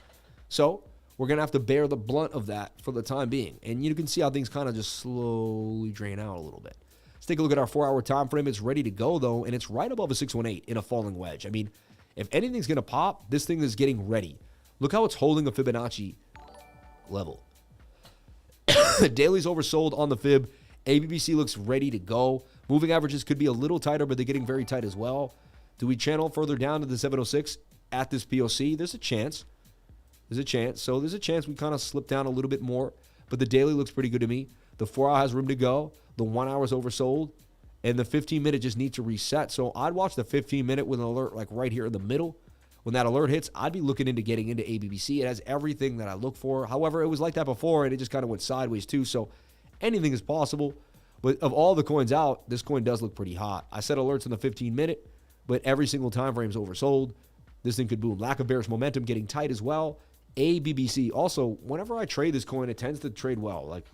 So we're going to have to bear the blunt of that for the time being. And you can see how things kind of just slowly drain out a little bit. Let's take a look at our 4-hour time frame. It's ready to go, though, and it's right above a 618 in a falling wedge. I mean, if anything's going to pop, this thing is getting ready. Look how it's holding a Fibonacci level. Daily's oversold on the fib. ABBC looks ready to go. Moving averages could be a little tighter, but they're getting very tight as well. Do we channel further down to the 706 at this POC? There's a chance. There's a chance. So there's a chance we kind of slip down a little bit more, but the daily looks pretty good to me. The 4-hour has room to go. The 1 hour is oversold, and the 15-minute just needs to reset. So I'd watch the 15-minute with an alert like right here in the middle. When that alert hits, I'd be looking into getting into ABBC. It has everything that I look for. However, it was like that before, and it just kind of went sideways too. So anything is possible. But of all the coins out, this coin does look pretty hot. I set alerts in the 15-minute, but every single time frame is oversold. This thing could boom. Lack of bearish momentum, getting tight as well. ABBC. Also, whenever I trade this coin, it tends to trade well. Like,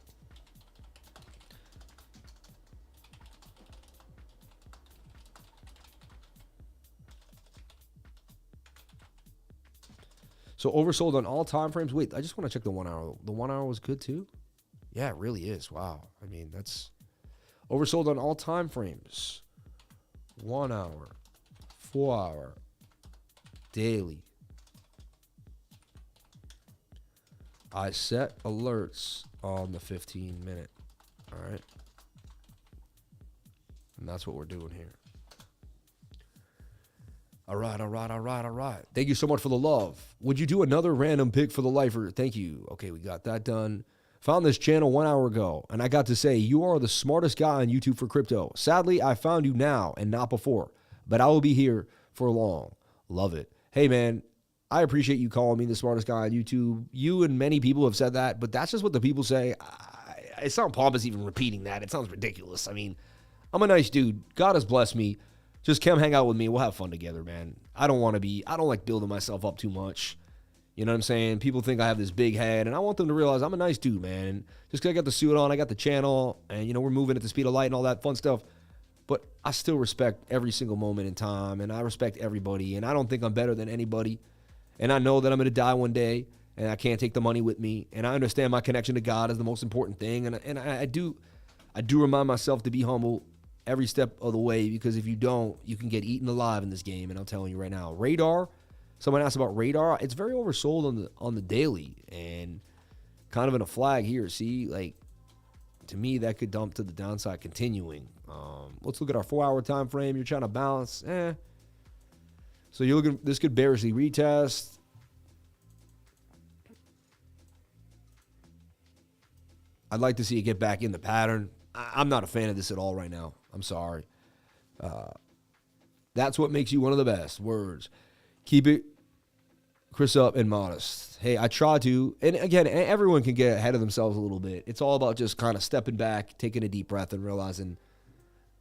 so oversold on all time frames. Wait, I just want to check the 1 hour. The 1 hour was good too? Yeah, it really is. Wow. I mean, that's oversold on all time frames. 1 hour, 4 hour, daily. I set alerts on the 15-minute. All right. And that's what we're doing here. All right. Thank you so much for the love. Would you do another random pick for the lifer? Thank you. Okay, we got that done. Found this channel 1 hour ago, and I got to say, you are the smartest guy on YouTube for crypto. Sadly, I found you now and not before, but I will be here for long. Love it. Hey, man, I appreciate you calling me the smartest guy on YouTube. You and many people have said that, but that's just what the people say. It sounds pompous even repeating that. It sounds ridiculous. I mean, I'm a nice dude. God has blessed me. Just come hang out with me. We'll have fun together, man. I don't like building myself up too much. You know what I'm saying? People think I have this big head, and I want them to realize I'm a nice dude, man. And just because I got the suit on, I got the channel, and, we're moving at the speed of light and all that fun stuff. But I still respect every single moment in time, and I respect everybody, and I don't think I'm better than anybody. And I know that I'm going to die one day, and I can't take the money with me. And I understand my connection to God is the most important thing. And I do remind myself to be humble every step of the way, because if you don't, you can get eaten alive in this game. And I'm telling you right now, radar. Someone asked about radar. It's very oversold on the daily, and kind of in a flag here. See, like, to me, that could dump to the downside continuing. Let's look at our 4 hour time frame. You're trying to balance. So you're looking. This could bearishly retest. I'd like to see it get back in the pattern. I'm not a fan of this at all right now. I'm sorry. That's what makes you one of the best. Words. Keep it Chris up and modest. Hey, I try to. And again, everyone can get ahead of themselves a little bit. It's all about just kind of stepping back, taking a deep breath, and realizing,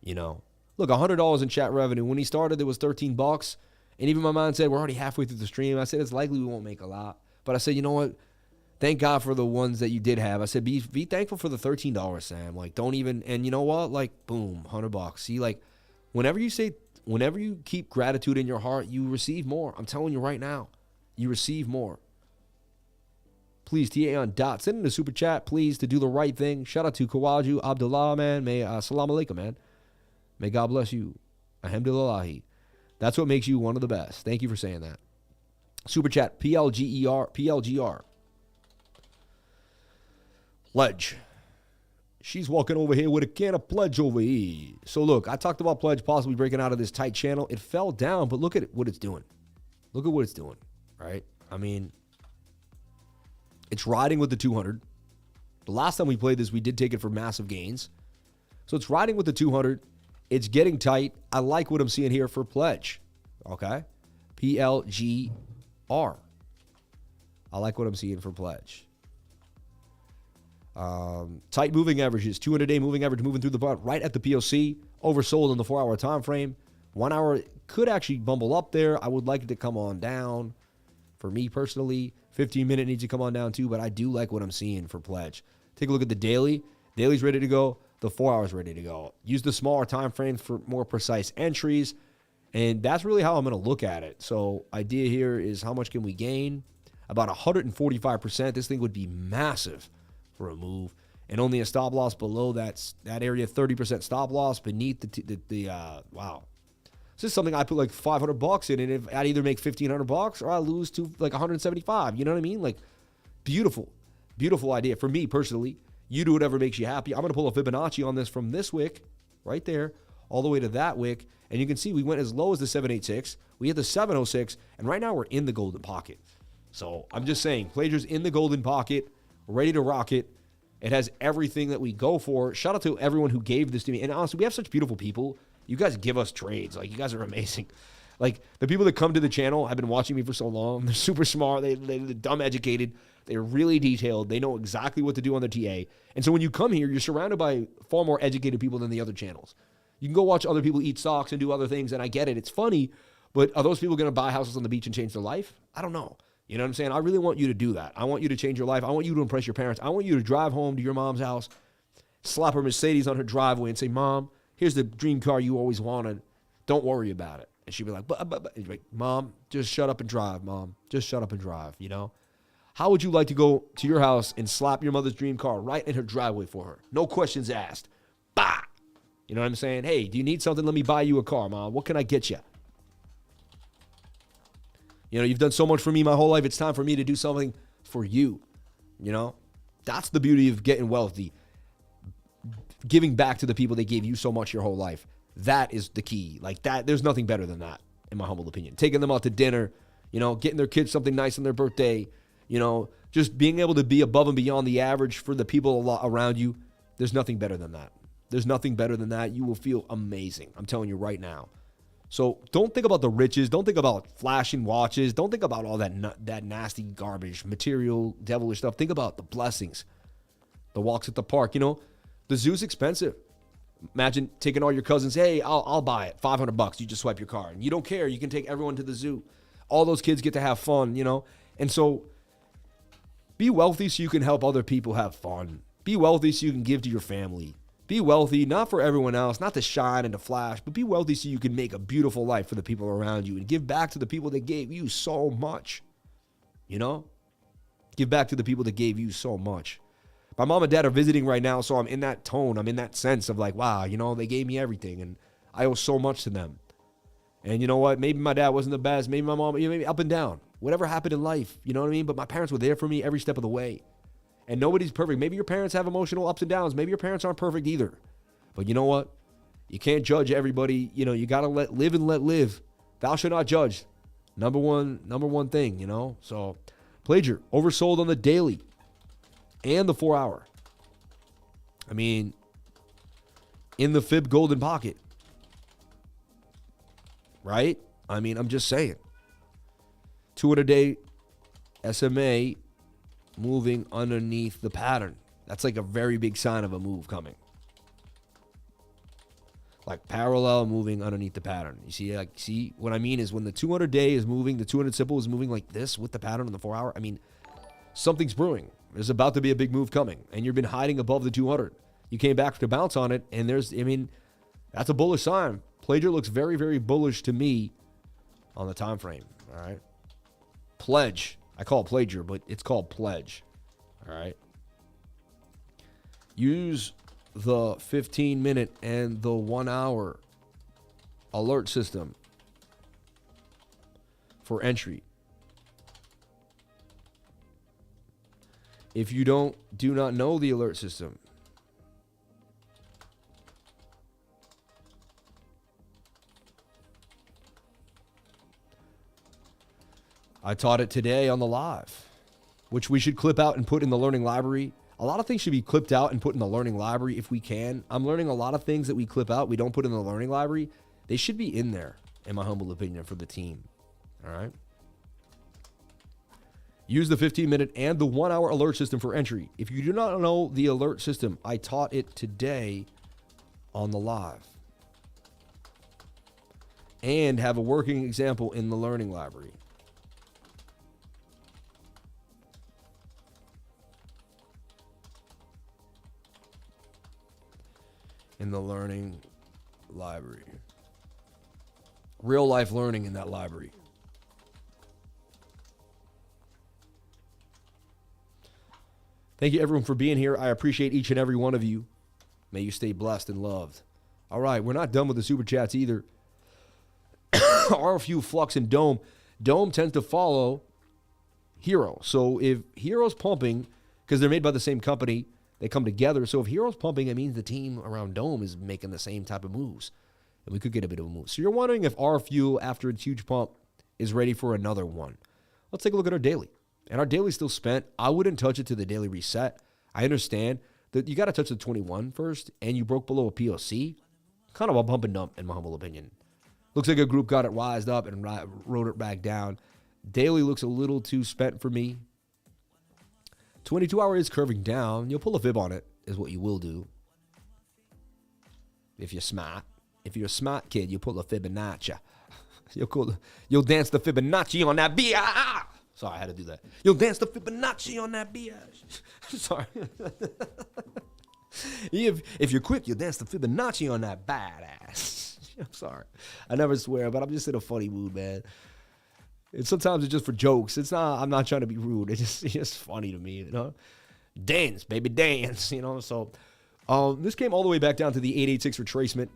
look, $100 in chat revenue. When he started, it was $13. And even my mind said, we're already halfway through the stream. I said, it's likely we won't make a lot. But I said, you know what? Thank God for the ones that you did have. I said, be thankful for the $13, Sam. Like, don't even, and you know what? Like, boom, $100. See, like, whenever you keep gratitude in your heart, you receive more. I'm telling you right now, you receive more. Please, TA on dot. Send in a super chat, please, to do the right thing. Shout out to Kawaju Abdullah, man. May, salam alaikum, man. May God bless you. Alhamdulillahi. That's what makes you one of the best. Thank you for saying that. Super chat, PLGR. Ledge. She's walking over here with a can of Pledge over here. So look, I talked about Pledge possibly breaking out of this tight channel. It fell down, but look at what it's doing. Look at what it's doing, right? I mean, it's riding with the 200. The last time we played this, we did take it for massive gains. So it's riding with the 200. It's getting tight. I like what I'm seeing here for Pledge. Okay? PLGR. I like what I'm seeing for Pledge. Tight moving averages. 200-day moving average moving through the bottom right at the POC. Oversold in the 4-hour time frame. 1 hour could actually bumble up there. I would like it to come on down. For me personally, 15-minute needs to come on down too, but I do like what I'm seeing for Pledge. Take a look at the daily. Daily's ready to go. The 4 hours ready to go. Use the smaller time frames for more precise entries, and that's really how I'm going to look at it. So idea here is how much can we gain? About 145%. This thing would be massive for a move, and only a stop loss below that area. 30% stop loss beneath the wow. This is something I put like $500 in, and if I'd either make $1,500 or I lose to like 175. You know what I mean? Like, beautiful idea for me personally. You do whatever makes you happy. I'm going to pull a Fibonacci on this from this wick right there all the way to that wick. And you can see we went as low as the 786. We hit the 706. And right now we're in the golden pocket. So I'm just saying, Pledger's in the golden pocket, ready to rock it. It has everything that we go for. Shout out to everyone who gave this to me. And honestly, we have such beautiful people. You guys give us trades. Like, you guys are amazing. Like, the people that come to the channel have been watching me for so long. They're super smart. They're dumb educated. They're really detailed. They know exactly what to do on their TA. And so when you come here, you're surrounded by far more educated people than the other channels. You can go watch other people eat stocks and do other things, and I get it. It's funny, but are those people going to buy houses on the beach and change their life? I don't know. You know what I'm saying? I really want you to do that. I want you to change your life. I want you to impress your parents. I want you to drive home to your mom's house, slap her Mercedes on her driveway and say, Mom, here's the dream car you always wanted. Don't worry about it. And she'd be like, but. Mom, just shut up and drive, Mom. Just shut up and drive, you know? How would you like to go to your house and slap your mother's dream car right in her driveway for her? No questions asked. Bah! You know what I'm saying? Hey, do you need something? Let me buy you a car, Mom. What can I get you? You know, you've done so much for me my whole life. It's time for me to do something for you. You know? That's the beauty of getting wealthy. Giving back to the people that gave you so much your whole life. That is the key. Like that, there's nothing better than that, in my humble opinion. Taking them out to dinner, you know, getting their kids something nice on their birthday, you know, just being able to be above and beyond the average for the people around you. There's nothing better than that. There's nothing better than that. You will feel amazing. I'm telling you right now. So don't think about the riches. Don't think about flashing watches. Don't think about all that nasty garbage, material, devilish stuff. Think about the blessings, the walks at the park. You know, the zoo's expensive. Imagine taking all your cousins. Hey, I'll buy it. $500. You just swipe your card. And you don't care. You can take everyone to the zoo. All those kids get to have fun, you know. And so be wealthy so you can help other people have fun. Be wealthy so you can give to your family. Be wealthy, not for everyone else, not to shine and to flash, but be wealthy so you can make a beautiful life for the people around you and give back to the people that gave you so much. You know? Give back to the people that gave you so much. My mom and dad are visiting right now, so I'm in that tone. I'm in that sense of like, wow, you know, they gave me everything, and I owe so much to them. And you know what? Maybe my dad wasn't the best. Maybe my mom, maybe up and down. Whatever happened in life, you know what I mean? But my parents were there for me every step of the way. And nobody's perfect. Maybe your parents have emotional ups and downs. Maybe your parents aren't perfect either. But you know what? You can't judge everybody. You know, you got to live and let live. Thou shalt not judge. Number one thing, you know? So, Pledger, oversold on the daily and the 4 hour. I mean, in the fib golden pocket. Right? I mean, I'm just saying. 200-day SMA moving underneath the pattern. That's like a very big sign of a move coming. Like parallel moving underneath the pattern. You see, like, see what I mean is when the 200-day is moving, the 200 simple is moving like this with the pattern on the 4 hour. I mean, something's brewing. There's about to be a big move coming, and you've been hiding above the 200. You came back to bounce on it, and there's, I mean, that's a bullish sign. Pledger looks very, very bullish to me on the time frame. All right. Pledge. I call it Pledger, but it's called Pledge. All right. Use the 15-minute and the 1 hour alert system for entry. If you do not know the alert system, I taught it today on the live, which we should clip out and put in the learning library. A lot of things should be clipped out and put in the learning library if we can. I'm learning a lot of things that we clip out, we don't put in the learning library. They should be in there, in my humble opinion, for the team. All right. Use the 15-minute and the 1-hour alert system for entry. If you do not know the alert system, I taught it today on the live. And have a working example in the learning library. In the learning library. Real life learning in that library. Thank you everyone for being here. I appreciate each and every one of you. May you stay blessed and loved. All right, we're not done with the super chats either. RFUEL, Flux, and Dome. Dome tends to follow Hero. So if Hero's pumping, because they're made by the same company, they come together. So if Hero's pumping, it means the team around Dome is making the same type of moves. And we could get a bit of a move. So you're wondering if RFUEL, after its huge pump, is ready for another one. Let's take a look at our daily. And our daily's still spent. I wouldn't touch it to the daily reset. I understand that you got to touch the 21 first, and you broke below a POC. Kind of a bump and dump, in my humble opinion. Looks like a group got it wised up and wrote it back down. Daily looks a little too spent for me. 22-hour is curving down. You'll pull a fib on it, is what you will do. If you're smart. If you're a smart kid, you pull a Fibonacci. You'll dance the Fibonacci on that bitch. Sorry, I had to do that. You'll dance the Fibonacci on that bitch. Sorry. If you're quick, you'll dance the Fibonacci on that badass. I'm sorry. I never swear, but I'm just in a funny mood, man. And sometimes it's just for jokes. It's not. I'm not trying to be rude. It's just funny to me, you know. Dance, baby, dance. You know. So, this came all the way back down to the 886 retracement.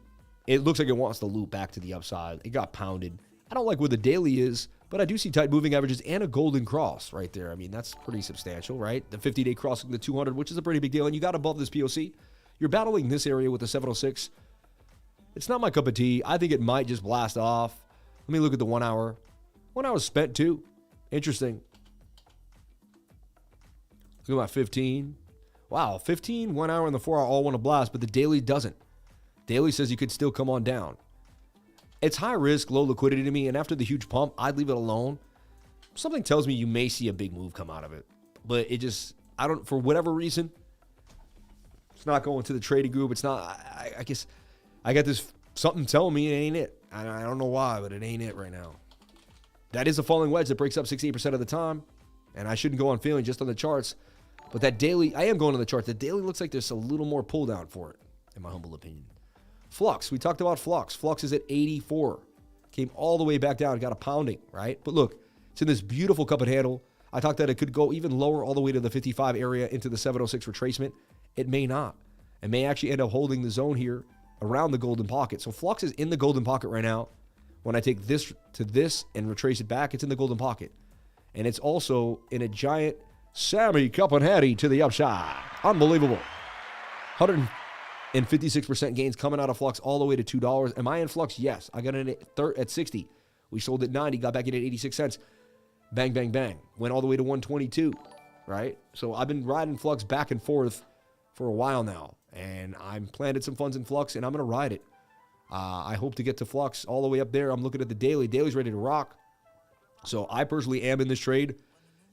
It looks like it wants to loop back to the upside. It got pounded. I don't like where the daily is, but I do see tight moving averages and a golden cross right there. I mean, that's pretty substantial, right? The 50-day crossing the 200, which is a pretty big deal. And you got above this POC. You're battling this area with the 706. It's not my cup of tea. I think it might just blast off. Let me look at the 1 hour. 1 hour spent too. Interesting. Look at my 15. Wow, 15, 1 hour, and the 4 hour all want to blast, but the daily doesn't. Daily says you could still come on down. It's high risk, low liquidity to me, and after the huge pump, I'd leave it alone. Something tells me you may see a big move come out of it. But it just, I don't, for whatever reason, it's not going to the trading group. It's not, I guess, I got this, something telling me it ain't it. I don't know why, but it ain't it right now. That is a falling wedge that breaks up 68% of the time. And I shouldn't go on feeling just on the charts. But that daily, I am going on the charts. The daily looks like there's a little more pull down for it, in my humble opinion. Flux, we talked about Flux. Flux is at 84. Came all the way back down, got a pounding, right? But look, it's in this beautiful cup and handle. I talked that it could go even lower all the way to the 55 area into the 706 retracement. It may not. It may actually end up holding the zone here around the golden pocket. So Flux is in the golden pocket right now. When I take this to this and retrace it back, it's in the golden pocket. And it's also in a giant Sammy cup and hattie to the upside. Unbelievable. 156% gains coming out of Flux all the way to $2. Am I in Flux? Yes. I got in at 60. We sold at 90, got back in at 86 cents. Bang, bang, bang. Went all the way to 122, right? So I've been riding Flux back and forth for a while now. And I'm planted some funds in Flux, and I'm going to ride it. I hope to get to Flux all the way up there. I'm looking at the daily. Daily's ready to rock. So I personally am in this trade,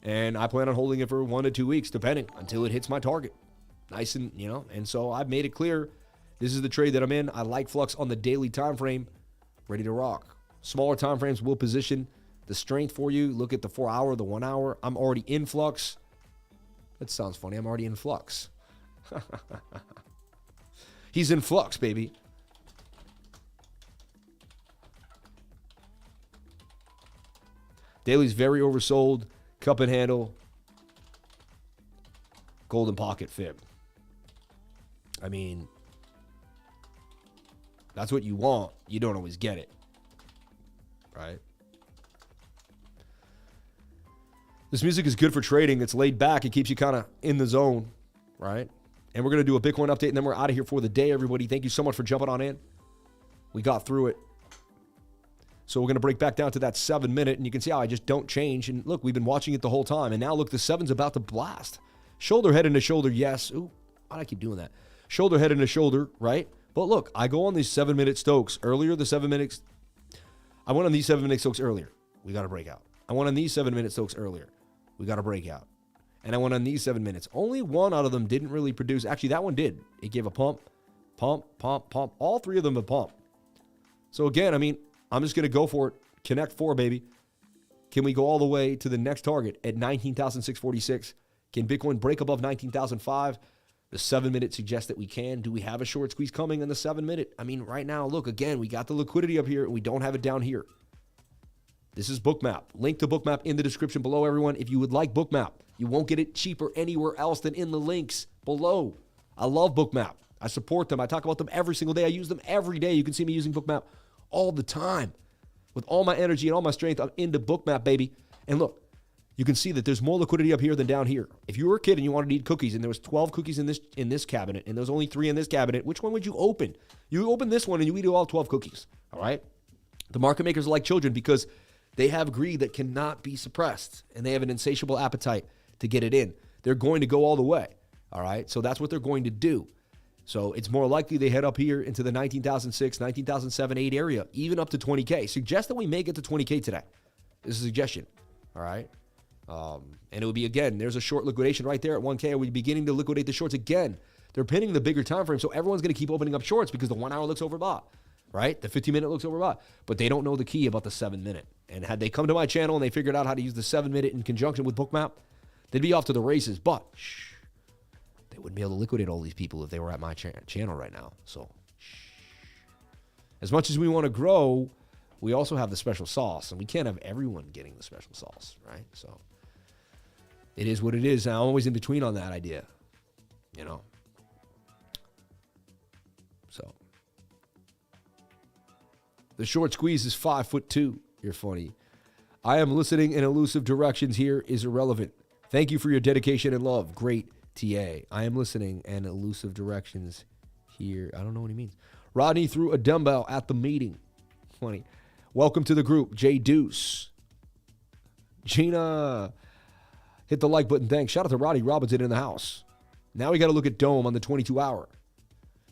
and I plan on holding it for 1 to 2 weeks, depending, until it hits my target. Nice and, you know, and so I've made it clear this is the trade that I'm in. I like Flux on the daily time frame, ready to rock. Smaller time frames will position the strength for you. Look at the 4 hour, the 1 hour. I'm already in Flux. That sounds funny. I'm already in Flux. He's in Flux, baby. Daily's very oversold. Cup and handle. Golden pocket fib. I mean, that's what you want. You don't always get it. Right? This music is good for trading. It's laid back. It keeps you kind of in the zone. Right? And we're going to do a Bitcoin update, and then we're out of here for the day, everybody. Thank you so much for jumping on in. We got through it. So we're going to break back down to that 7-minute, and you can see how I just don't change. And look, we've been watching it the whole time. And now look, the 7's about to blast. Shoulder, head into shoulder, yes. Ooh, why do I keep doing that? Shoulder, head into shoulder, right? But look, I go on these 7-minute Stokes. Earlier, the 7 minutes, I went on these 7-minute Stokes earlier. We got to break out. I went on these 7-minute Stokes earlier. We got to break out. And I went on these 7 minutes. Only one out of them didn't really produce. Actually, that one did. It gave a pump, pump, pump, pump. All three of them a pump. So again, I mean, I'm just going to go for it. Connect 4, baby. Can we go all the way to the next target at 19,646? Can Bitcoin break above 19,005? The 7-minute suggests that we can. Do we have a short squeeze coming in the 7-minute? I mean, right now, look, again, we got the liquidity up here, and we don't have it down here. This is Bookmap. Link to Bookmap in the description below, everyone. If you would like Bookmap, you won't get it cheaper anywhere else than in the links below. I love Bookmap. I support them. I talk about them every single day. I use them every day. You can see me using Bookmap all the time. With all my energy and all my strength, I'm into Bookmap, baby. And look, you can see that there's more liquidity up here than down here. If you were a kid and you wanted to eat cookies and there was 12 cookies in this cabinet and there was only 3 in this cabinet, which one would you open? You open this one and you eat all 12 cookies, all right? The market makers are like children because they have greed that cannot be suppressed, and they have an insatiable appetite to get it in. They're going to go all the way, all right? So that's what they're going to do. So it's more likely they head up here into the 19,006, 19,007, 8 area, even up to 20K. Suggest that we may get to 20K today. This is a suggestion, all right? And it would be, again, there's a short liquidation right there at 1K. Are we beginning to liquidate the shorts again? They're pinning the bigger time frame, so everyone's going to keep opening up shorts because the 1 hour looks overbought, right? The 15-minute looks overbought, but they don't know the key about the 7-minute. And had they come to my channel and they figured out how to use the 7-minute in conjunction with Bookmap, they'd be off to the races. But they wouldn't be able to liquidate all these people if they were at my channel right now. So as much as we want to grow, we also have the special sauce, and we can't have everyone getting the special sauce, right? So it is what it is. And I'm always in between on that idea, you know. So the short squeeze is 5'2". You're funny. I am listening in elusive directions here is irrelevant. Thank you for your dedication and love. Great TA. I am listening and elusive directions here. I don't know what he means. Rodney threw a dumbbell at the meeting. Funny. Welcome to the group. J Deuce. Gina. Hit the like button. Thanks. Shout out to Roddy Robinson in the house. Now we got to look at Dome on the 22-hour.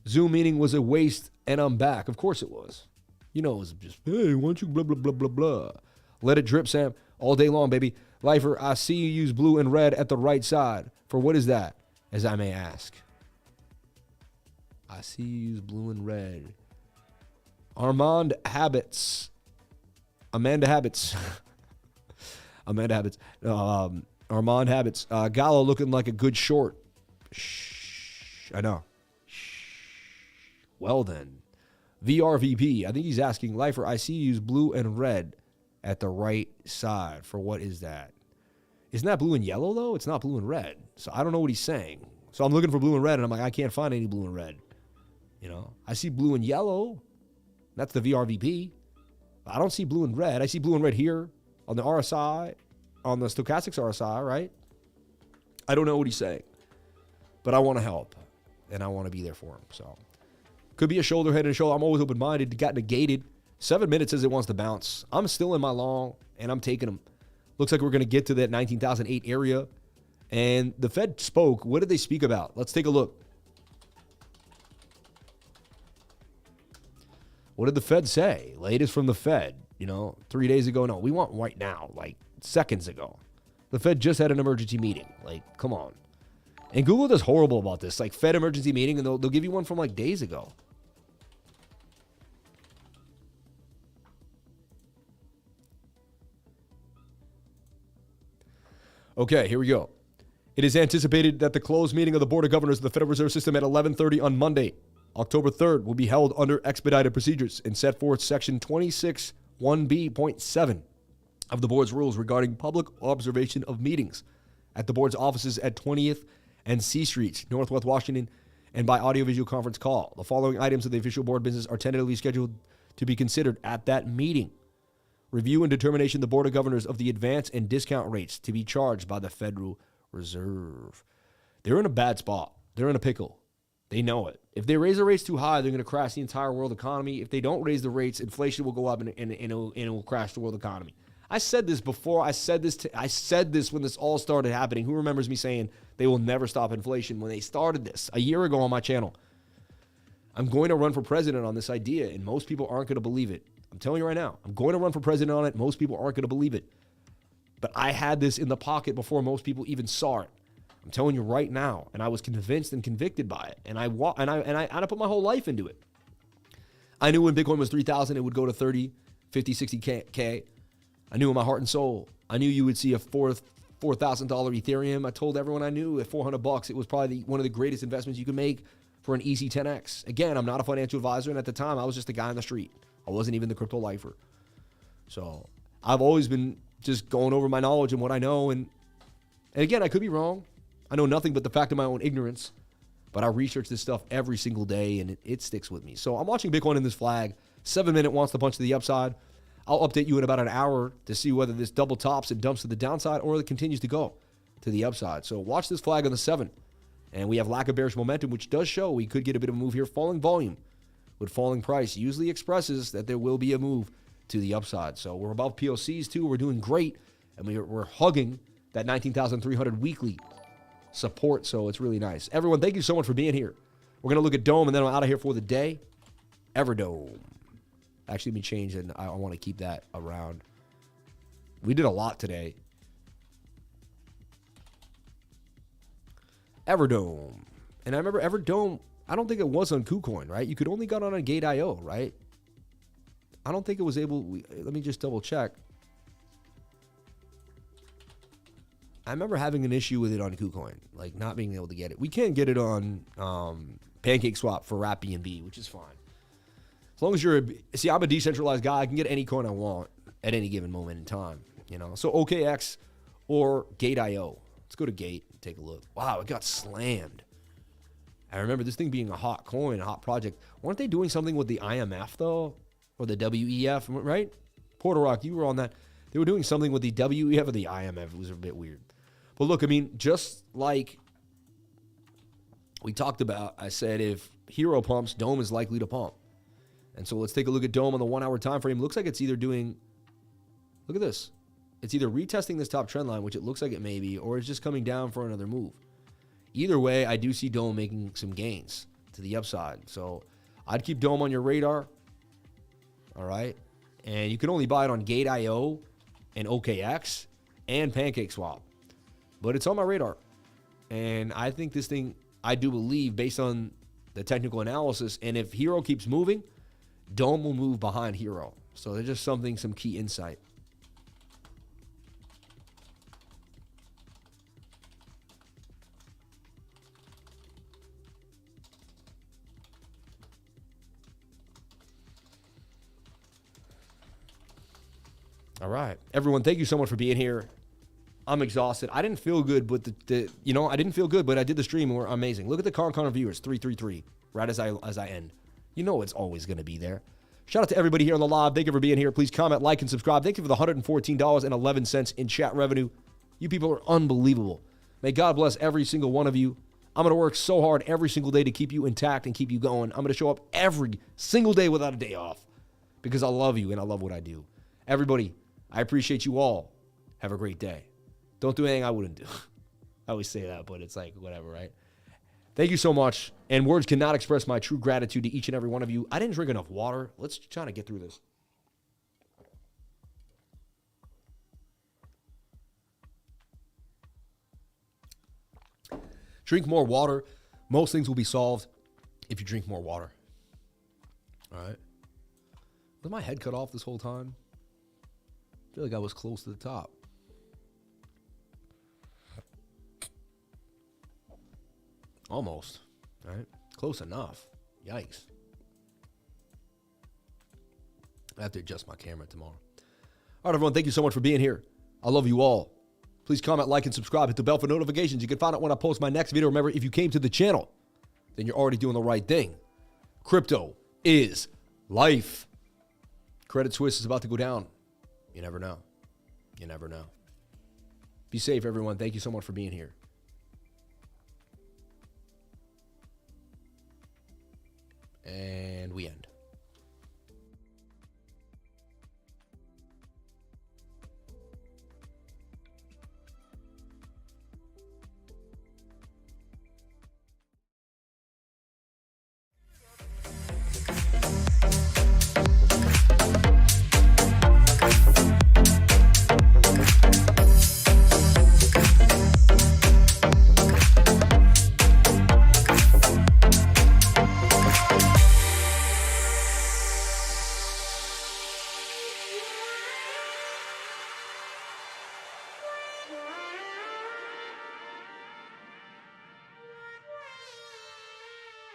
Zoom meeting was a waste, and I'm back. Of course it was. You know, it was just, hey, why don't you blah, blah, blah, blah, blah. Let it drip, Sam. All day long, baby. Lifer, I see you use blue and red at the right side. For what is that, as I may ask? I see you use blue and red. Armand Habits. Amanda Habits. Amanda Habits. Armand Habits. Gallo looking like a good short. Shh. I know. Shh. Well then. VRVP. I think he's asking, Lifer, I see you use blue and red at the right side. For what is that? Isn't that blue and yellow, though? It's not blue and red. So I don't know what he's saying. So I'm looking for blue and red, and I'm like, I can't find any blue and red. You know? I see blue and yellow. That's the VRVP. I don't see blue and red. I see blue and red here on the RSI, on the stochastics RSI, right? I don't know what he's saying. But I want to help, and I want to be there for him. So could be a shoulder, head, and shoulder. I'm always open-minded. It got negated. 7 minutes says it wants to bounce. I'm still in my long, and I'm taking them. Looks like we're going to get to that 19,008 area. And the Fed spoke. What did they speak about? Let's take a look. What did the Fed say? Latest from the Fed, 3 days ago. No, we want right now, like seconds ago. The Fed just had an emergency meeting. Like, come on. And Google does horrible about this. Like, Fed emergency meeting, and they'll give you one from like days ago. Okay, here we go. It is anticipated that the closed meeting of the Board of Governors of the Federal Reserve System at 11:30 on Monday, October 3rd, will be held under expedited procedures and set forth Section 26(1)(b)(7) of the Board's rules regarding public observation of meetings at the Board's offices at 20th and C Streets, Northwest Washington, and by audiovisual conference call. The following items of the official Board business are tentatively scheduled to be considered at that meeting. Review and determination of the Board of Governors of the advance and discount rates to be charged by the Federal Reserve. They're in a bad spot. They're in a pickle. They know it. If they raise the rates too high, they're going to crash the entire world economy. If they don't raise the rates, inflation will go up and it will crash the world economy. I said this before. I said this when this all started happening. Who remembers me saying they will never stop inflation when they started this a year ago on my channel? I'm going to run for president on this idea, and most people aren't going to believe it. I'm telling you right now. I'm going to run for president on it. Most people aren't going to believe it. But I had this in the pocket before most people even saw it. I'm telling you right now, and I was convinced and convicted by it, and I put my whole life into it. I knew when Bitcoin was 3,000, it would go to 30, 50, 60K. I knew in my heart and soul. I knew you would see a $4,000 Ethereum. I told everyone I knew at $400, it was probably one of the greatest investments you could make for an easy 10x. Again, I'm not a financial advisor, and at the time, I was just a guy on the street. I wasn't even the crypto lifer. So I've always been just going over my knowledge and what I know, and again, I could be wrong. I know nothing but the fact of my own ignorance, but I research this stuff every single day, and it sticks with me. So I'm watching Bitcoin in this flag. 7 minute wants to punch to the upside. I'll update you in about an hour to see whether this double tops and dumps to the downside or it continues to go to the upside. So watch this flag on the 7. And we have lack of bearish momentum, which does show we could get a bit of a move here. Falling volume with falling price usually expresses that there will be a move to the upside. So we're above POCs too. We're doing great, and we're hugging that 19,300 weekly support, so it's really nice. Everyone, thank you so much for being here. We're going to look at Dome, and then I'm out of here for the day. Everdome. Actually, let me change it. I want to keep that around. We did a lot today. Everdome. And I remember Everdome, I don't think it was on KuCoin, right? You could only get on Gate.io, right? I don't think it was able. Let me just double check. I remember having an issue with it on KuCoin, like not being able to get it. We can get it on PancakeSwap for Wrap BNB, which is fine. As long as you're see, I'm a decentralized guy. I can get any coin I want at any given moment in time, you know. So OKX or Gate.io. Let's go to Gate and take a look. Wow, it got slammed. I remember this thing being a hot coin, a hot project. Weren't they doing something with the IMF though, or the WEF, right? Porter Rock, you were on that. They were doing something with the WEF or the IMF. It was a bit weird. But look, I mean, just like we talked about, I said if Hero pumps, Dome is likely to pump. And so let's take a look at Dome on the 1 hour time frame. Looks like it's either doing, look at this. It's either retesting this top trend line, which it looks like it may be, or it's just coming down for another move. Either way, I do see Dome making some gains to the upside. So I'd keep Dome on your radar. All right. And you can only buy it on Gate.io and OKX and PancakeSwap. But it's on my radar. And I think this thing, I do believe, based on the technical analysis, and if Hero keeps moving, Dome will move behind Hero. So there's just some key insight. All right. Everyone, thank you so much for being here. I'm exhausted. I didn't feel good, but I didn't feel good, but I did the stream and we're amazing. Look at the Con viewers, 333, right as I end. You know it's always going to be there. Shout out to everybody here on the live. Thank you for being here. Please comment, like, and subscribe. Thank you for the $114.11 in chat revenue. You people are unbelievable. May God bless every single one of you. I'm going to work so hard every single day to keep you intact and keep you going. I'm going to show up every single day without a day off because I love you and I love what I do. Everybody, I appreciate you all. Have a great day. Don't do anything I wouldn't do. I always say that, but it's like, whatever, right? Thank you so much. And words cannot express my true gratitude to each and every one of you. I didn't drink enough water. Let's try to get through this. Drink more water. Most things will be solved if you drink more water. All right. Was my head cut off this whole time? I feel like I was close to the top. Almost, right? Close enough. Yikes. I have to adjust my camera tomorrow. All right, everyone, thank you so much for being here. I love you all. Please comment, like, and subscribe. Hit the bell for notifications. You can find out when I post my next video. Remember, if you came to the channel, then you're already doing the right thing. Crypto is life. Credit Suisse is about to go down. You never know. You never know. Be safe, everyone. Thank you so much for being here. And we end.